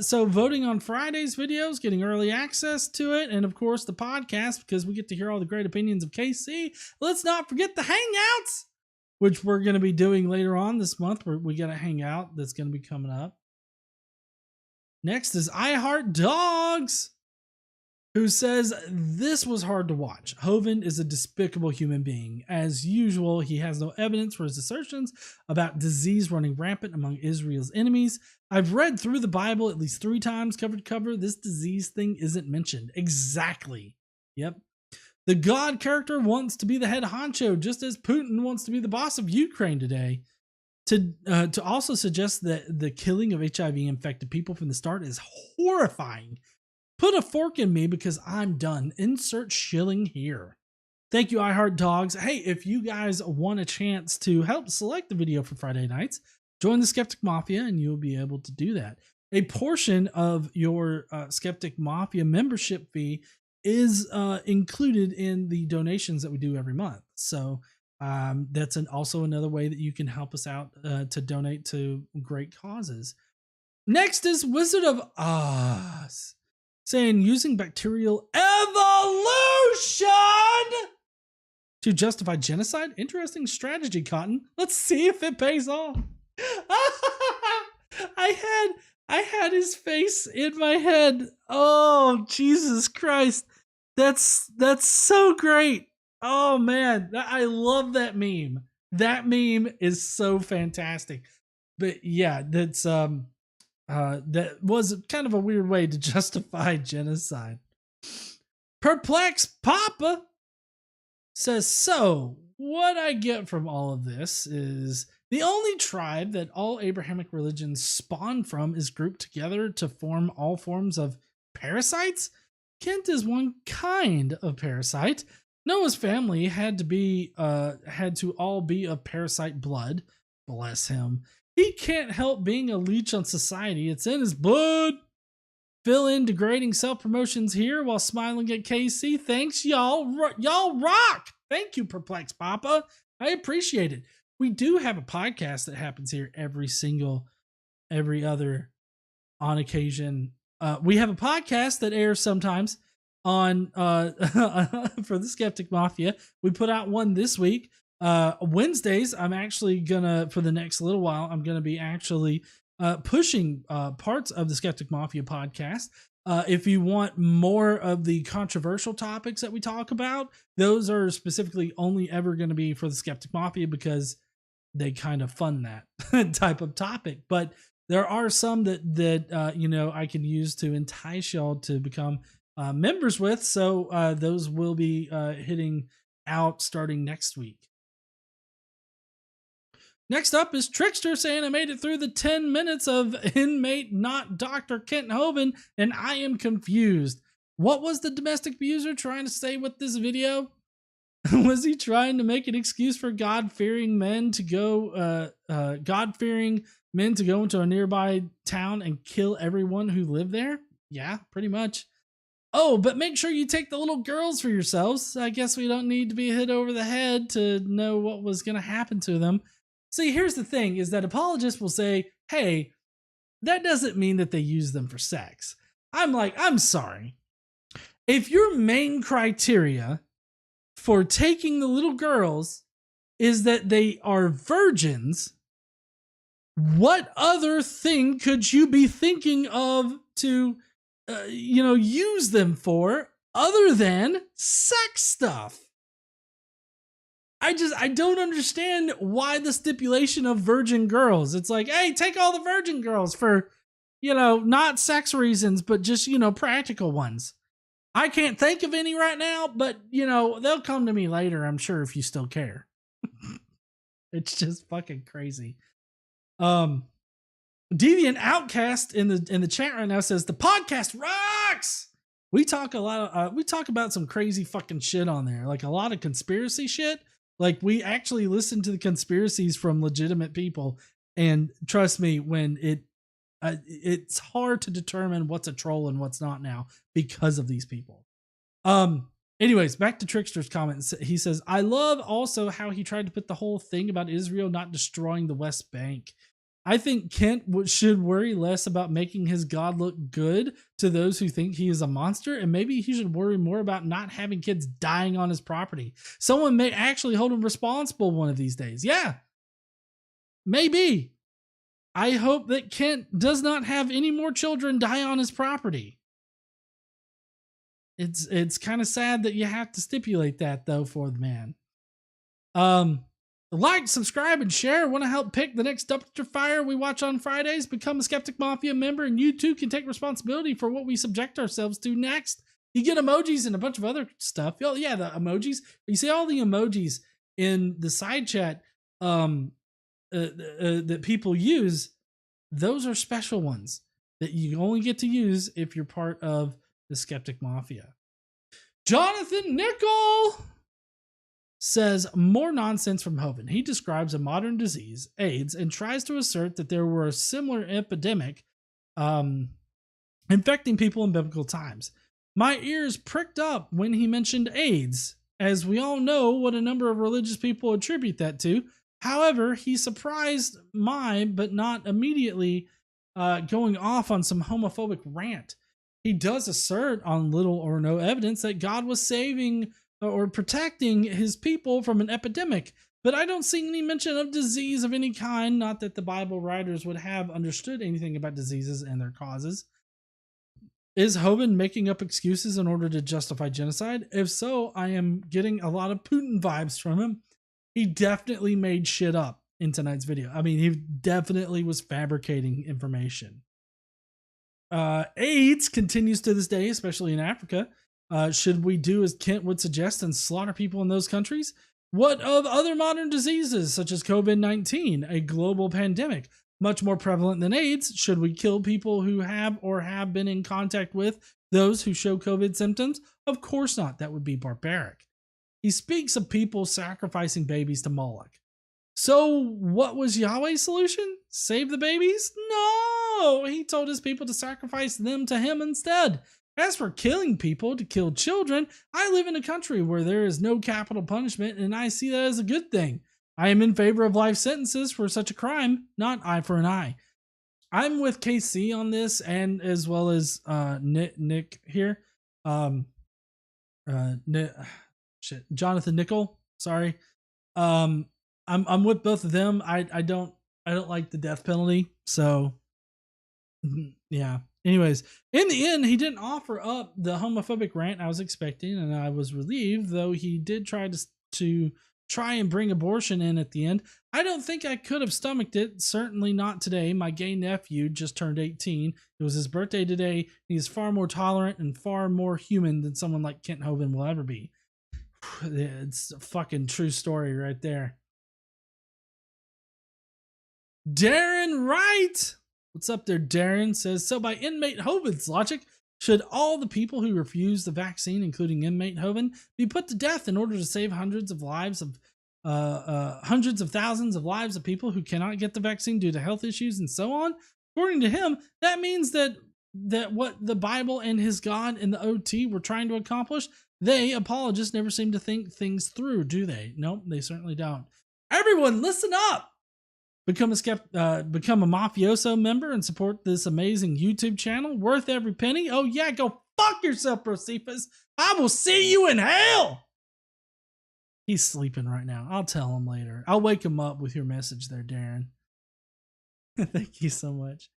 So voting on Friday's videos, getting early access to it, and of course the podcast, because we get to hear all the great opinions of KC. Let's not forget the Hangouts, which we're going to be doing later on this month. We got a hangout that's going to be coming up. Next is I Heart Dogs, who says, this was hard to watch. Hovind is a despicable human being. As usual, he has no evidence for his assertions about disease running rampant among Israel's enemies. I've read through the Bible at least 3 times cover to cover. This disease thing isn't mentioned. Exactly. Yep. The God character wants to be the head honcho, just as Putin wants to be the boss of Ukraine today. To also suggest that the killing of HIV-infected people from the start is horrifying. Put a fork in me because I'm done. Insert shilling here. Thank you, iHeartDogs. Hey, if you guys want a chance to help select the video for Friday nights, join the Skeptic Mafia and you'll be able to do that. A portion of your Skeptic Mafia membership fee is included in the donations that we do every month. So that's also another way that you can help us out to donate to great causes. Next is Wizard of Oz saying using bacterial evolution to justify genocide. Interesting strategy, Cotton. Let's see if it pays off. I had his face in my head. Oh, Jesus Christ. That's so great. Oh man, I love that meme. That meme is so fantastic. But yeah, that's that was kind of a weird way to justify genocide. Perplex Papa says, so what I get from all of this is the only tribe that all Abrahamic religions spawn from is grouped together to form all forms of parasites. Kent is one kind of parasite. Noah's family had to all be of parasite blood. Bless him. He can't help being a leech on society. It's in his blood. Fill in degrading self-promotions here while smiling at KC. Thanks, y'all. Y'all rock. Thank you, Perplex Papa. I appreciate it. We do have a podcast that happens here every other on occasion. We have a podcast that airs sometimes on for the Skeptic Mafia. We put out one this week. Wednesdays, I'm actually gonna, for the next little while, I'm gonna be actually pushing parts of the Skeptic Mafia podcast. If you want more of the controversial topics that we talk about, those are specifically only ever going to be for the Skeptic Mafia because they kind of fund that type of topic. But there are some that I can use to entice y'all to become members with. So those will be hitting out starting next week. Next up is Trickster saying I made it through the 10 minutes of inmate not Dr. Kent Hovind and I am confused. What was the domestic abuser trying to say with this video? Was he trying to make an excuse for God-fearing men to go into a nearby town and kill everyone who lived there? Yeah, pretty much. Oh, but make sure you take the little girls for yourselves. I guess we don't need to be hit over the head to know what was going to happen to them. See, here's the thing, is that apologists will say, hey, that doesn't mean that they use them for sex. I'm like, I'm sorry. If your main criteria for taking the little girls is that they are virgins, what other thing could you be thinking of to, use them for other than sex stuff? I don't understand why the stipulation of virgin girls. It's like, hey, take all the virgin girls for, not sex reasons, but just, practical ones. I can't think of any right now, but, they'll come to me later, I'm sure, if you still care. It's just fucking crazy. Deviant Outcast in the chat right now says, the podcast rocks! We talk about some crazy fucking shit on there, like a lot of conspiracy shit. Like, we actually listen to the conspiracies from legitimate people, and trust me, when it's hard to determine what's a troll and what's not now because of these people. Anyways, back to Trickster's comment. He says, I love also how he tried to put the whole thing about Israel not destroying the West Bank. I think Kent should worry less about making his God look good to those who think he is a monster, and maybe he should worry more about not having kids dying on his property. Someone may actually hold him responsible one of these days. Yeah, maybe. I hope that Kent does not have any more children die on his property. It's kind of sad that you have to stipulate that, though, for the man. Like, subscribe, and share. Want to help pick the next dumpster fire we watch on Fridays? Become a Skeptic Mafia member, and you too can take responsibility for what we subject ourselves to next. You get emojis and a bunch of other stuff. Oh yeah, the emojis. You see all the emojis in the side chat that people use. Those are special ones that you only get to use if you're part of the Skeptic Mafia. Jonathan Nickel says more nonsense from Hovind. He describes a modern disease, AIDS, and tries to assert that there were a similar epidemic infecting people in biblical times. My ears pricked up when he mentioned AIDS, as we all know what a number of religious people attribute that to. However, he surprised but not immediately going off on some homophobic rant. He does assert on little or no evidence that God was saving or protecting his people from an epidemic, but I don't see any mention of disease of any kind, not that the Bible writers would have understood anything about diseases and their causes. Is Hovind making up excuses in order to justify genocide? If so, I am getting a lot of Putin vibes from him. He definitely made shit up in tonight's video. I mean, he definitely was fabricating information. AIDS continues to this day, especially in Africa. Should we do as Kent would suggest and slaughter people in those countries? What of other modern diseases such as COVID-19, a global pandemic, much more prevalent than AIDS? Should we kill people who have or have been in contact with those who show COVID symptoms? Of course not. That would be barbaric. He speaks of people sacrificing babies to Moloch. So what was Yahweh's solution? Save the babies? No! He told his people to sacrifice them to him instead. As for killing people to kill children, I live in a country where there is no capital punishment, and I see that as a good thing. I am in favor of life sentences for such a crime, not eye for an eye. I'm with KC on this, and as well as Nick here. Jonathan Nickel. Sorry. I'm with both of them. I don't like the death penalty. So yeah. Anyways, in the end, he didn't offer up the homophobic rant I was expecting, and I was relieved, though he did try to bring abortion in at the end. I don't think I could have stomached it. Certainly not today. My gay nephew just turned 18. It was his birthday today. He's far more tolerant and far more human than someone like Kent Hovind will ever be. It's a fucking true story right there. Darren Wright. What's up there, Darren? Says, so by inmate Hovind's logic, should all the people who refuse the vaccine, including inmate Hovind, be put to death in order to save hundreds of thousands of lives of people who cannot get the vaccine due to health issues and so on? According to him, that means that what the Bible and his God and the OT were trying to accomplish, they, apologists, never seem to think things through, do they? Nope, they certainly don't. Everyone, listen up! Become a mafioso member and support this amazing YouTube channel, worth every penny. Oh yeah, go fuck yourself, Josephus. I will see you in hell. He's sleeping right now. I'll tell him later. I'll wake him up with your message there, Darren. Thank you so much.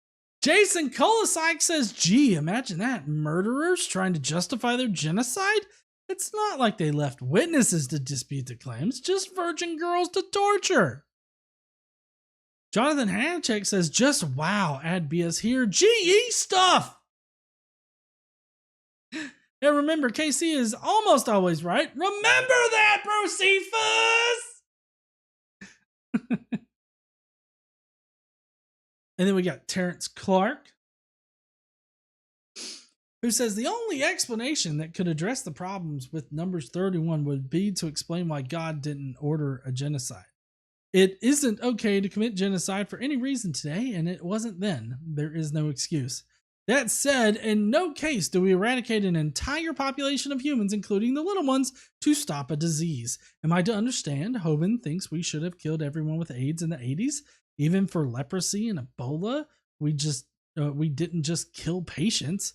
Jason Kolasik says, gee, imagine that. Murderers trying to justify their genocide? It's not like they left witnesses to dispute the claims, just virgin girls to torture. Jonathan Hanchek says, just wow, add BS here. GE stuff. And remember, KC is almost always right. Remember that, bro, Cephas. And then we got Terrence Clark, who says the only explanation that could address the problems with Numbers 31 would be to explain why God didn't order a genocide. It isn't okay to commit genocide for any reason today, and it wasn't then. There is no excuse. That said, in no case do we eradicate an entire population of humans, including the little ones, to stop a disease. Am I to understand Hovind thinks we should have killed everyone with AIDS in the 80s? Even for leprosy and Ebola? We didn't just kill patients.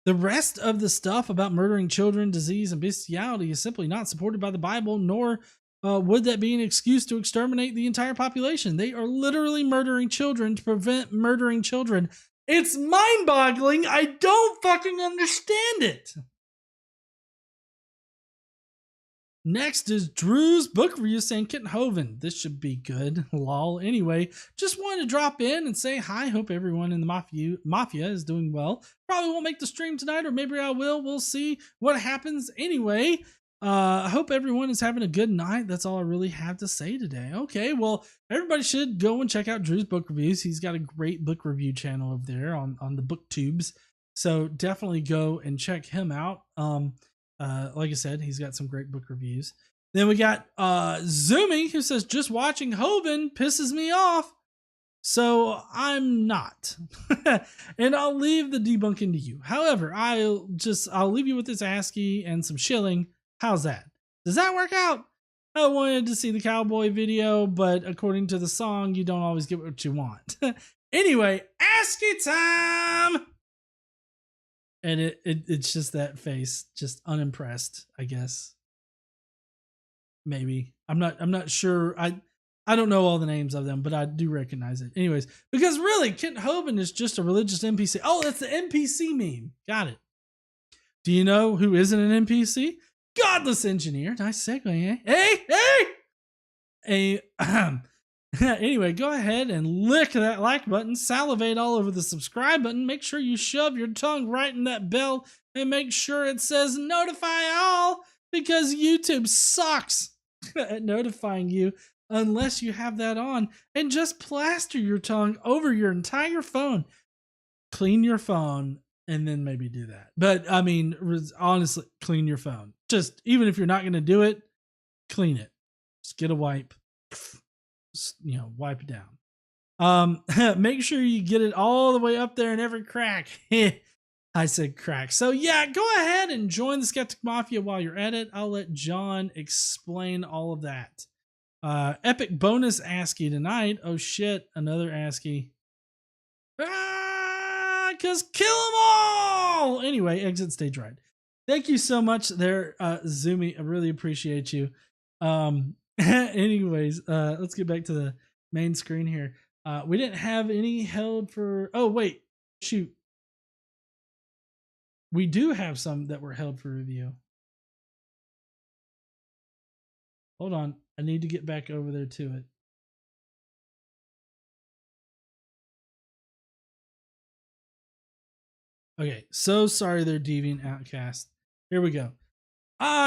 The rest of the stuff about murdering children, disease, and bestiality is simply not supported by the Bible, nor would that be an excuse to exterminate the entire population? They are literally murdering children to prevent murdering children. It's mind-boggling. I don't fucking understand it. Next is Drew's book review saying Kent Hovind. This should be good. Lol. Anyway, just wanted to drop in and say hi. Hope everyone in the Mafia is doing well. Probably won't make the stream tonight, or maybe I will. We'll see what happens. Anyway, I hope everyone is having a good night. That's all I really have to say today. Okay, well, everybody should go and check out Drew's book reviews. He's got a great book review channel over there on the booktubes. So definitely go and check him out. Like I said, he's got some great book reviews. Then we got Zoomy, who says, just watching Hovind pisses me off. So I'm not. And I'll leave the debunking to you. However, I'll leave you with this ASCII and some shilling. How's that? Does that work out? I wanted to see the cowboy video, but according to the song, you don't always get what you want. Anyway, ASCII time! And it's just that face, just unimpressed, I guess. Maybe. I'm not sure. I don't know all the names of them, but I do recognize it. Anyways, because really, Kent Hovind is just a religious NPC. Oh, that's the NPC meme. Got it. Do you know who isn't an NPC? Godless engineer. Nice segue, eh? Hey! Anyway, go ahead and lick that like button, salivate all over the subscribe button, make sure you shove your tongue right in that bell, and make sure it says notify all, because YouTube sucks at notifying you unless you have that on, and just plaster your tongue over your entire phone. Clean your phone and then maybe do that. But I mean, honestly, clean your phone. Just, even if you're not going to do it, clean it. Just get a wipe. Wipe it down. Make sure you get it all the way up there in every crack. I said crack. So yeah, go ahead and join the Skeptic Mafia while you're at it. I'll let John explain all of that. Epic bonus ASCII tonight. Oh shit, another ASCII. Cause kill them all! Anyway, exit stage right. Thank you so much there, Zoomy. I really appreciate you. Anyways, let's get back to the main screen here. We didn't have any held for... Oh, wait. Shoot. We do have some that were held for review. Hold on. I need to get back over there to it. Okay. So sorry there, Deviant Outcast. Here we go.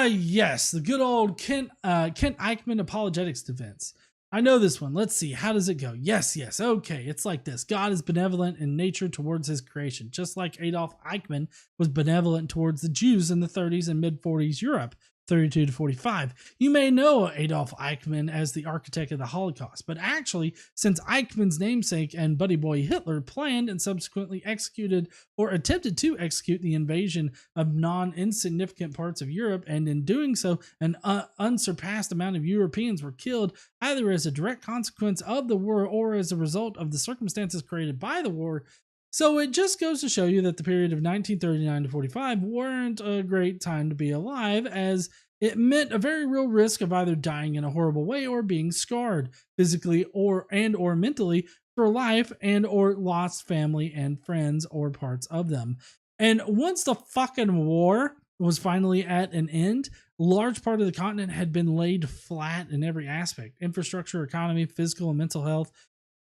Yes, the good old Kent Eichmann apologetics defense. I know this one. Let's see. How does it go? Yes. Okay, it's like this. God is benevolent in nature towards his creation, just like Adolf Eichmann was benevolent towards the Jews in the 30s and mid-40s Europe, 32 to 45. You may know Adolf Eichmann as the architect of the Holocaust, but actually, since Eichmann's namesake and buddy boy Hitler planned and subsequently executed or attempted to execute the invasion of non-insignificant parts of Europe, and in doing so, an unsurpassed amount of Europeans were killed either as a direct consequence of the war or as a result of the circumstances created by the war. So it just goes to show you that the period of 1939 to 45 weren't a great time to be alive, as it meant a very real risk of either dying in a horrible way or being scarred physically or mentally for life, and or lost family and friends or parts of them. And once the fucking war was finally at an end, a large part of the continent had been laid flat in every aspect: infrastructure, economy, physical and mental health.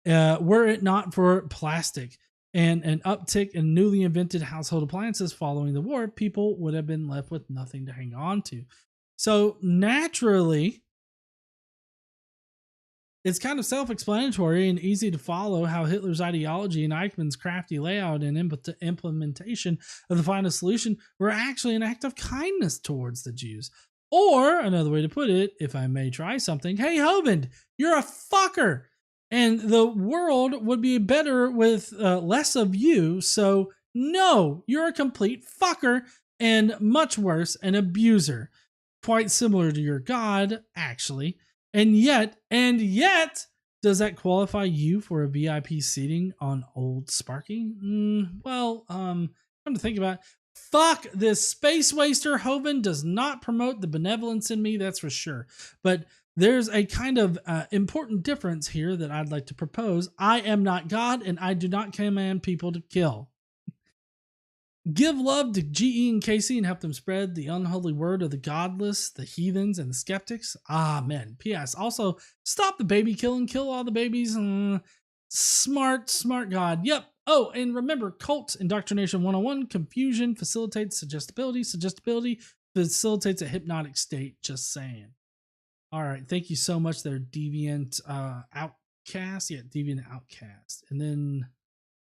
Were it not for plastic and an uptick in newly invented household appliances following the war, people would have been left with nothing to hang on to. So naturally, it's kind of self-explanatory and easy to follow how Hitler's ideology and Eichmann's crafty layout and implementation of the final solution were actually an act of kindness towards the Jews. Or, another way to put it, if I may try something, hey Hovind, you're a fucker! And the world would be better with less of you. So no, you're a complete fucker, and much worse, an abuser. Quite similar to your God, actually. And yet, does that qualify you for a VIP seating on Old Sparky? Come to think about it, fuck this space waster. Hovind does not promote the benevolence in me, that's for sure. But there's a kind of important difference here that I'd like to propose. I am not God, and I do not command people to kill. Give love to GE and KC and help them spread the unholy word of the godless, the heathens, and the skeptics. Amen. P.S. Also, stop the baby killing, kill all the babies. Smart God. Yep. Oh, and remember, cult indoctrination 101, confusion facilitates suggestibility. Suggestibility facilitates a hypnotic state. Just saying. All right. Thank you so much there, Deviant Outcast. Yeah, Deviant Outcast. And then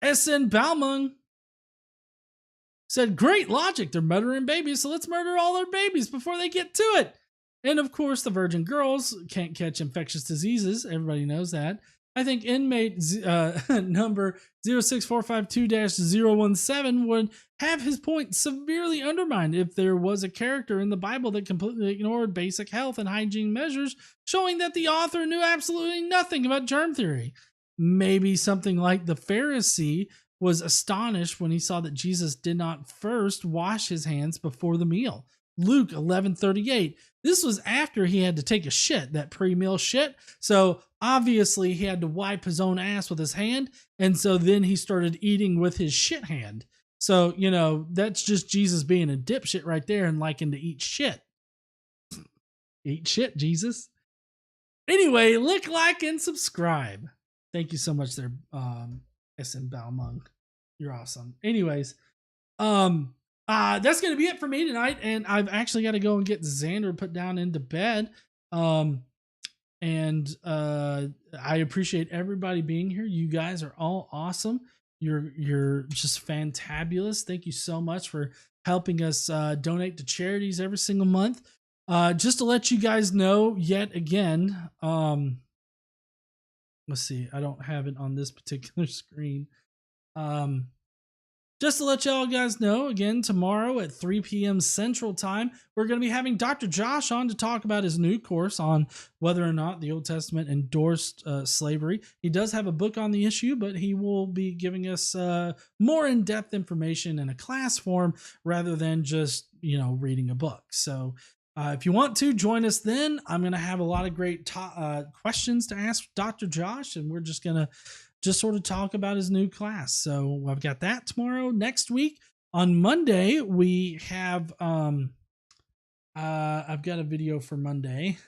SN Balmung said, great logic. They're murdering babies, so let's murder all their babies before they get to it. And of course, the virgin girls can't catch infectious diseases. Everybody knows that. I think inmate number 06452-017 would have his point severely undermined if there was a character in the Bible that completely ignored basic health and hygiene measures, showing that the author knew absolutely nothing about germ theory. Maybe something like the Pharisee was astonished when he saw that Jesus did not first wash his hands before the meal. Luke 11:38. This was after he had to take a shit, that pre-meal shit. So obviously he had to wipe his own ass with his hand. And so then he started eating with his shit hand. So, you know, that's just Jesus being a dipshit right there and liking to eat shit. Eat shit, Jesus. Anyway, lick, like, and subscribe. Thank you so much there, SN Balmung. You're awesome. Anyways, that's gonna be it for me tonight, and I've actually got to go and get Xander put down into bed. I appreciate everybody being here. You guys are all awesome. You're just fantabulous. Thank you so much for helping us donate to charities every single month. Just to let you guys know yet again, let's see, I don't have it on this particular screen. Just to let y'all guys know, again, tomorrow at 3 p.m. Central Time, we're going to be having Dr. Josh on to talk about his new course on whether or not the Old Testament endorsed slavery. He does have a book on the issue, but he will be giving us more in-depth information in a class form rather than just, you know, reading a book. So if you want to join us then, I'm going to have a lot of great questions to ask Dr. Josh, and we're just going to sort of talk about his new class. So I've got that tomorrow. Next week on Monday, we have I've got a video for Monday.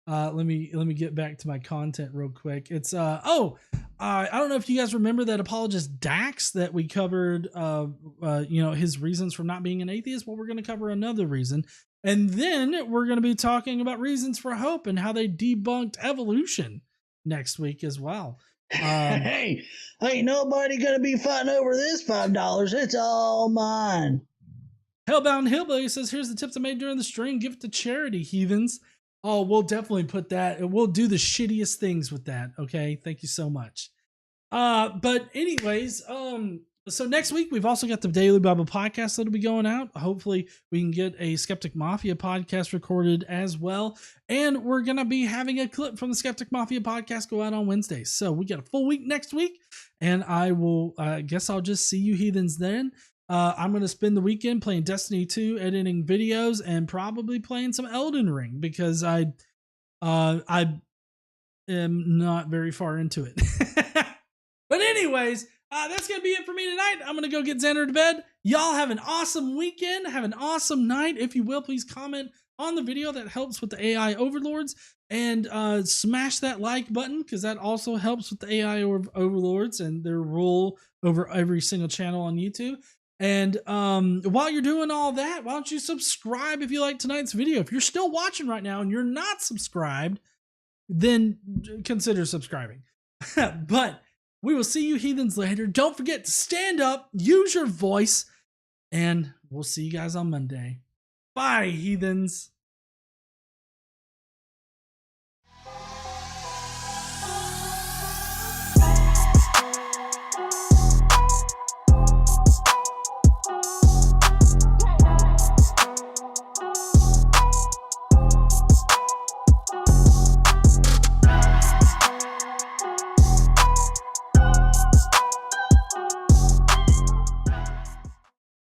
Let me get back to my content real quick. It's I don't know if you guys remember that apologist Dax that we covered you know, his reasons for not being an atheist. Well, we're going to cover another reason. And then we're going to be talking about reasons for hope and how they debunked evolution next week as well. Hey, ain't nobody gonna be fighting over this $5. It's all mine. Hellbound Hillbilly says, here's the tips I made during the stream. Give it to charity, heathens. Oh, we'll definitely put that. We'll do the shittiest things with that. Okay. Thank you so much. But anyways, so next week we've also got the Daily Bible podcast that'll be going out. Hopefully we can get a Skeptic Mafia podcast recorded as well. And we're going to be having a clip from the Skeptic Mafia podcast go out on Wednesdays. So we got a full week next week, and I will, guess I'll just see you heathens then. I'm going to spend the weekend playing Destiny 2, editing videos, and probably playing some Elden Ring because I am not very far into it. But anyways, that's going to be it for me tonight. I'm going to go get Xander to bed. Y'all have an awesome weekend. Have an awesome night. If you will, please comment on the video. That helps with the AI overlords. And smash that like button because that also helps with the AI overlords and their rule over every single channel on YouTube. And while you're doing all that, why don't you subscribe if you like tonight's video? If you're still watching right now and you're not subscribed, then consider subscribing. But we will see you heathens later. Don't forget to stand up, use your voice, and we'll see you guys on Monday. Bye, heathens.